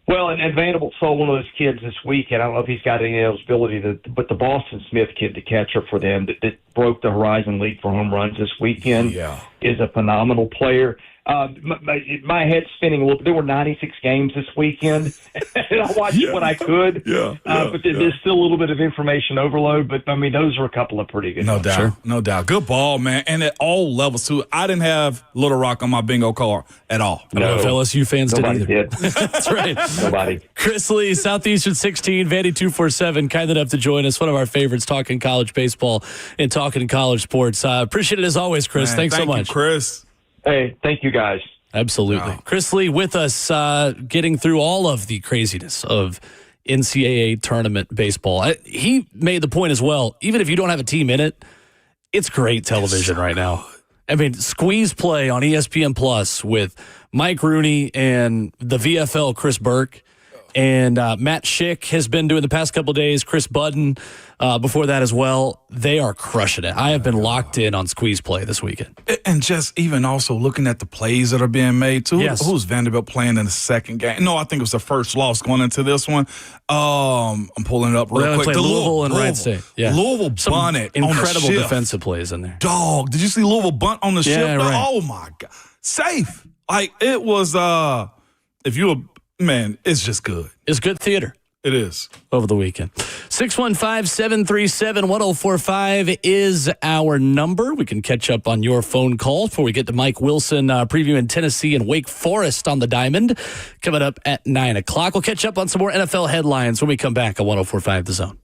Well, and Vanderbilt saw one of those kids this week, and I don't know if he's got any eligibility, but the Boston Smith kid, the catcher for them, that broke the Horizon League for home runs this weekend, is a phenomenal player. My head's spinning a little. There were 96 games this weekend, and I watched it when I could. But there's still a little bit of information overload. But I mean, those are a couple of pretty good. No doubt, no doubt. Good ball, man, and at all levels too. I didn't have Little Rock on my bingo card at all. I don't know if LSU fans did either. Did. That's right. Nobody. Chris Lee, Southeastern 16, Vandy 247, kind enough to join us. One of our favorites, talking college baseball and talking college sports. Appreciate it as always, Chris. Man, Thanks so much, you, Chris. Hey, thank you, guys. Absolutely. Wow. Chris Lee with us, getting through all of the craziness of NCAA tournament baseball. He made the point as well, even if you don't have a team in it, it's great television right now. I mean, squeeze play on ESPN Plus with Mike Rooney and the VFL Chris Burke. And Matt Schick has been doing the past couple of days. Chris Budden before that as well. They are crushing it. I have been locked in on squeeze play this weekend. And just even also looking at the plays that are being made, too. Yes. Who's Vanderbilt playing in the second game? No, I think it was the first loss going into this one. I'm pulling it up real quick. Louisville and Wright State. Yeah. Louisville bunted on the incredible shift. defensive plays in there. Dog, did you see Louisville bunt on the shift? Right. Oh, my God. Safe. Like, it was, if you were, man, it's just good. It's good theater. It is. Over the weekend. 615-737-1045 is our number. We can catch up on your phone call before we get to Mike Wilson previewing Tennessee and Wake Forest on the Diamond coming up at 9 o'clock. We'll catch up on some more NFL headlines when we come back on 1045 The Zone.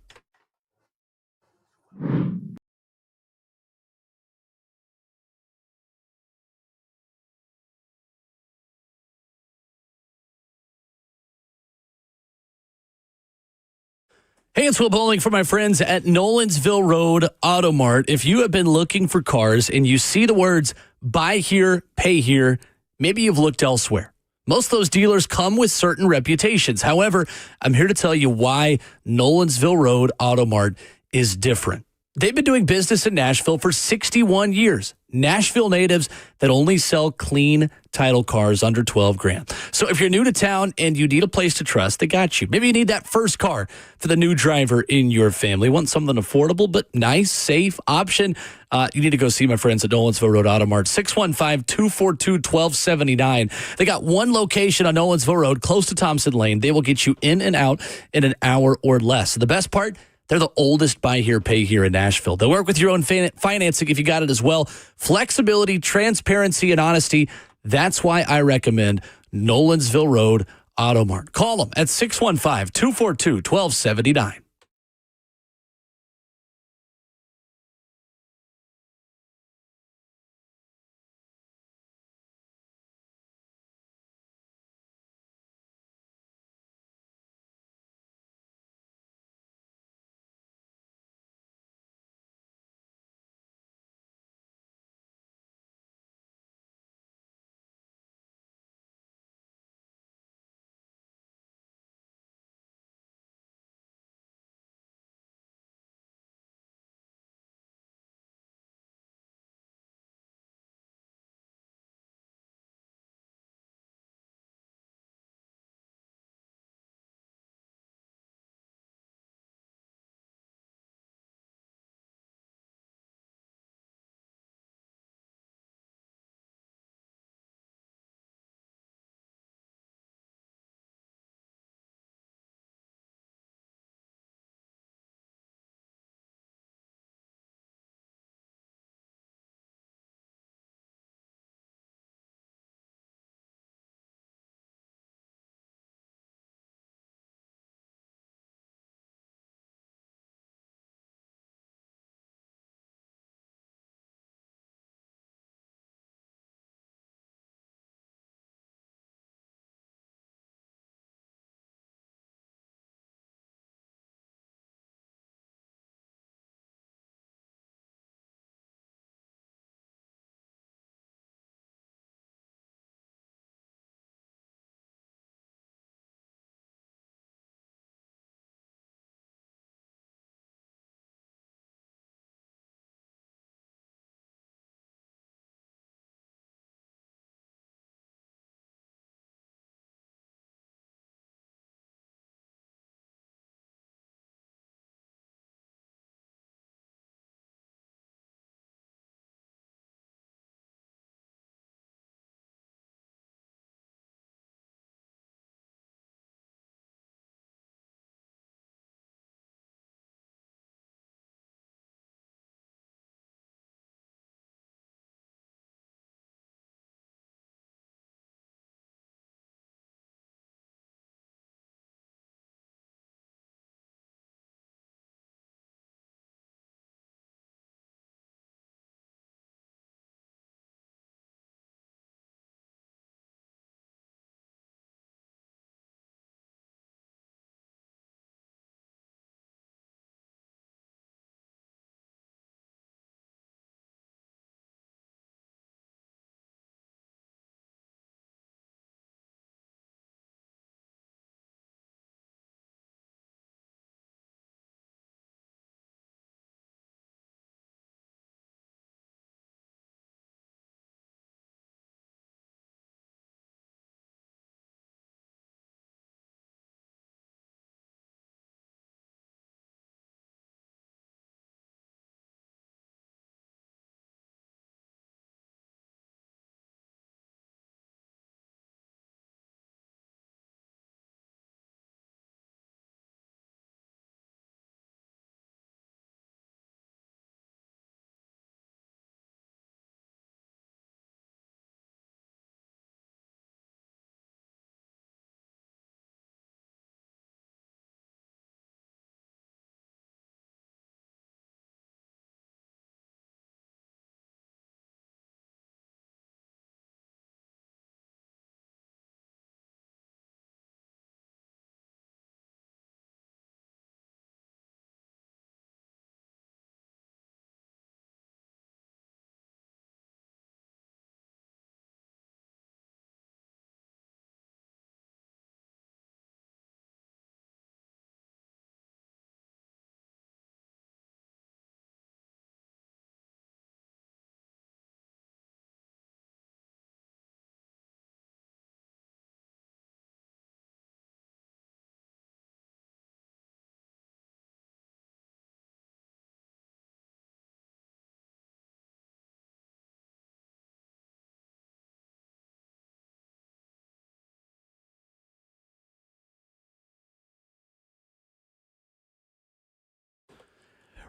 Hey, it's Will Bowling for my friends at Nolensville Road Auto Mart. If you have been looking for cars and you see the words buy here, pay here, maybe you've looked elsewhere. Most of those dealers come with certain reputations. However, I'm here to tell you why Nolensville Road Auto Mart is different. They've been doing business in Nashville for 61 years. Nashville natives that only sell clean title cars under 12 grand. So if you're new to town and you need a place to trust, they got you. Maybe you need that first car for the new driver in your family. Want something affordable but nice, safe option? You need to go see my friends at Nolensville Road Auto Mart, 615-242-1279. They got one location on Nolensville Road, close to Thompson Lane. They will get you in and out in an hour or less. The best part, they're the oldest buy here, pay here in Nashville. They'll work with your own financing if you got it as well. Flexibility, transparency, and honesty. That's why I recommend Nolensville Road Auto Mart. Call them at 615-242-1279.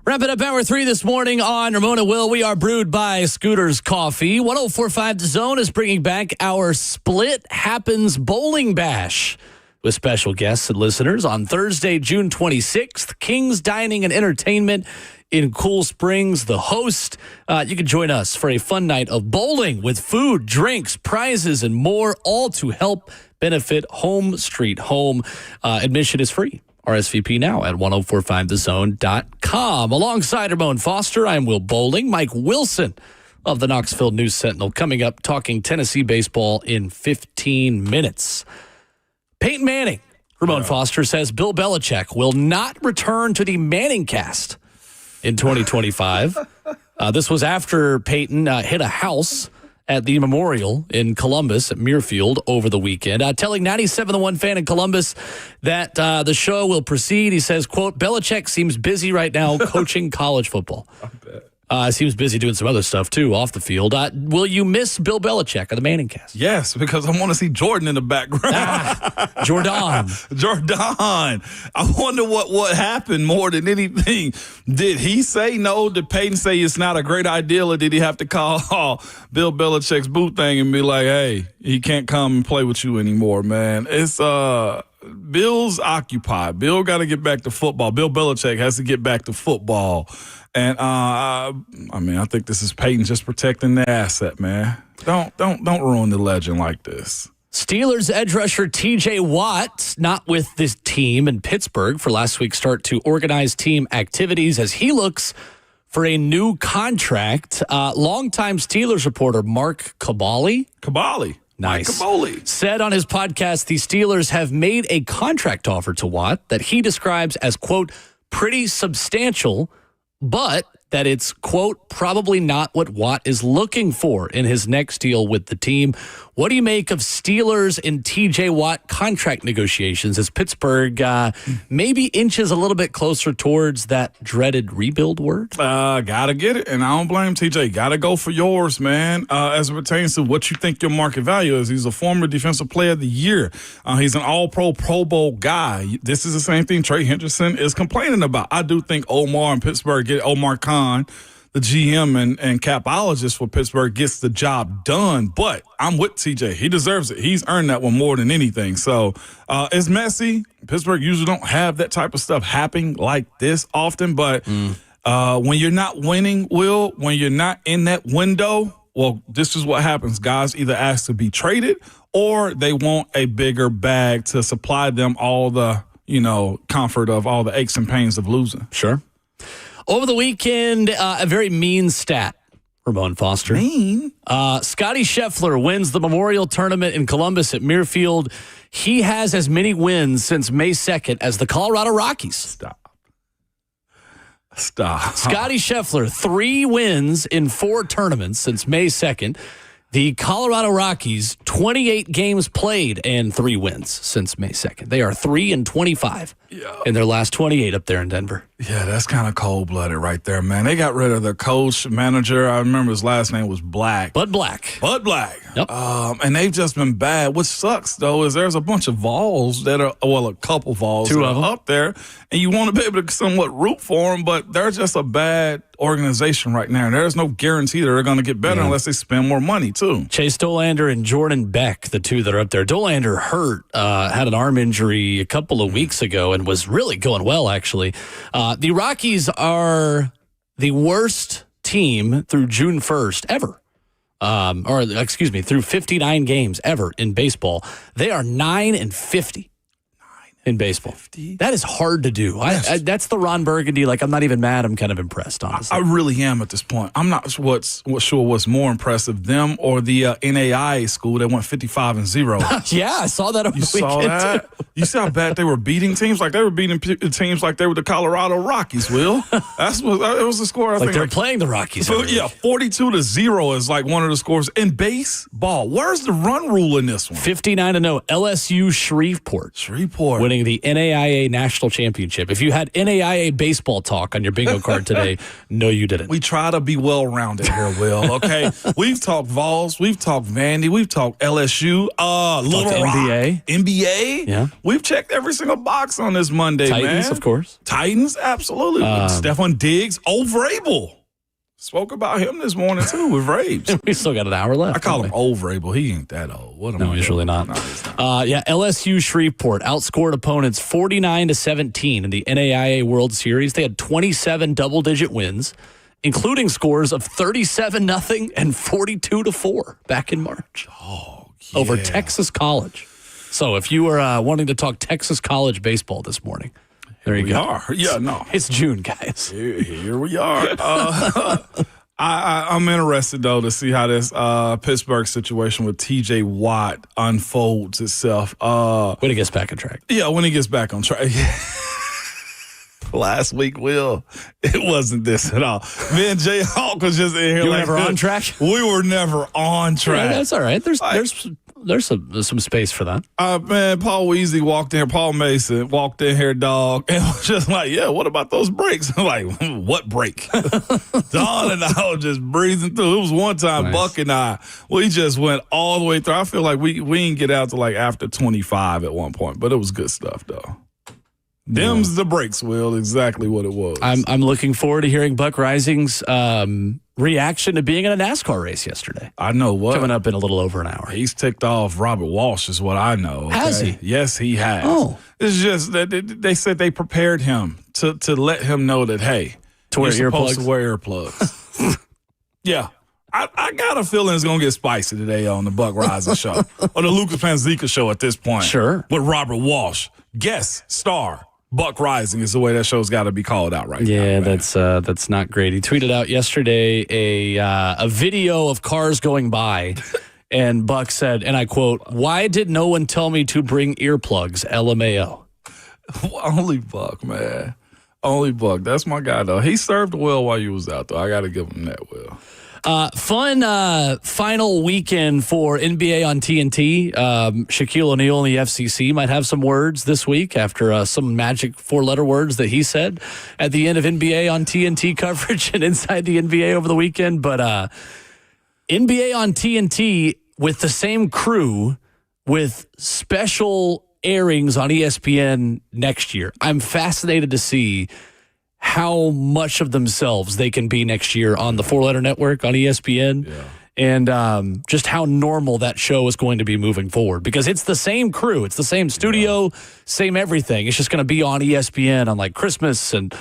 Wrapping up hour 3 this morning on Ramon Will. We are brewed by Scooter's Coffee. 104.5 The Zone is bringing back our Split Happens Bowling Bash with special guests and listeners on Thursday, June 26th. King's Dining and Entertainment in Cool Springs. The host, you can join us for a fun night of bowling with food, drinks, prizes, and more, all to help benefit Home Street Home. Admission is free. RSVP now at 1045thezone.com. Alongside Ramon Foster, I'm Will Bowling. Mike Wilson of the Knoxville News Sentinel coming up talking Tennessee baseball in 15 minutes. Peyton Manning, Ramon Foster says Bill Belichick will not return to the Manning cast in 2025. This was after Peyton hit a house at the Memorial in Columbus at Muirfield over the weekend. Telling 97.1 fan in Columbus that the show will proceed. He says, quote, Belichick seems busy right now coaching college football. I bet. Seems busy doing some other stuff, too, off the field. Will you miss Bill Belichick of the Manning cast? Yes, because I want to see Jordan in the background. Jordan. I wonder what happened more than anything. Did he say no? Did Peyton say it's not a great idea, or did he have to call Bill Belichick's boot thing and be like, hey, he can't come and play with you anymore, man? It's Bill's occupied. Bill got to get back to football. Bill Belichick has to get back to football. And I think this is Peyton just protecting the asset, man. Don't ruin the legend like this. Steelers edge rusher TJ Watt not with this team in Pittsburgh for last week's start to organize team activities as he looks for a new contract. Longtime Steelers reporter Mark Cabali. Nice. Said on his podcast the Steelers have made a contract offer to Watt that he describes as, quote, pretty substantial, but that it's, quote, probably not what Watt is looking for in his next deal with the team. What do you make of Steelers and TJ Watt contract negotiations as Pittsburgh maybe inches a little bit closer towards that dreaded rebuild word? Gotta get it, and I don't blame TJ. Gotta go for yours, man, as it pertains to what you think your market value is. He's a former Defensive Player of the Year. He's an All-Pro Pro Bowl guy. This is the same thing Trey Hendrickson is complaining about. I do think Omar and Pittsburgh get Omar Khan, the GM and capologist for Pittsburgh, gets the job done. But I'm with TJ. He deserves it. He's earned that one more than anything. So it's messy. Pittsburgh usually don't have that type of stuff happening like this often. But when you're not winning, Will, when you're not in that window, well, this is what happens. Guys either ask to be traded or they want a bigger bag to supply them all the, comfort of all the aches and pains of losing. Sure. Over the weekend, a very mean stat, Ramon Foster. Mean? Scotty Scheffler wins the Memorial Tournament in Columbus at Muirfield. He has as many wins since May 2nd as the Colorado Rockies. Stop. Scotty Scheffler, 3 wins in 4 tournaments since May 2nd. The Colorado Rockies, 28 games played and 3 wins since May 2nd. They are 3-25 in their last 28 up there in Denver. Yeah, that's kind of cold-blooded right there, man. They got rid of their coach, manager. I remember his last name was Black. Bud Black. Yep. And they've just been bad. What sucks, though, is there's a bunch of Vols that are, a couple Vols 2 that of them up there, and you want to be able to somewhat root for them, but they're just a bad organization right now. There's no guarantee that they're going to get better unless they spend more money, too. Chase Dolander and Jordan Beck, the 2 that are up there. Dolander hurt, had an arm injury a couple of weeks ago and was really going well, actually. The Rockies are the worst team through June 1st ever. Through 59 games ever in baseball. They are 9-50 in baseball. That is hard to do. That's the Ron Burgundy. I'm not even mad. I'm kind of impressed, honestly. I really am at this point. I'm not sure what's more impressive, them or the NAIA school that went 55-0. Yeah, I saw that over the weekend. You saw that? You see how bad they were beating teams? Like they were beating teams like they were the Colorado Rockies, Will. It was the score, I think. They're playing the Rockies. So, 42-0 is one of the scores. In baseball, where's the run rule in this one? 59-0, LSU Shreveport. Winning winning the NAIA National Championship. If you had NAIA baseball talk on your bingo card today, no, you didn't. We try to be well-rounded here, Will, okay? We've talked Vols. We've talked Vandy. We've talked LSU. Little Rock. NBA. Yeah. We've checked every single box on this Monday, Titans, man. of course. Titans, absolutely. Stephon Diggs, Vrabel. Spoke about him this morning, too, with Vrabes. We still got an hour left. I call him old Vrabel. He ain't that old. No, he's really not. No, he's not. LSU Shreveport outscored opponents 49-17 in the NAIA World Series. They had 27 double-digit wins, including scores of 37-0 and 42-4 back in March. Over Texas College. So if you were wanting to talk Texas College baseball this morning, there you go. Yeah, no. It's June, guys. Here we are. I'm interested, though, to see how this Pittsburgh situation with T.J. Watt unfolds itself. When he gets back on track. Yeah, when he gets back on track. Last week, Will, it wasn't this at all. Me and Jay Hawk was just in here. You were never on track? We were never on track. Yeah, that's all right. There's some space for that. Man, Paul Weezy walked in here. Paul Mason walked in here, dog, and was just like, yeah, what about those breaks? I'm like, what break? Don and I were just breezing through. It was one time, nice. Buck and I, we just went all the way through. I feel like we didn't get out to like after 25 at one point, but it was good stuff, though. Them's the breaks, Will, exactly what it was. I'm looking forward to hearing Buck Rising's reaction to being in a NASCAR race yesterday. I know what. Coming up in a little over an hour. He's ticked off Robert Walsh is what I know. Okay? Has he? Yes, he has. Oh. It's just that they said they prepared him to let him know that, hey, you're supposed to wear earplugs. Yeah. I got a feeling it's going to get spicy today on the Buck Rising show. Or the Lucas Panzica show at this point. Sure. With Robert Walsh. Guest star. Buck Rising is the way that show's got to be called out right now. Yeah, that's not great. He tweeted out yesterday a video of cars going by, and Buck said, and I quote, "Why did no one tell me to bring earplugs? LMAO." Only Buck, man. Only Buck. That's my guy, though. He served well while you was out, though. I got to give him that, Will. Fun final weekend for NBA on TNT. Shaquille O'Neal and the FCC might have some words this week after some magic 4-letter words that he said at the end of NBA on TNT coverage and inside the NBA over the weekend. But NBA on TNT with the same crew with special airings on ESPN next year. I'm fascinated to see how much of themselves they can be next year on the 4-letter network on ESPN, and just how normal that show is going to be moving forward, because it's the same crew, it's the same studio, same everything. It's just going to be on ESPN on like Christmas and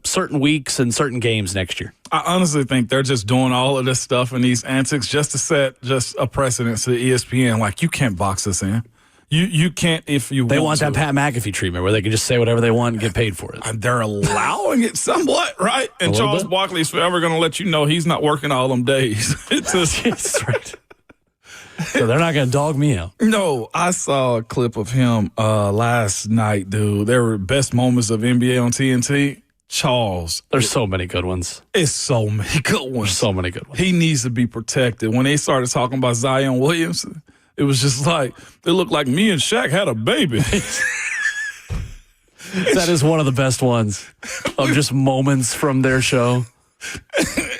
certain weeks and certain games next year. I honestly think they're just doing all of this stuff and these antics just to set just a precedent to ESPN. Like, you can't box us in. You can't if you They want that Pat McAfee treatment where they can just say whatever they want and get paid for it. And they're allowing it somewhat, right? And Charles Barkley's forever going to let you know he's not working all them days. That's right. So they're not going to dog me out. No, I saw a clip of him last night, dude. There were best moments of NBA on TNT. Charles. There's so many good ones. It's so many good ones. There's so many good ones. He needs to be protected. When they started talking about Zion Williamson, it was just like, it looked like me and Shaq had a baby. That is one of the best ones of just moments from their show.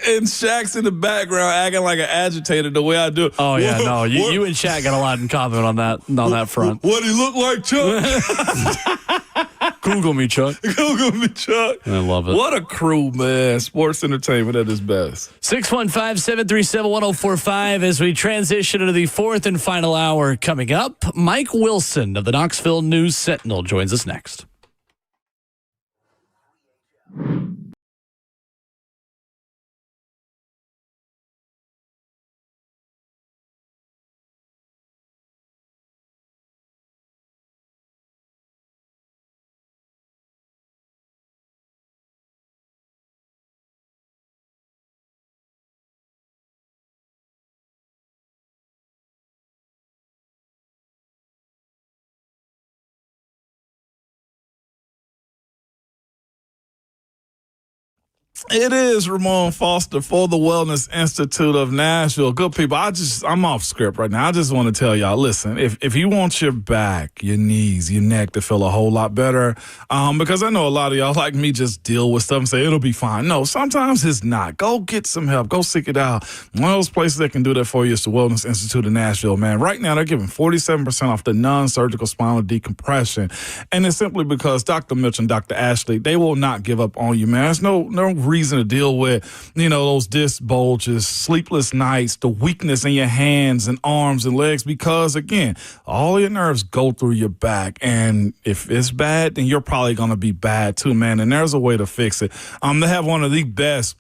And Shaq's in the background acting like an agitator the way I do. Oh, yeah, no. You and Shaq got a lot in common on that front. What he look like, Chuck? Google me, Chuck. Google me, Chuck. I love it. What a crew, man. Sports entertainment at its best. 615-737-1045 as we transition into the fourth and final hour coming up. Mike Wilson of the Knoxville News Sentinel joins us next. It is Ramon Foster for the Wellness Institute of Nashville. Good people, I'm off script right now. I just want to tell y'all, listen, if you want your back, your knees, your neck to feel a whole lot better, because I know a lot of y'all like me just deal with stuff and say it'll be fine. No, sometimes it's not. Go get some help. Go seek it out. One of those places that can do that for you is the Wellness Institute of Nashville, man. Right now, they're giving 47% off the non-surgical spinal decompression. And it's simply because Dr. Mitchell and Dr. Ashley, they will not give up on you, man. There's no reason to deal with, those disc bulges, sleepless nights, the weakness in your hands and arms and legs, because again, all your nerves go through your back. And if it's bad, then you're probably going to be bad too, man. And there's a way to fix it. They have one of the best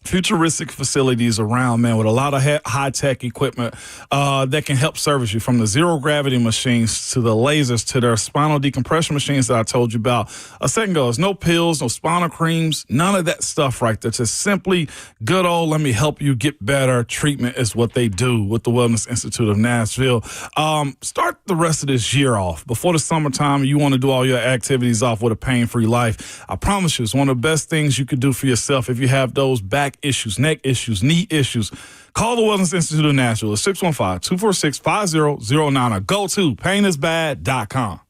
futuristic facilities around, man, with a lot of high-tech equipment that can help service you, from the zero-gravity machines to the lasers to their spinal decompression machines that I told you about a second ago. There's no pills, no spinal creams, none of that stuff right there. Just simply good old, let me help you get better treatment is what they do with the Wellness Institute of Nashville. Start the rest of this year off. Before the summertime, you want to do all your activities off with a pain-free life. I promise you, it's one of the best things you could do for yourself if you have those back issues, neck issues, knee issues. Call the Wellness Institute of Nashville at 615-246-5009 or go to painisbad.com.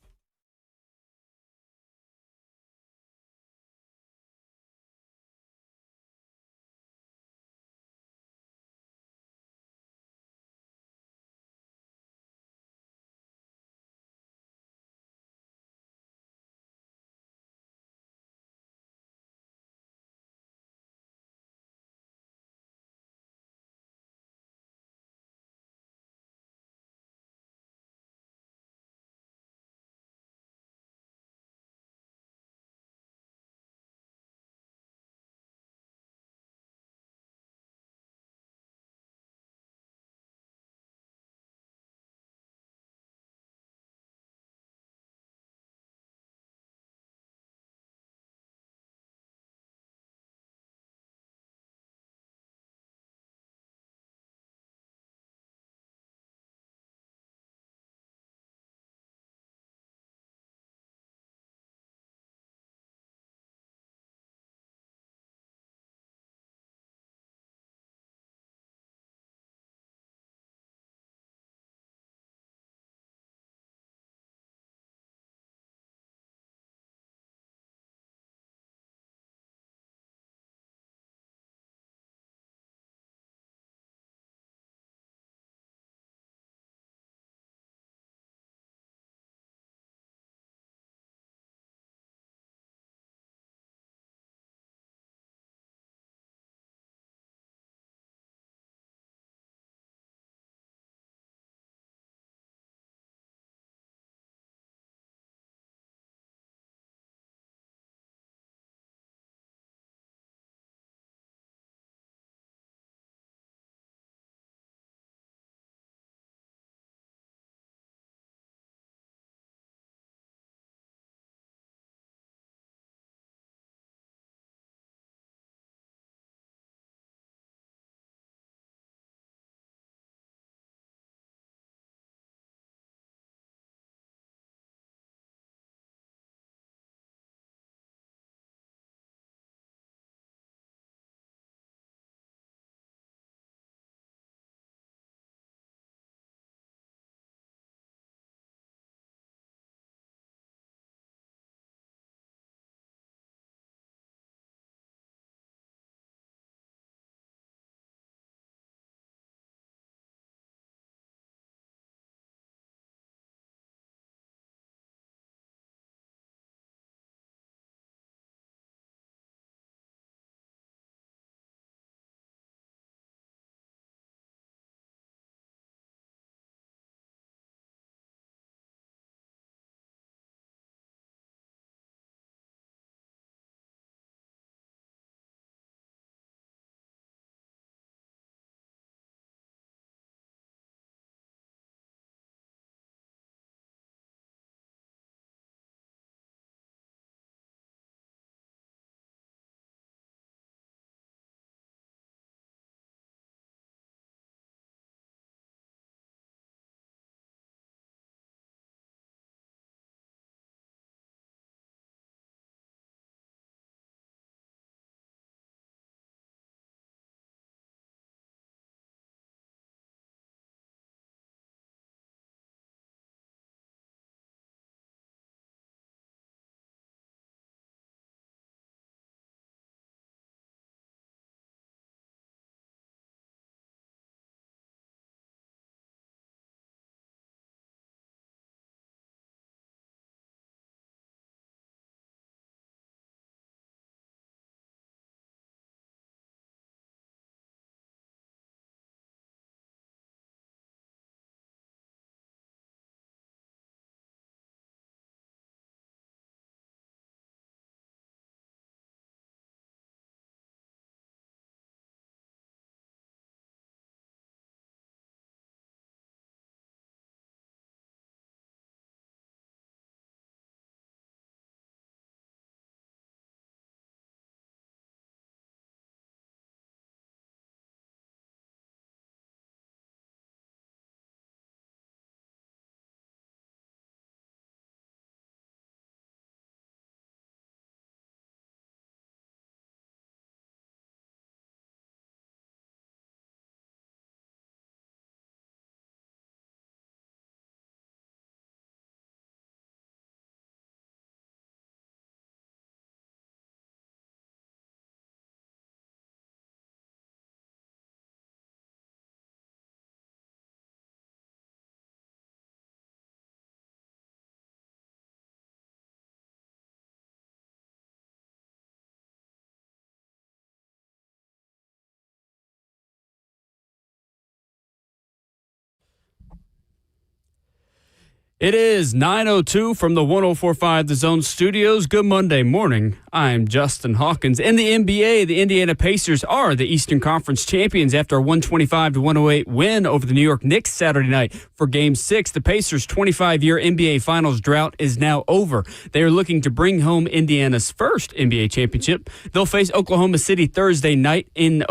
It is 9:02 from the 104.5 The Zone Studios. Good Monday morning. I'm Justin Hawkins. In the NBA, the Indiana Pacers are the Eastern Conference champions after a 125-108 win over the New York Knicks Saturday night. For Game 6, the Pacers' 25-year NBA Finals drought is now over. They are looking to bring home Indiana's first NBA championship. They'll face Oklahoma City Thursday night in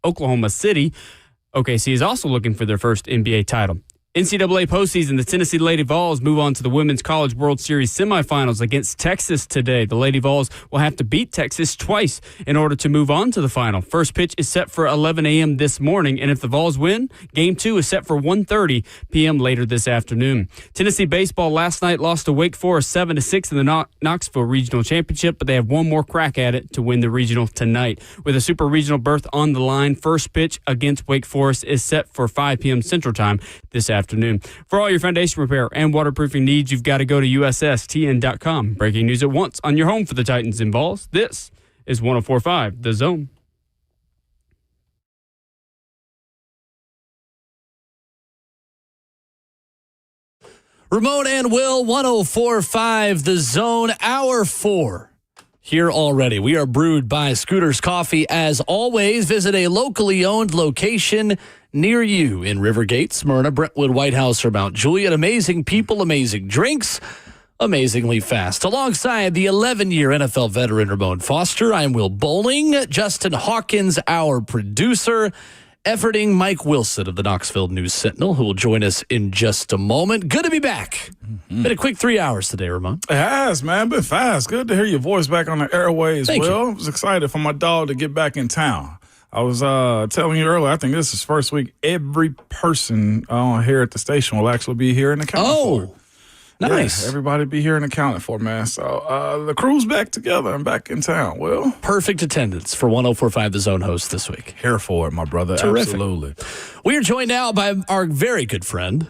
Oklahoma City. OKC is also looking for their first NBA title. NCAA postseason, the Tennessee Lady Vols move on to the Women's College World Series semifinals against Texas today. The Lady Vols will have to beat Texas twice in order to move on to the final. First pitch is set for 11 a.m. this morning, and if the Vols win, Game 2 is set for 1:30 p.m. later this afternoon. Tennessee baseball last night lost to Wake Forest 7-6 in the Knoxville Regional Championship, but they have one more crack at it to win the regional tonight. With a Super Regional berth on the line, first pitch against Wake Forest is set for 5 p.m. Central Time this afternoon. For all your foundation repair and waterproofing needs, you've got to go to USSTN.com. Breaking news at once on your home for the Titans and Vols. This is 104.5 The Zone. Ramon and Will, 104.5 The Zone, Hour 4. Here already. We are brewed by Scooter's Coffee. As always, visit a locally owned location near you in Rivergate, Smyrna, Brentwood, White House, or Mount Juliet. Amazing people, amazing drinks, amazingly fast. Alongside the 11-year NFL veteran Ramon Foster, I'm Will Bowling. Justin Hawkins, our producer. Efforting Mike Wilson of the Knoxville News Sentinel, who will join us in just a moment. Good to be back. Been a quick 3 hours today, Ramon. It has, man. Been fast. Good to hear your voice back on the airways. Thank you. I was excited for my dog to get back in town. I was telling you earlier, I think this is first week. Every person here at the station will actually be here and accounted for. Nice. Yeah, everybody be here and accounted for, man. So the crew's back together and back in town. Well, perfect attendance for 104.5 The Zone host this week. Here for it, my brother. Terrific. Absolutely. We are joined now by our very good friend,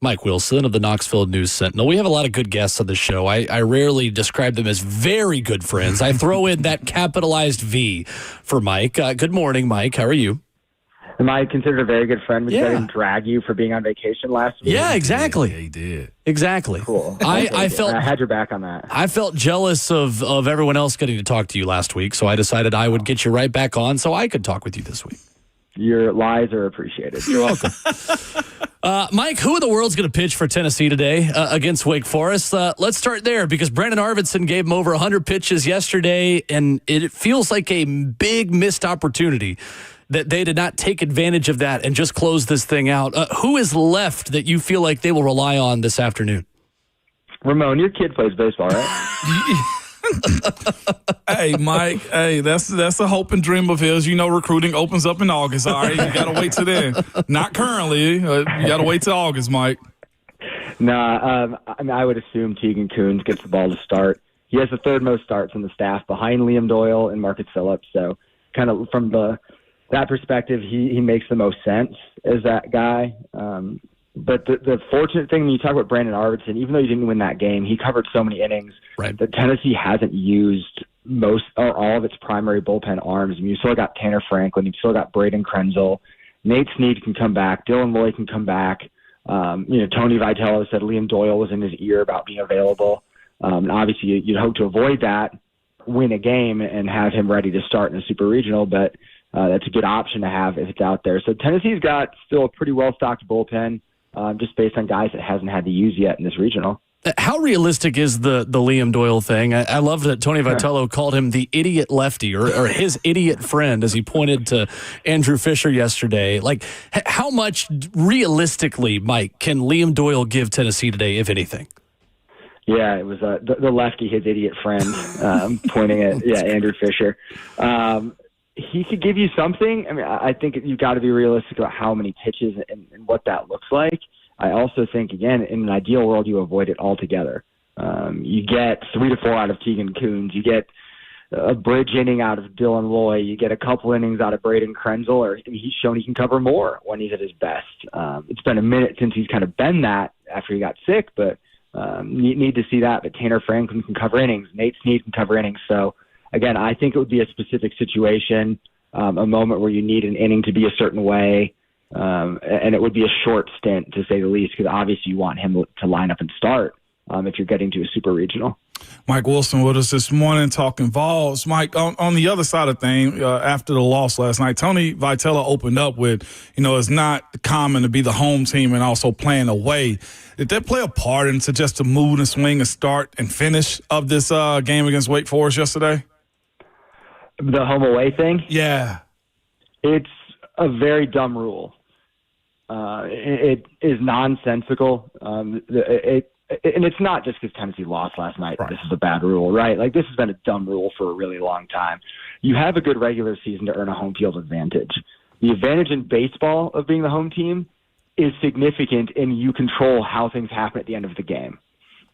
Mike Wilson of the Knoxville News Sentinel. We have a lot of good guests on the show. I rarely describe them as very good friends. I throw in that capitalized V for Mike. Good morning, Mike. How are you? Am I considered a very good friend because I didn't drag you for being on vacation last week? Yeah, exactly. Yeah, he did. Exactly. Cool. I felt I had your back on that. I felt jealous of everyone else getting to talk to you last week, so I decided I would get you right back on so I could talk with you this week. Your lies are appreciated. You're welcome. Mike, who in the world's going to pitch for Tennessee today against Wake Forest? Let's start there because Brandon Arvidsson gave him over 100 pitches yesterday, and it feels like a big missed opportunity that they did not take advantage of that and just close this thing out. Who is left that you feel like they will rely on this afternoon? Ramon, your kid plays baseball, right? Hey, Mike. Hey, that's a hope and dream of his. You know, recruiting opens up in August. All right, you got to wait till then. Not currently. You got to wait till August, Mike. Nah, I mean, I would assume Tegan Coons gets the ball to start. He has the third most starts on the staff behind Liam Doyle and Marcus Phillips. So kind of from that perspective, he makes the most sense as that guy. But the fortunate thing when you talk about Brandon Arvidsson, even though he didn't win that game, he covered so many innings that Tennessee hasn't used most or all of its primary bullpen arms. I mean, you still got Tanner Franklin, you still got Braden Krenzel, Nate Snead can come back, Dylan Loy can come back. Tony Vitello said Liam Doyle was in his ear about being available. And obviously, you'd hope to avoid that, win a game, and have him ready to start in a super regional, but that's a good option to have if it's out there. So Tennessee's got still a pretty well-stocked bullpen, just based on guys it hasn't had to use yet in this regional. How realistic is the Liam Doyle thing? I love that Tony Vitello called him the idiot lefty or his idiot friend as he pointed to Andrew Fisher yesterday. Like, how much realistically, Mike, can Liam Doyle give Tennessee today, if anything? Yeah, it was the lefty, his idiot friend, pointing at Andrew Fisher. He could give you something. I mean, I think you've got to be realistic about how many pitches and what that looks like. I also think, again, in an ideal world, you avoid it altogether. You get 3 to 4 out of Tegan Coons. You get a bridge inning out of Dylan Loy. You get a couple innings out of Braden Krenzel. He's shown he can cover more when he's at his best. It's been a minute since he's kind of been that after he got sick, but need to see that. But Tanner Franklin can cover innings. Nate Snead can cover innings. So, again, I think it would be a specific situation, a moment where you need an inning to be a certain way. And it would be a short stint, to say the least, because obviously you want him to line up and start if you're getting to a super regional. Mike Wilson with us this morning talking Vols. Mike, on the other side of things, after the loss last night, Tony Vitello opened up with, it's not common to be the home team and also playing away. Did that play a part into just the mood and swing and start and finish of this game against Wake Forest yesterday? The home away thing? Yeah. It's a very dumb rule. It is nonsensical. And it's not just because Tennessee lost last night that this is a bad rule, right? Like, this has been a dumb rule for a really long time. You have a good regular season to earn a home field advantage. The advantage in baseball of being the home team is significant, and you control how things happen at the end of the game.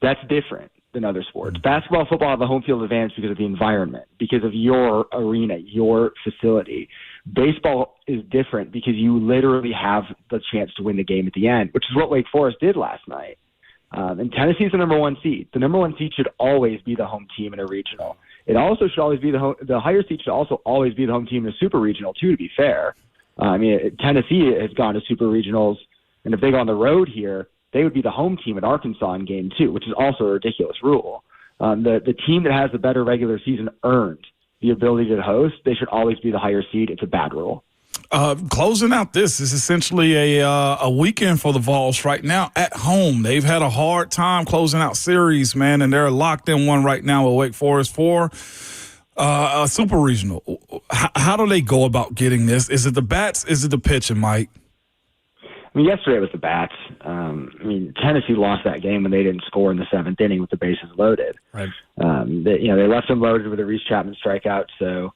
That's different than other sports. Basketball, football have a home field advantage because of the environment, because of your arena, your facility. Baseball is different because you literally have the chance to win the game at the end, which is what Wake Forest did last night. And Tennessee's the number one seed. The number one seed should always be the home team in a regional. It also should always be the higher seed should also always be the home team in a super regional too, to be fair. Tennessee has gone to super regionals, and if they go on the road here, they would be the home team at Arkansas in game 2, which is also a ridiculous rule. The team that has the better regular season earned the ability to host. They should always be the higher seed. It's a bad rule. Closing out, this is essentially a weekend for the Vols right now at home. They've had a hard time closing out series, man, and they're locked in one right now with Wake Forest for a super regional. How do they go about getting this? Is it the bats? Is it the pitching, Mike? Yesterday it was the bats. Tennessee lost that game when they didn't score in the 7th inning with the bases loaded. Right. They left them loaded with a Reese Chapman strikeout, so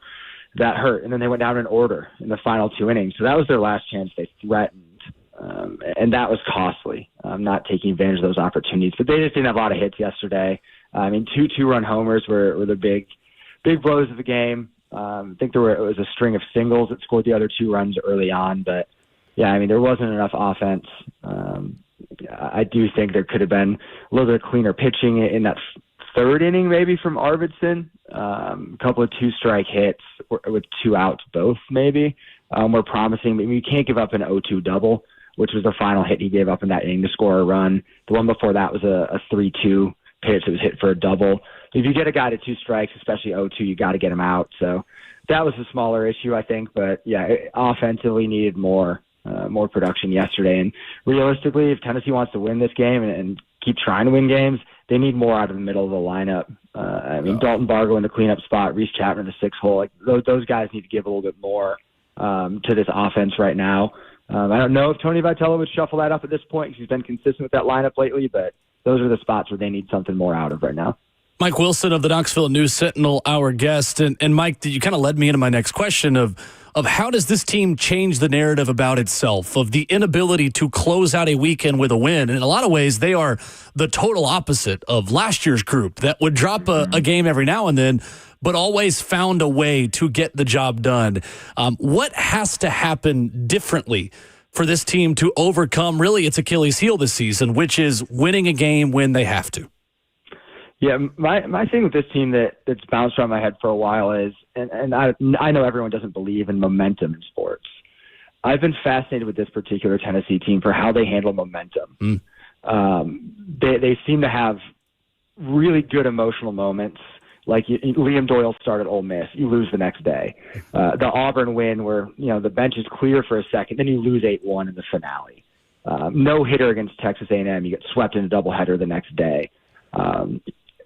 that hurt. And then they went down in order in the final 2 innings. So that was their last chance. They threatened, and that was costly, not taking advantage of those opportunities. But they just didn't have a lot of hits yesterday. 2 two-run homers were the big blows of the game. I think it was a string of singles that scored the other 2 runs early on. But, there wasn't enough offense. I do think there could have been a little bit of cleaner pitching in that 3rd inning maybe from Arvidsson. A couple of 2-strike hits with 2 outs both maybe were promising. You can't give up an 0-2 double, which was the final hit he gave up in that inning to score a run. The one before that was a 3-2 pitch that was hit for a double. If you get a guy to 2 strikes, especially 0-2, you got to get him out. So that was a smaller issue, I think. But, offensively needed more production yesterday. And realistically, if Tennessee wants to win this game and keep trying to win games, they need more out of the middle of the lineup. Dalton Bargo in the cleanup spot, Reese Chapman in the 6th hole. Those guys need to give a little bit more to this offense right now. I don't know if Tony Vitello would shuffle that up at this point because he's been consistent with that lineup lately, but those are the spots where they need something more out of right now. Mike Wilson of the Knoxville News Sentinel, our guest. And Mike, you kind of led me into my next question of how does this team change the narrative about itself, of the inability to close out a weekend with a win? And in a lot of ways, they are the total opposite of last year's group that would drop a game every now and then, but always found a way to get the job done. What has to happen differently for this team to overcome really its Achilles heel this season, which is winning a game when they have to? Yeah, my thing with this team that's bounced around my head for a while is, and I know everyone doesn't believe in momentum in sports. I've been fascinated with this particular Tennessee team for how they handle momentum. They seem to have really good emotional moments. Like Liam Doyle started Ole Miss, you lose the next day. The Auburn win where the bench is clear for a second, then you lose 8-1 in the finale. No hitter against Texas A&M, you get swept in a doubleheader the next day.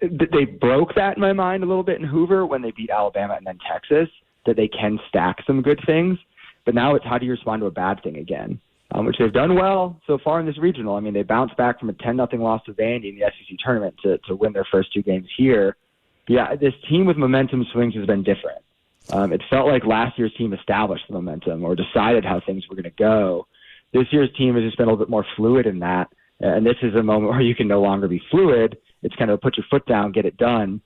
They broke that in my mind a little bit in Hoover when they beat Alabama and then Texas, that they can stack some good things. But now it's how do you respond to a bad thing again, which they've done well so far in this regional. They bounced back from a 10-0 loss to Vandy in the SEC tournament to win their first 2 games here. Yeah, this team with momentum swings has been different. It felt like last year's team established the momentum or decided how things were going to go. This year's team has just been a little bit more fluid in that. And this is a moment where you can no longer be fluid. It's kind of put your foot down, get it done.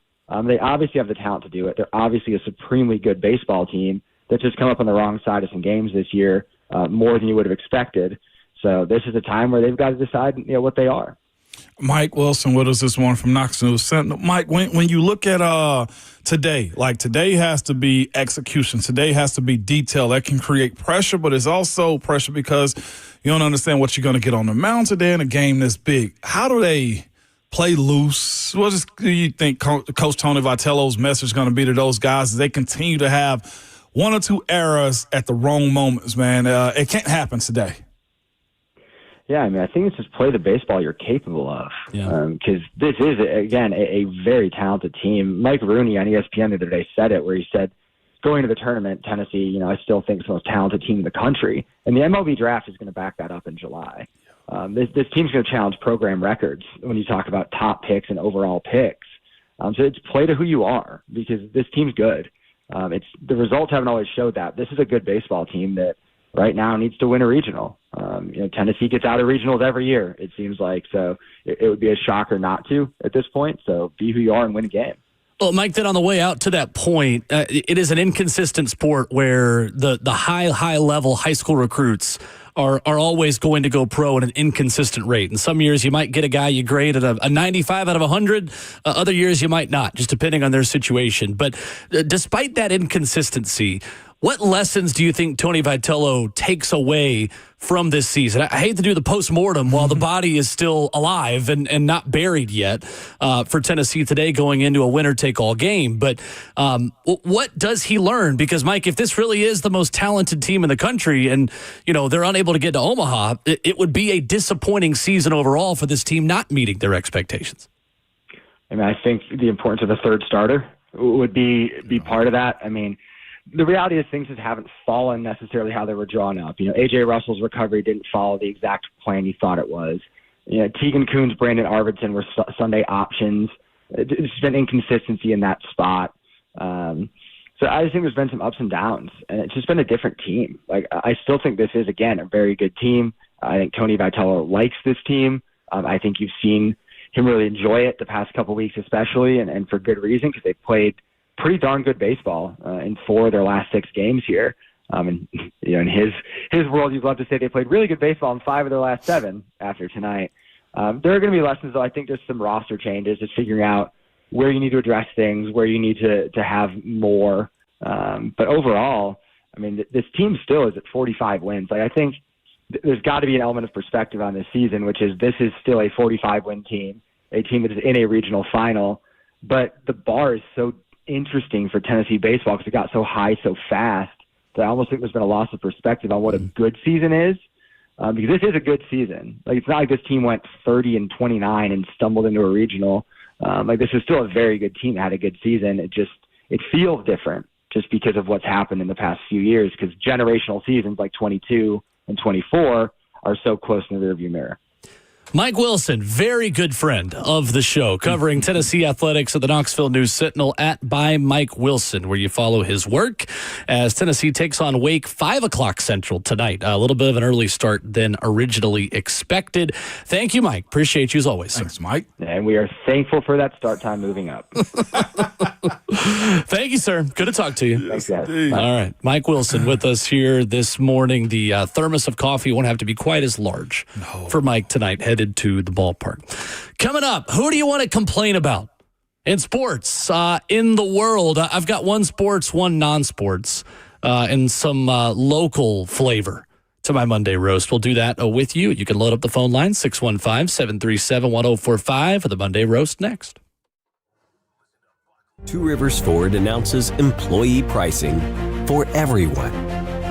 They obviously have the talent to do it. They're obviously a supremely good baseball team that's just come up on the wrong side of some games this year, more than you would have expected. So this is a time where they've got to decide what they are. Mike Wilson with us this morning from Knoxville Sentinel. Mike, when you look at today, like today has to be execution. Today has to be detail. That can create pressure, but it's also pressure because you don't understand what you're going to get on the mound today in a game this big. How do they play loose? What do you think Coach Tony Vitello's message is going to be to those guys as they continue to have one or two errors at the wrong moments, man? It can't happen today. Yeah, I mean, I think it's just play the baseball you're capable of. Because this is, again, a very talented team. Mike Rooney on ESPN the other day said it, where he said, going to the tournament, Tennessee, I still think it's the most talented team in the country. And the MLB draft is going to back that up in July. This team's going to challenge program records when you talk about top picks and overall picks. So it's play to who you are, because this team's good. The results haven't always showed that. This is a good baseball team that right now needs to win a regional. Tennessee gets out of regionals every year, it seems like. So it would be a shocker not to at this point. So be who you are and win a game. Well, Mike, then on the way out to that point, it is an inconsistent sport where the high-level high school recruits are always going to go pro at an inconsistent rate. In some years, you might get a guy you grade at a 95 out of 100. Other years, you might not, just depending on their situation. But despite that inconsistency, what lessons do you think Tony Vitello takes away from this season? I hate to do the postmortem while the body is still alive and not buried yet for Tennessee today going into a winner-take-all game. But what does he learn? Because, Mike, if this really is the most talented team in the country and, they're unable to get to Omaha, it would be a disappointing season overall for this team not meeting their expectations. I mean, I think the importance of a third starter would be part of that. I mean, the reality is things just haven't fallen necessarily how they were drawn up. A.J. Russell's recovery didn't follow the exact plan you thought it was. Tegan Kuhn's, Brandon Arvidsson were Sunday options. There's been inconsistency in that spot. So I just think there's been some ups and downs, and it's just been a different team. Like, I still think this is, again, a very good team. I think Tony Vitello likes this team. I think you've seen him really enjoy it the past couple weeks especially, and for good reason, because they played pretty darn good baseball in 4 of their last 6 games here. And in his world, you'd love to say they played really good baseball in 5 of their last 7 after tonight. There are going to be lessons, though. I think there's some roster changes, just figuring out where you need to address things, where you need to have more. But overall, I mean, this team still is at 45 wins. Like, I think there's got to be an element of perspective on this season, which is this is still a 45-win team, a team that is in a regional final. But the bar is so interesting for Tennessee baseball because it got so high so fast that I almost think there's been a loss of perspective on what a good season is, because this is a good season. Like, it's not like this team went 30-29 and stumbled into a regional. This is still a very good team that had a good season. It feels different just because of what's happened in the past few years, because generational seasons like 22 and 24 are so close in the rearview mirror. Mike Wilson, very good friend of the show, covering Tennessee athletics at the Knoxville News Sentinel at By Mike Wilson, where you follow his work as Tennessee takes on Wake 5 o'clock Central tonight. A little bit of an early start than originally expected. Thank you, Mike. Appreciate you as always. Thanks, Mike. And we are thankful for that start time moving up. Thank you, sir. Good to talk to you. Thanks, guys. All right. Mike Wilson with us here this morning. The thermos of coffee won't have to be quite as large for Mike tonight, headed to the ballpark. Coming up, who do you want to complain about in sports, in the world? I've got one sports, one non-sports, and some local flavor to my Monday roast. We'll do that with you. You can load up the phone line, 615-737-1045 for the Monday roast next. Two Rivers Ford announces employee pricing for everyone.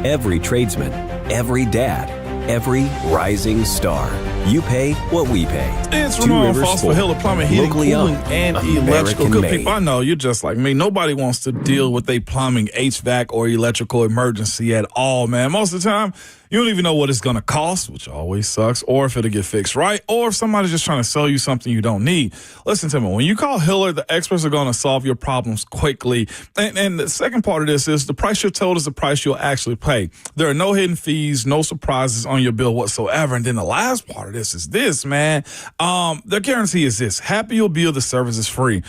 Every tradesman, every dad, every rising star. You pay what we pay. It's Ramon Will for Hiller Plumbing, Heating, Cooling, and Electrical. Good made. people, I know you're just like me. Nobody wants to deal with a plumbing, HVAC, or electrical emergency at all, man. Most of the time, you don't even know what it's going to cost, which always sucks, or if it'll get fixed right, or if somebody's just trying to sell you something you don't need. Listen to me. When you call Hiller, the experts are going to solve your problems quickly. And the second part of this is the price you're told is the price you'll actually pay. There are no hidden fees, no surprises on your bill whatsoever. And then the last part of this is this, man. Their guarantee is this. Happy you'll bill, the service is free.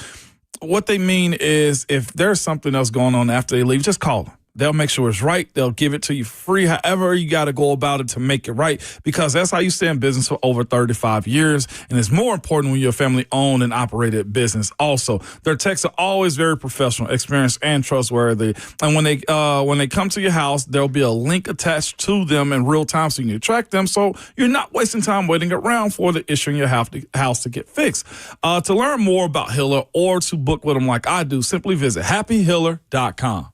What they mean is if there's something else going on after they leave, just call them. They'll make sure it's right. They'll give it to you free. However, you got to go about it to make it right, because that's how you stay in business for over 35 years. And it's more important when you're a family-owned and operated business. Also, their techs are always very professional, experienced, and trustworthy. And when they come to your house, there'll be a link attached to them in real time so you can track them. So you're not wasting time waiting around for the issue in your house to get fixed. To learn more about Hiller or to book with them like I do, simply visit happyhiller.com.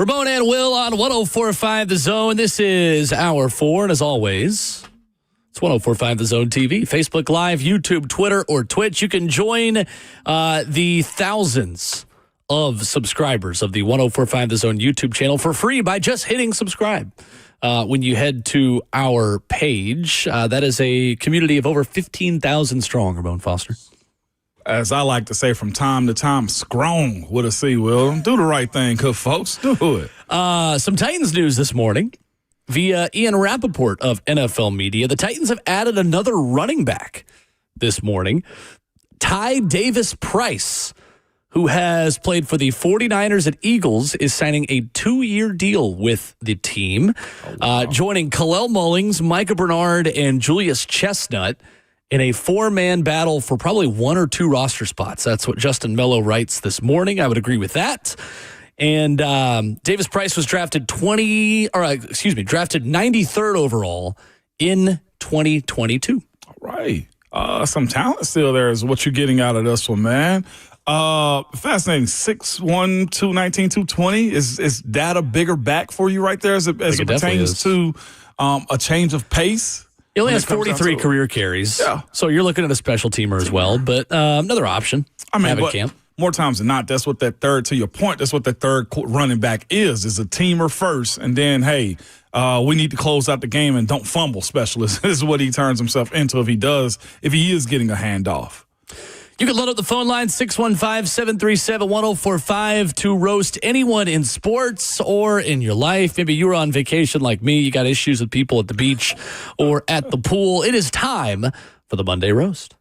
Ramon and Will on 104.5 The Zone. This is Hour 4, and as always, it's 104.5 The Zone TV, Facebook Live, YouTube, Twitter, or Twitch. You can join the thousands of subscribers of the 104.5 The Zone YouTube channel for free by just hitting subscribe. When you head to our page, that is a community of over 15,000 strong, Ramon Foster. As I like to say from time to time, strong with a C, Will. Do the right thing, good folks. Do it. Some Titans news this morning via Ian Rappaport of NFL Media. The Titans have added another running back this morning, Ty Davis-Price, who has played for the 49ers and Eagles, is signing a 2-year deal with the team, joining Khalil Mullings, Micah Bernard, and Julius Chestnut in a 4-man battle for probably 1 or 2 roster spots. That's what Justin Mello writes this morning. I would agree with that. And Davis-Price was drafted 93rd overall in 2022. All right. Some talent still there is what you're getting out of this one, man. Fascinating. 6'1", 219, 220. Is that a bigger back for you right there as it pertains to a change of pace? He only has 43 career carries. Yeah. So you're looking at a special teamer as well, but another option. I mean, camp. More times than not, that's what that third, to your point, that's what that third running back is a teamer first. And then, hey, we need to close out the game and don't fumble specialist is what he turns himself into if he is getting a handoff. You can load up the phone line, 615-737-1045, to roast anyone in sports or in your life. Maybe you were on vacation like me. You got issues with people at the beach or at the pool. It is time for the Monday Roast.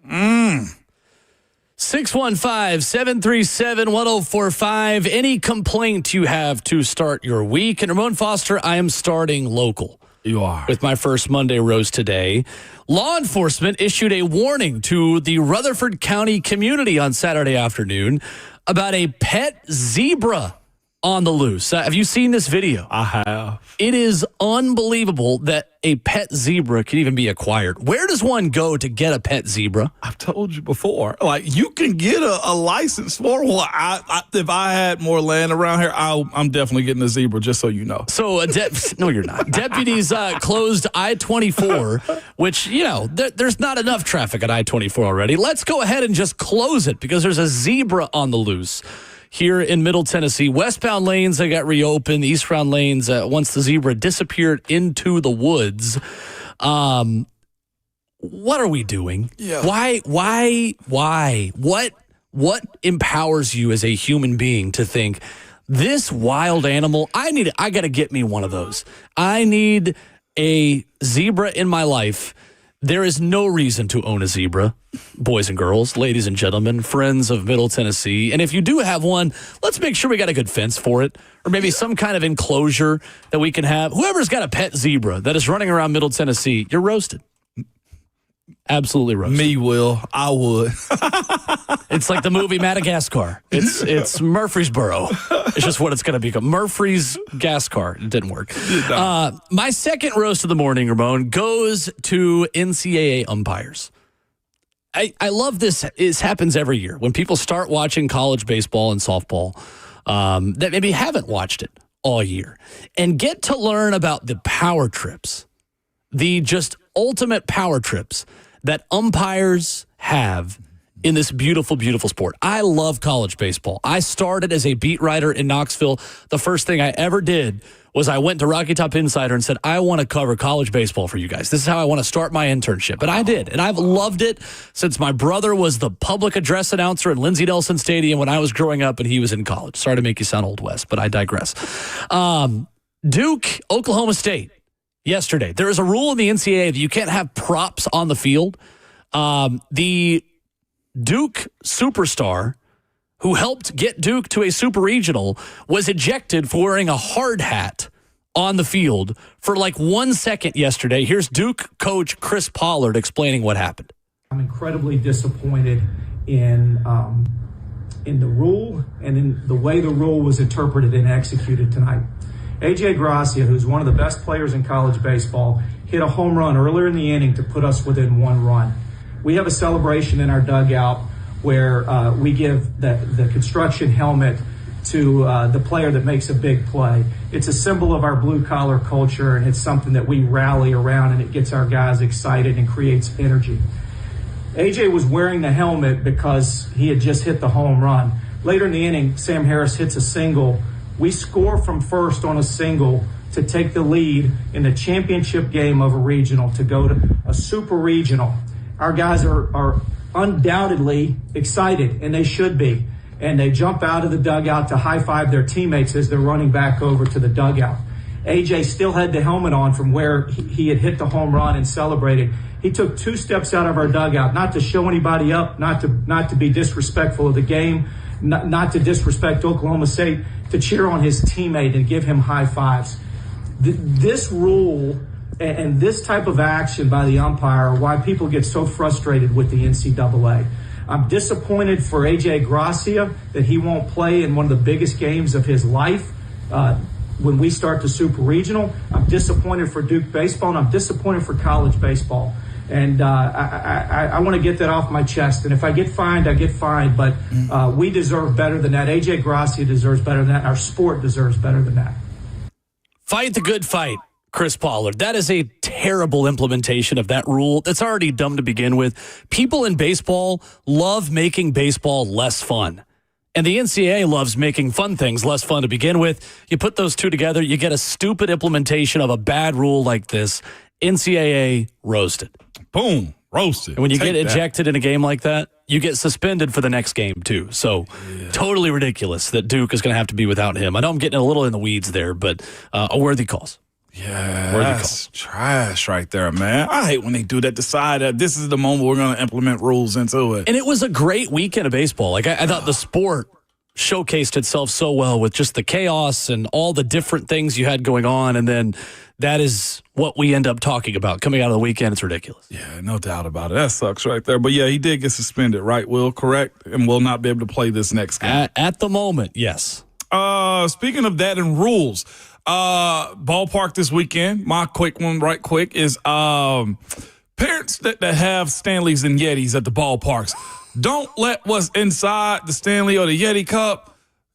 Mm. 615-737-1045. Any complaint you have to start your week. And Ramon Foster, I am starting local. You are. With my first Monday Roast today. Law enforcement issued a warning to the Rutherford County community on Saturday afternoon about a pet zebra on the loose. Have you seen this video? I have. It is unbelievable that a pet zebra can even be acquired. Where does one go to get a pet zebra? I've told you before. Like, you can get a license for one. If I had more land around here, I'm definitely getting a zebra, just so you know. So, no, you're not. Deputies closed I-24, which, there's not enough traffic at I-24 already. Let's go ahead and just close it because there's a zebra on the loose. Here in Middle Tennessee, westbound lanes that got reopened, eastbound lanes once the zebra disappeared into the woods. What are we doing? Yeah. Why? What empowers you as a human being to think this wild animal? I got to get me one of those. I need a zebra in my life. There is no reason to own a zebra, boys and girls, ladies and gentlemen, friends of Middle Tennessee. And if you do have one, let's make sure we got a good fence for it, or maybe some kind of enclosure that we can have. Whoever's got a pet zebra that is running around Middle Tennessee, you're roasted. Absolutely roasted. Me, Will. I would. It's like the movie Madagascar. It's Murfreesboro. It's just what it's going to become. Murfree's gas car. It didn't work. My second roast of the morning, Ramon, goes to NCAA umpires. I love this. It happens every year when people start watching college baseball and softball that maybe haven't watched it all year and get to learn about the power trips, the just ultimate power trips that umpires have in this beautiful, beautiful sport. I love college baseball. I started as a beat writer in Knoxville. The first thing I ever did was I went to Rocky Top Insider and said, I want to cover college baseball for you guys. This is how I want to start my internship. And I did. And I've loved it since my brother was the public address announcer at Lindsey Nelson Stadium when I was growing up and he was in college. Sorry to make you sound old West, but I digress. Duke, Oklahoma State. Yesterday, there is a rule in the NCAA that you can't have props on the field. The Duke superstar who helped get Duke to a super regional was ejected for wearing a hard hat on the field for like 1 second yesterday. Here's Duke coach Chris Pollard explaining what happened. I'm incredibly disappointed in the rule and in the way the rule was interpreted and executed tonight. A.J. Gracia, who's one of the best players in college baseball, hit a home run earlier in the inning to put us within 1 run. We have a celebration in our dugout where we give the construction helmet to the player that makes a big play. It's a symbol of our blue-collar culture, and it's something that we rally around, and it gets our guys excited and creates energy. A.J. was wearing the helmet because he had just hit the home run. Later in the inning, Sam Harris hits a single. We score from first on a single to take the lead in the championship game of a regional, to go to a super regional. Our guys are undoubtedly excited, and they should be. And they jump out of the dugout to high-five their teammates as they're running back over to the dugout. A.J. still had the helmet on from where he had hit the home run and celebrated. He took 2 steps out of our dugout, not to show anybody up, not to be disrespectful of the game, not to disrespect Oklahoma State, to cheer on his teammate and give him high fives. This rule and this type of action by the umpire are why people get so frustrated with the NCAA. I'm disappointed for A.J. Gracia that he won't play in one of the biggest games of his life when we start the Super Regional. I'm disappointed for Duke baseball, and I'm disappointed for college baseball. And I want to get that off my chest. And if I get fined, I get fined. But we deserve better than that. A.J. Gracia deserves better than that. Our sport deserves better than that. Fight the good fight, Chris Pollard. That is a terrible implementation of that rule. That's already dumb to begin with. People in baseball love making baseball less fun. And the NCAA loves making fun things less fun to begin with. You put those two together, you get a stupid implementation of a bad rule like this. NCAA roasted. Boom, roasted. And when you get ejected in a game like that, you get suspended for the next game, too. So totally ridiculous that Duke is going to have to be without him. I know I'm getting a little in the weeds there, but a worthy cause. Yeah, that's trash right there, man. I hate when they do that, decide that this is the moment we're going to implement rules into it. And it was a great weekend of baseball. Like, I thought the sport showcased itself so well with just the chaos and all the different things you had going on, and then that is what we end up talking about coming out of the weekend. It's ridiculous. Yeah, no doubt about it. That sucks right there. But yeah, he did get suspended, right, Will? Correct? And will not be able to play this next game. At the moment, yes. Speaking of that and rules, ballpark this weekend, my quick one right quick is parents that have Stanleys and Yetis at the ballparks, don't let what's inside the Stanley or the Yeti cup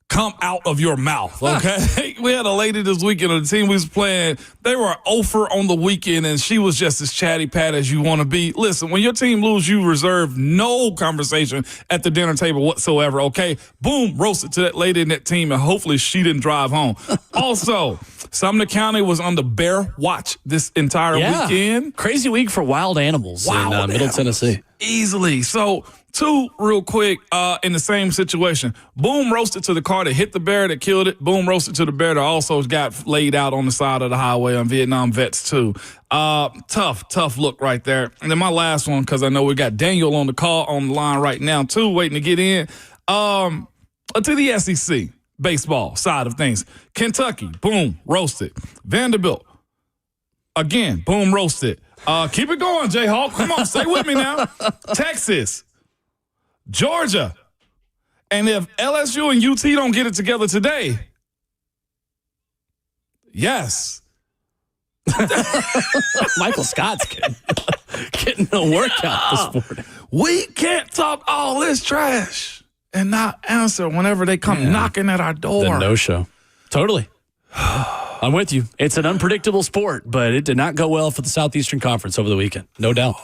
come out of your mouth, okay? We had a lady this weekend on the team we was playing. They were 0-for on the weekend, and she was just as chatty-pat as you want to be. Listen, when your team lose, you reserve no conversation at the dinner table whatsoever, okay? Boom, roasted to that lady in that team, and hopefully she didn't drive home. Also, Sumner County was on the bear watch this entire weekend. Crazy week for wild animals in Middle Tennessee. Easily. So, 2 real quick in the same situation. Boom, roasted to the car that hit the bear that killed it. Boom, roasted to the bear that also got laid out on the side of the highway on Vietnam vets too. Tough look right there. And then my last one, because I know we got Daniel on the line right now too, waiting to get in. To the SEC baseball side of things. Kentucky, boom, roasted. Vanderbilt, again, boom, roasted. Keep it going, Jayhawk. Come on, stay with me now. Texas, Georgia, and if LSU and UT don't get it together today, yes. Michael Scott's getting a workout this morning. We can't talk all this trash and not answer whenever they come knocking at our door. The no-show. Totally. I'm with you. It's an unpredictable sport, but it did not go well for the Southeastern Conference over the weekend. No doubt.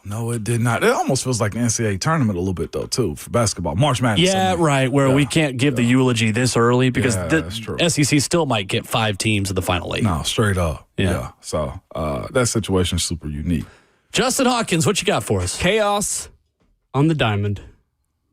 No, it did not. It almost feels like an NCAA tournament a little bit, though, too, for basketball. March Madness. Yeah, right, where we can't give the eulogy this early because the SEC still might get 5 teams in the final 8. No, straight up. Yeah. So that situation is super unique. Justin Hawkins, what you got for us? Chaos on the diamond.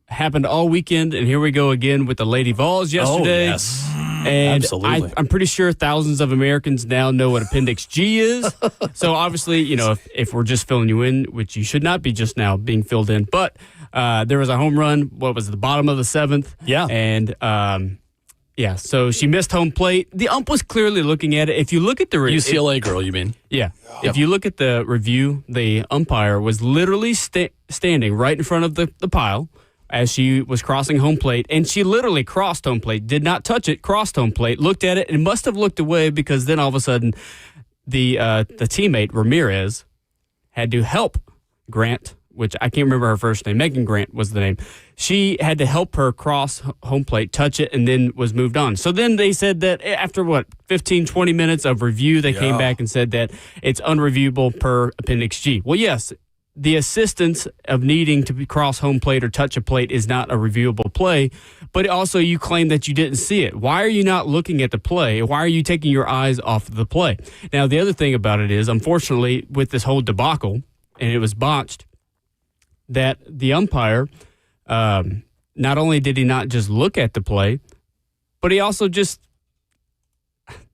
Happened all weekend, and here we go again with the Lady Vols yesterday. Oh, yes. And absolutely. I'm pretty sure thousands of Americans now know what Appendix G is. So obviously, you know, if we're just filling you in, which you should not be just now being filled in, but there was a home run, what was it, the bottom of the 7th? Yeah. And, so she missed home plate. The ump was clearly looking at it. If you look at the UCLA girl, you mean? Yeah. If you look at the review, the umpire was literally standing right in front of the pile. as she was crossing home plate, and she literally crossed home plate, did not touch it, crossed home plate, looked at it, and must have looked away because then all of a sudden the teammate, Ramirez, had to help Grant, which I can't remember her first name. Megan Grant was the name. She had to help her cross home plate, touch it, and then was moved on. So then they said that after, 15, 20 minutes of review, they came back and said that it's unreviewable per Appendix G. Well, yes, the assistance of needing to cross home plate or touch a plate is not a reviewable play, but also you claim that you didn't see it. Why are you not looking at the play? Why are you taking your eyes off of the play? Now, the other thing about it is, unfortunately, with this whole debacle, and it was botched, that the umpire, not only did he not just look at the play, but he also just,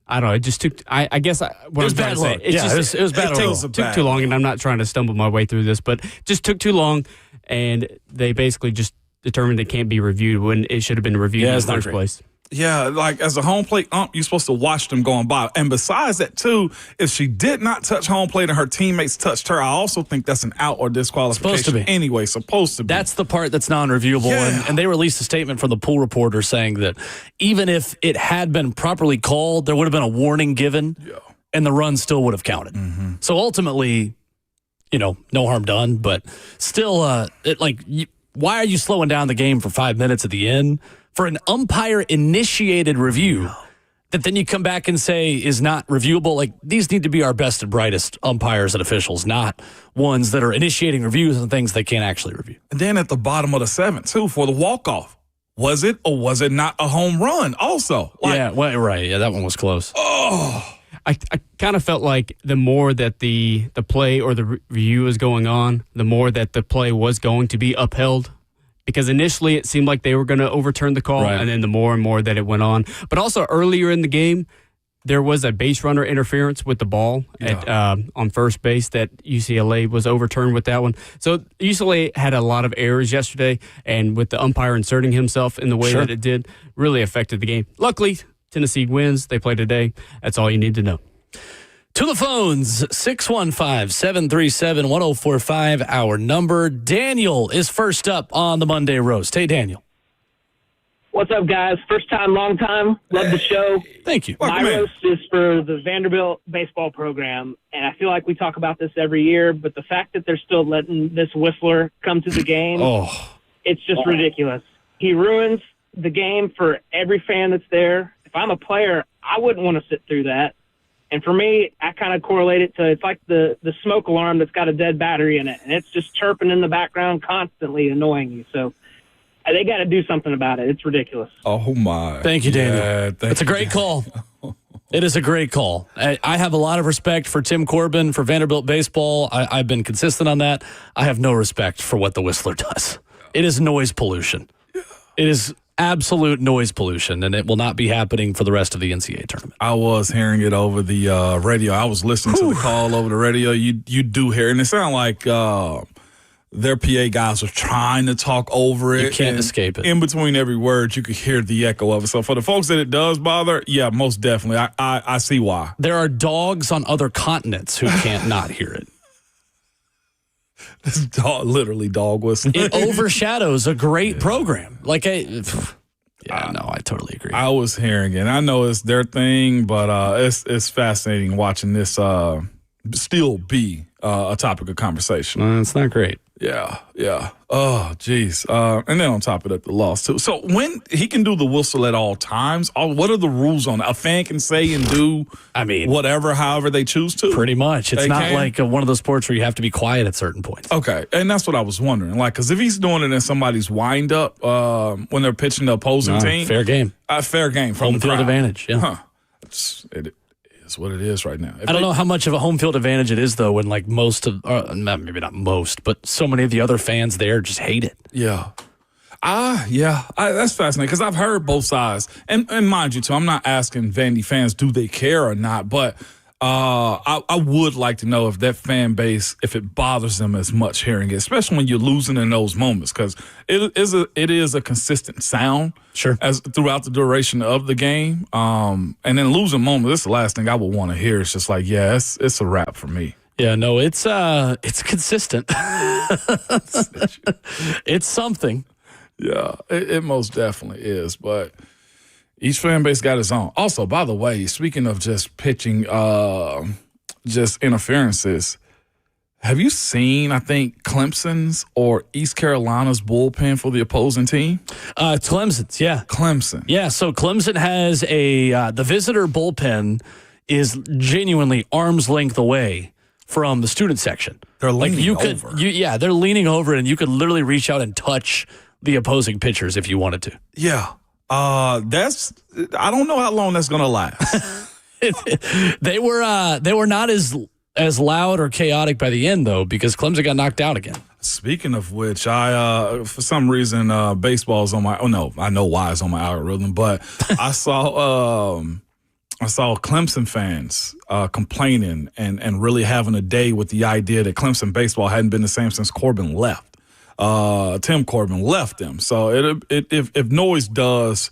I don't know, it just took, I guess what I'm trying to say. It was bad. It took too long, and I'm not trying to stumble my way through this, but just took too long, and they basically just determined it can't be reviewed when it should have been reviewed in the first place. Yeah, like as a home plate ump, you're supposed to watch them going by. And besides that, too, if she did not touch home plate and her teammates touched her, I also think that's an out or disqualification. Supposed to be. Anyway, supposed to be. That's the part that's non-reviewable. Yeah. And they released a statement from the pool reporter saying that even if it had been properly called, there would have been a warning given, and the run still would have counted. Mm-hmm. So ultimately, no harm done. But still, why are you slowing down the game for 5 minutes at the end for an umpire-initiated review that then you come back and say is not reviewable? Like, these need to be our best and brightest umpires and officials, not ones that are initiating reviews on things they can't actually review. And then at the bottom of the seventh, too, for the walk-off, was it or was it not a home run also? Right. Yeah, that one was close. I kind of felt like the more that the play or the review was going on, the more that the play was going to be upheld. Because initially it seemed like they were going to overturn the call, and then the more and more that it went on. But also earlier in the game, there was a base runner interference with the ball on first base that UCLA was overturned with that one. So UCLA had a lot of errors yesterday, and with the umpire inserting himself in the way that it did, really affected the game. Luckily, Tennessee wins. They play today. That's all you need to know. To the phones, 615-737-1045, our number. Daniel is first up on the Monday Roast. Hey, Daniel. What's up, guys? First time, long time. Love the show. Thank you. My roast is for the Vanderbilt baseball program, and I feel like we talk about this every year, but the fact that they're still letting this whistler come to the game, it's just ridiculous. He ruins the game for every fan that's there. If I'm a player, I wouldn't want to sit through that. And for me, I kind of correlate it to it's like the smoke alarm that's got a dead battery in it, and it's just chirping in the background, constantly annoying you. So they got to do something about it. It's ridiculous. Oh, my. Thank you, Daniel. It's a great call. It is a great call. I have a lot of respect for Tim Corbin, for Vanderbilt baseball. I've been consistent on that. I have no respect for what the Whistler does. It is noise pollution. It is absolute noise pollution, and it will not be happening for the rest of the NCAA tournament. I was hearing it over the radio. I was listening to the call over the radio. You do hear it, and it sounded like their PA guys are trying to talk over it. You can't escape it. In between every word, you could hear the echo of it. So for the folks that it does bother, yeah, most definitely. I see why. There are dogs on other continents who can't not hear it. This literally dog whistling. It overshadows a great program. I totally agree. I was hearing it. I know it's their thing, but it's fascinating watching this still be a topic of conversation. It's not great. Yeah. Oh, geez. And then on top of that, the loss, too. So when he can do the whistle at all times, what are the rules on it? A fan can say and do whatever, however they choose to? Pretty much. It's not like one of those sports where you have to be quiet at certain points. Okay. And that's what I was wondering. Because if he's doing it in somebody's wind-up when they're pitching the opposing team. Fair game. Fair game from home field advantage, yeah. Huh. It is what it is right now. I don't know how much of a home field advantage it is, though, when most of, maybe not most, but so many of the other fans there just hate it. Yeah. That's fascinating because I've heard both sides. And mind you, too, I'm not asking Vandy fans, do they care or not, but I would like to know if that fan base, if it bothers them as much hearing it, especially when you're losing in those moments, because it is a consistent sound as throughout the duration of the game. And then losing moments, this is the last thing I would want to hear. It's just like, it's a wrap for me. Yeah, no, it's consistent. It's something. Yeah, it most definitely is. But each fan base got its own. Also, by the way, speaking of just pitching, just interferences, have you seen, I think, Clemson's or East Carolina's bullpen for the opposing team? Clemson's, yeah. Clemson. Yeah, so Clemson has the visitor bullpen is genuinely arm's length away from the student section. They're leaning over. They're leaning over it, and you could literally reach out and touch the opposing pitchers if you wanted to. Yeah. I don't know how long that's going to last. They were not as loud or chaotic by the end, though, because Clemson got knocked out again. Speaking of which, I for some reason baseball's on my. Oh no, I know why it's on my algorithm, but I saw Clemson fans complaining and really having a day with the idea that Clemson baseball hadn't been the same since Corbin left. Tim Corbin left them, so if noise does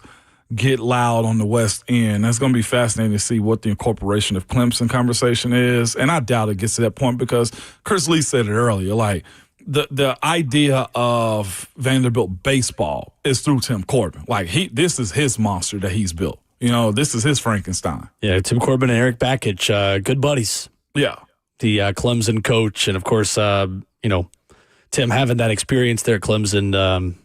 get loud on the West End, that's going to be fascinating to see what the incorporation of Clemson conversation is. And I doubt it gets to that point because Chris Lee said it earlier, like the idea of Vanderbilt baseball is through Tim Corbin. Like this is his monster that he's built. You know, this is his Frankenstein. Yeah, Tim Corbin and Eric Bakich, good buddies. Yeah. The Clemson coach, and of course, Tim having that experience there at Clemson,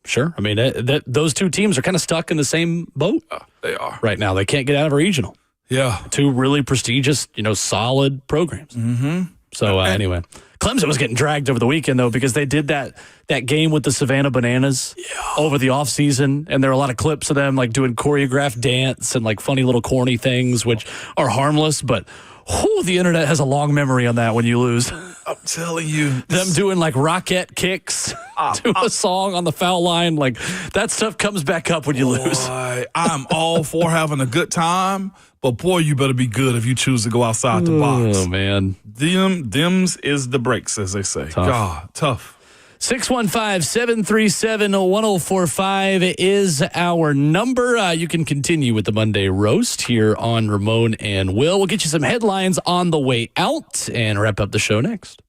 sure. I mean, those two teams are kind of stuck in the same boat. They are. Right now. They can't get out of a regional. Yeah. Two really prestigious, solid programs. Mm-hmm. So, anyway. Clemson was getting dragged over the weekend, though, because they did that game with the Savannah Bananas over the offseason, and there are a lot of clips of them, like, doing choreographed dance and, like, funny little corny things, which are harmless, but the internet has a long memory on that when you lose. I'm telling you. Them doing like rocket kicks to a song on the foul line. Like that stuff comes back up when you lose. I'm all for having a good time, but boy, you better be good if you choose to go outside the box. Oh, man. Them's is the breaks, as they say. Tough. God, tough. 615-737-1045 is our number. You can continue with the Monday Roast here on Ramon and Will. We'll get you some headlines on the way out and wrap up the show next.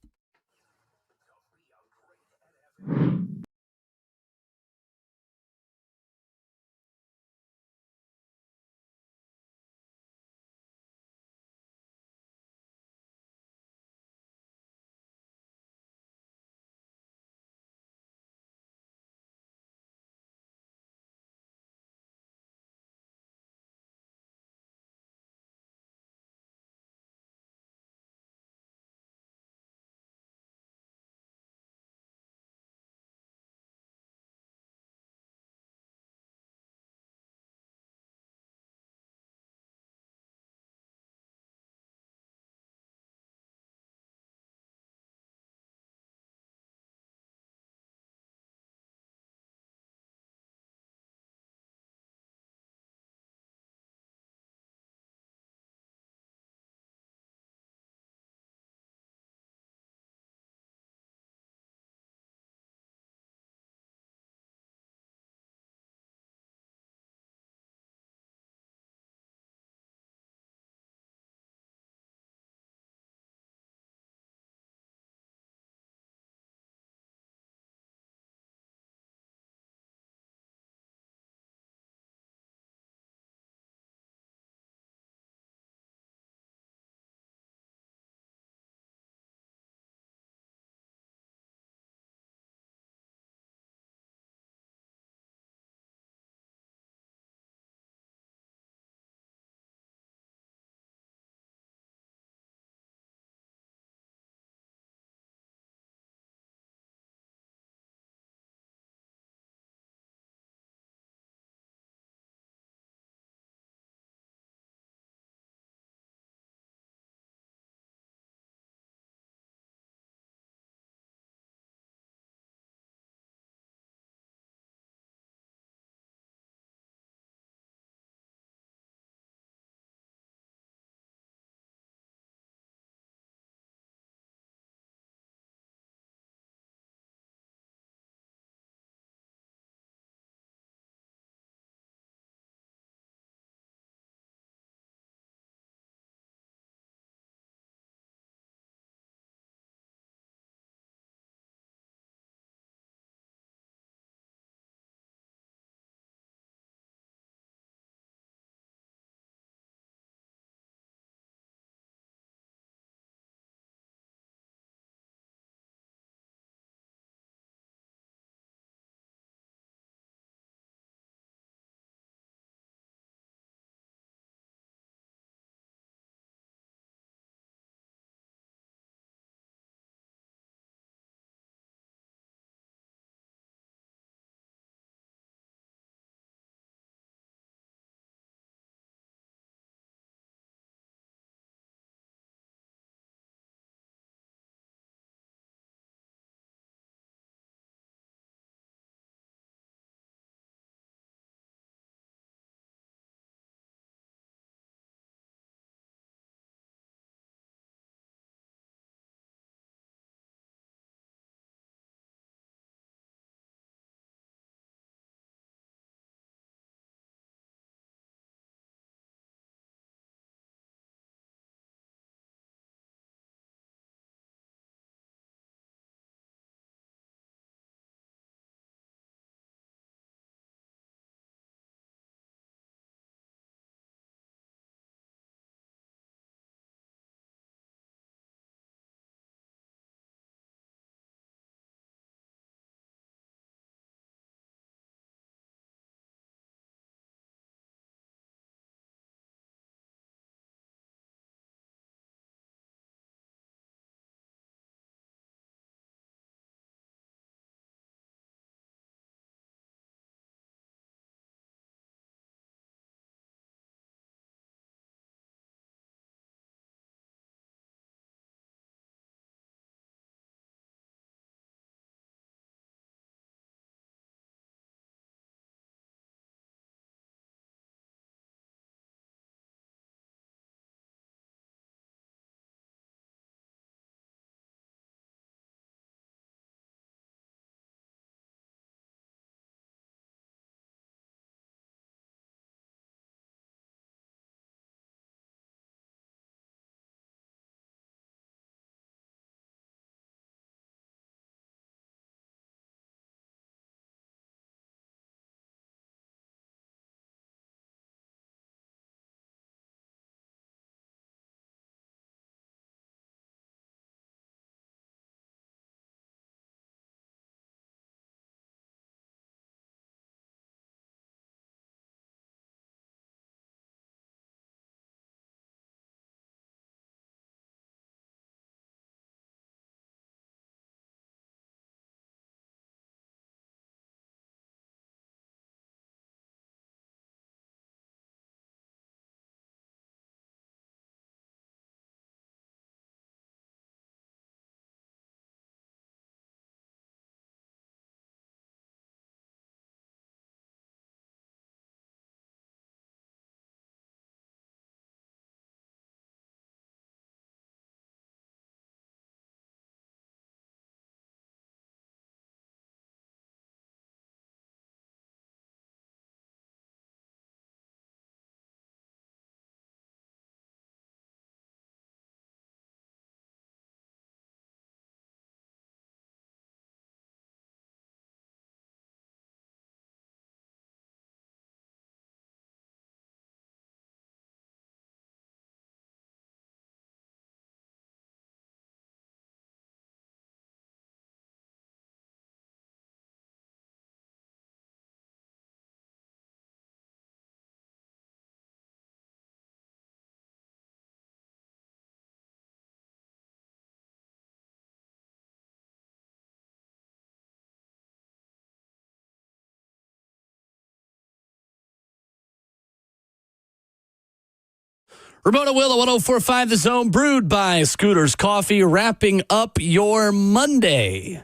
Ramon Will at 104.5 The Zone, brewed by Scooters Coffee, wrapping up your Monday.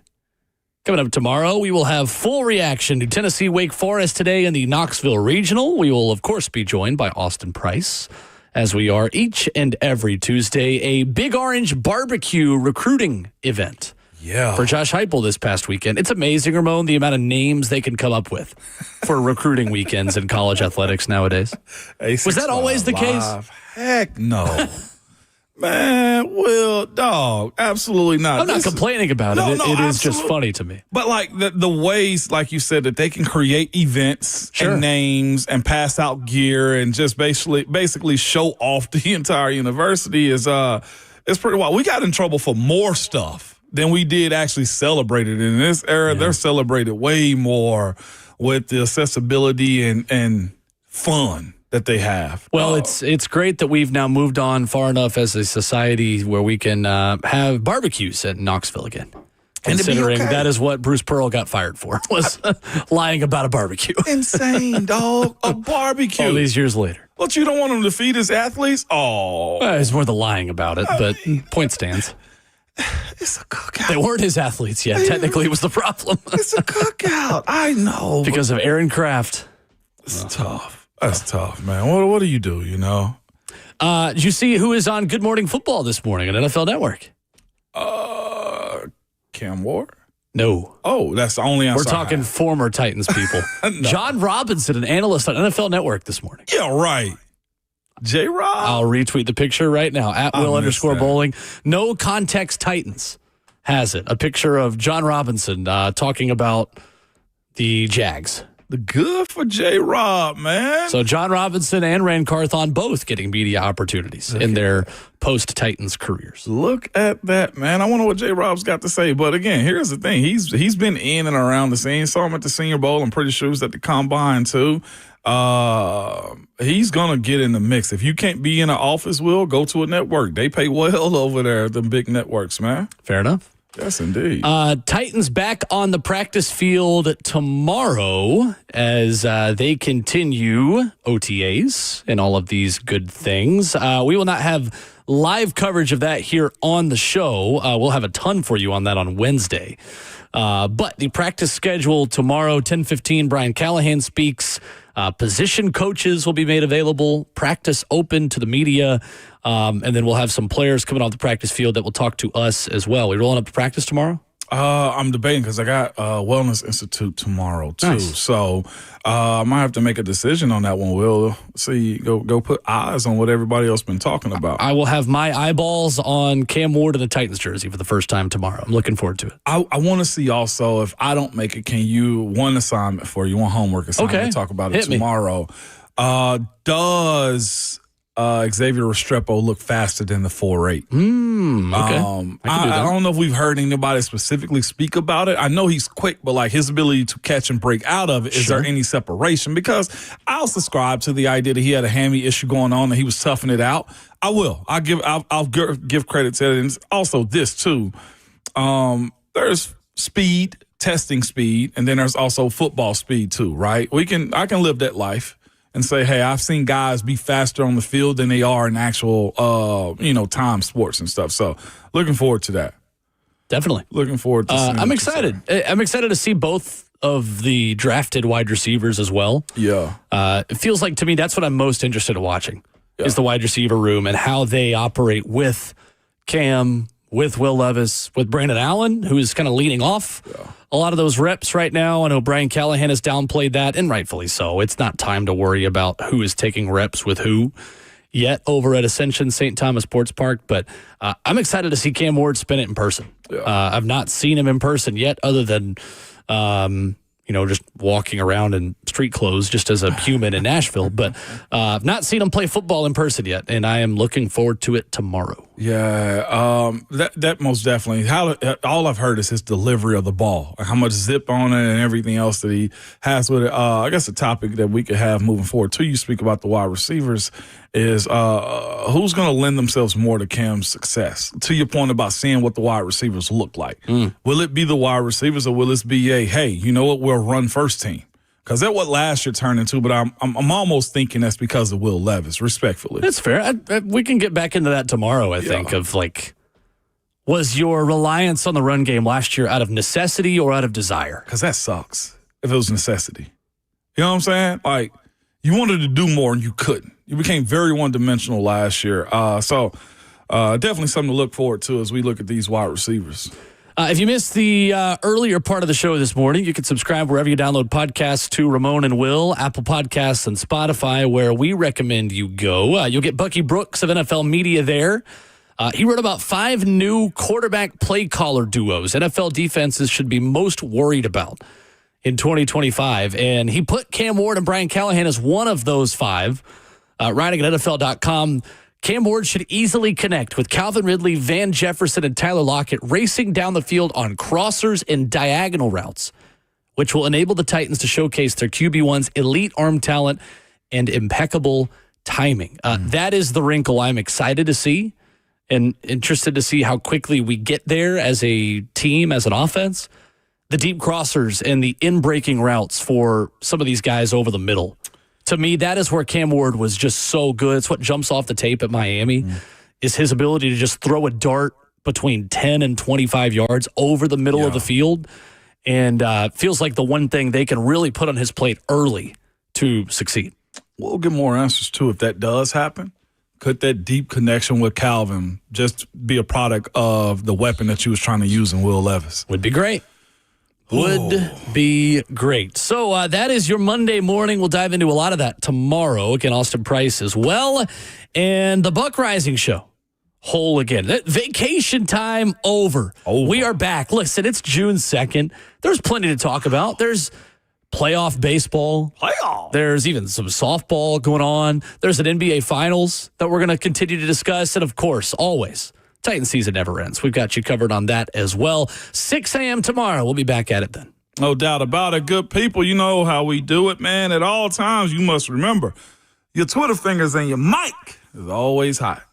Coming up tomorrow, we will have full reaction to Tennessee Wake Forest today in the Knoxville Regional. We will, of course, be joined by Austin Price, as we are each and every Tuesday, a Big Orange barbecue recruiting event. Yeah. For Josh Heupel this past weekend. It's amazing, Ramon, the amount of names they can come up with for recruiting weekends in college athletics nowadays. Was that always the case? Heck no. Man, Will, dog, absolutely not. I'm not complaining about it. It is just funny to me. But like the ways, like you said, that they can create events and names and pass out gear and just basically show off the entire university is pretty wild. We got in trouble for more stuff than we did actually celebrate it. In this era, they're celebrated way more with the accessibility and fun that they have. Well, it's great that we've now moved on far enough as a society where we can have barbecues at Knoxville again. Considering that is what Bruce Pearl got fired for, was lying about a barbecue. Insane, dog. A barbecue. All these years later. But you don't want him to feed his athletes? Oh. Well, it's more the lying about it, but point stands. It's a cookout. They weren't his athletes yet. Technically, it was the problem. It's a cookout. I know. Because of Aaron Kraft. It's tough. That's tough, man. What do you do, you know? Did you see who is on Good Morning Football this morning on NFL Network? Cam Ward? No. Oh, that's the only answer. We're talking former Titans people. No. John Robinson, an analyst on NFL Network this morning. Yeah, right. J-Rob? I'll retweet the picture right now. At Will_bowling. No Context Titans has it. A picture of John Robinson talking about the Jags. The good for J-Rob, man. So John Robinson and Rand Carthon both getting media opportunities in their post-Titans careers. Look at that, man. I wonder what J-Rob's got to say. But again, here's the thing. He's been in and around the scene. Saw him at the Senior Bowl. I'm pretty sure he was at the Combine, too. He's going to get in the mix. If you can't be in an office, Will, go to a network. They pay well over there, the big networks, man. Fair enough. Yes, indeed. Titans back on the practice field tomorrow as they continue OTAs and all of these good things. We will not have live coverage of that here on the show. We'll have a ton for you on that on Wednesday. But the practice schedule tomorrow, 10:15, Brian Callahan speaks. Position coaches will be made available. Practice open to the media. And then we'll have some players coming off the practice field that will talk to us as well. We rolling up to practice tomorrow? I'm debating because I got Wellness Institute tomorrow, too. Nice. So I might have to make a decision on that one, Will. See, go put eyes on what everybody else been talking about. I will have my eyeballs on Cam Ward in the Titans jersey for the first time tomorrow. I'm looking forward to it. I want to see also, if I don't make it, can you, one assignment for you, one homework assignment, okay. Talk about it tomorrow. Does Xavier Restrepo look faster than the 4.8? Okay. I don't know if we've heard anybody specifically speak about it. I know he's quick, but like his ability to catch and break out of it, is there any separation? Because I'll subscribe to the idea that he had a hammy issue going on and he was toughing it out. I will. I'll give credit to it. And also this too. There's speed, testing speed, and then there's also football speed too, right? I can live that life and say, hey, I've seen guys be faster on the field than they are in actual, time sports and stuff. So looking forward to that. Definitely. Looking forward to seeing I'm excited. I'm excited to see both of the drafted wide receivers as well. Yeah. It feels like to me that's what I'm most interested in watching is the wide receiver room and how they operate with Cam, with Will Levis, with Brandon Allen, who is kind of leading off a lot of those reps right now. I know Brian Callahan has downplayed that, and rightfully so. It's not time to worry about who is taking reps with who yet over at Ascension St. Thomas Sports Park, but I'm excited to see Cam Ward spin it in person. Yeah. I've not seen him in person yet other than just walking around in street clothes just as a human in Nashville, but I've not seen him play football in person yet, and I am looking forward to it tomorrow. Yeah, that most definitely. All I've heard is his delivery of the ball, how much zip on it and everything else that he has with it. I guess a topic that we could have moving forward too, you speak about the wide receivers, is who's going to lend themselves more to Cam's success? To your point about seeing what the wide receivers look like. Will it be the wide receivers or will it be hey, you know what, we'll run first team? Because that's what last year turned into, but I'm almost thinking that's because of Will Levis, respectfully. That's fair. We can get back into that tomorrow, I think, of was your reliance on the run game last year out of necessity or out of desire? Because that sucks if it was necessity. You know what I'm saying? Like, you wanted to do more and you couldn't. You became very one-dimensional last year. So definitely something to look forward to as we look at these wide receivers. If you missed the earlier part of the show this morning, you can subscribe wherever you download podcasts to Ramon and Will, Apple Podcasts, and Spotify, where we recommend you go. You'll get Bucky Brooks of NFL Media there. He wrote about 5 new quarterback play caller duos NFL defenses should be most worried about in 2025. And he put Cam Ward and Brian Callahan as one of those 5. Writing at NFL.com, Cam Ward should easily connect with Calvin Ridley, Van Jefferson, and Tyler Lockett racing down the field on crossers and diagonal routes, which will enable the Titans to showcase their QB1's elite arm talent and impeccable timing. That is the wrinkle I'm excited to see and interested to see how quickly we get there as a team, as an offense. The deep crossers and the in-breaking routes for some of these guys over the middle. To me, that is where Cam Ward was just so good. It's what jumps off the tape at Miami, is his ability to just throw a dart between 10 and 25 yards over the middle of the field. And feels like the one thing they can really put on his plate early to succeed. We'll get more answers, too, if that does happen. Could that deep connection with Calvin just be a product of the weapon that you was trying to use in Will Levis? Would be great. Would be great. So that is your Monday morning. We'll dive into a lot of that tomorrow. Again, Austin Price as well. And the Buck Rising Show. Whole again. Vacation time over. We are back. Listen, it's June 2nd. There's plenty to talk about. There's playoff baseball. There's even some softball going on. There's an NBA Finals that we're going to continue to discuss. And, of course, always, Titan season never ends. We've got you covered on that as well. 6 a.m. tomorrow. We'll be back at it then. No doubt about it. Good people, you know how we do it, man. At all times, you must remember, your Twitter fingers and your mic is always hot.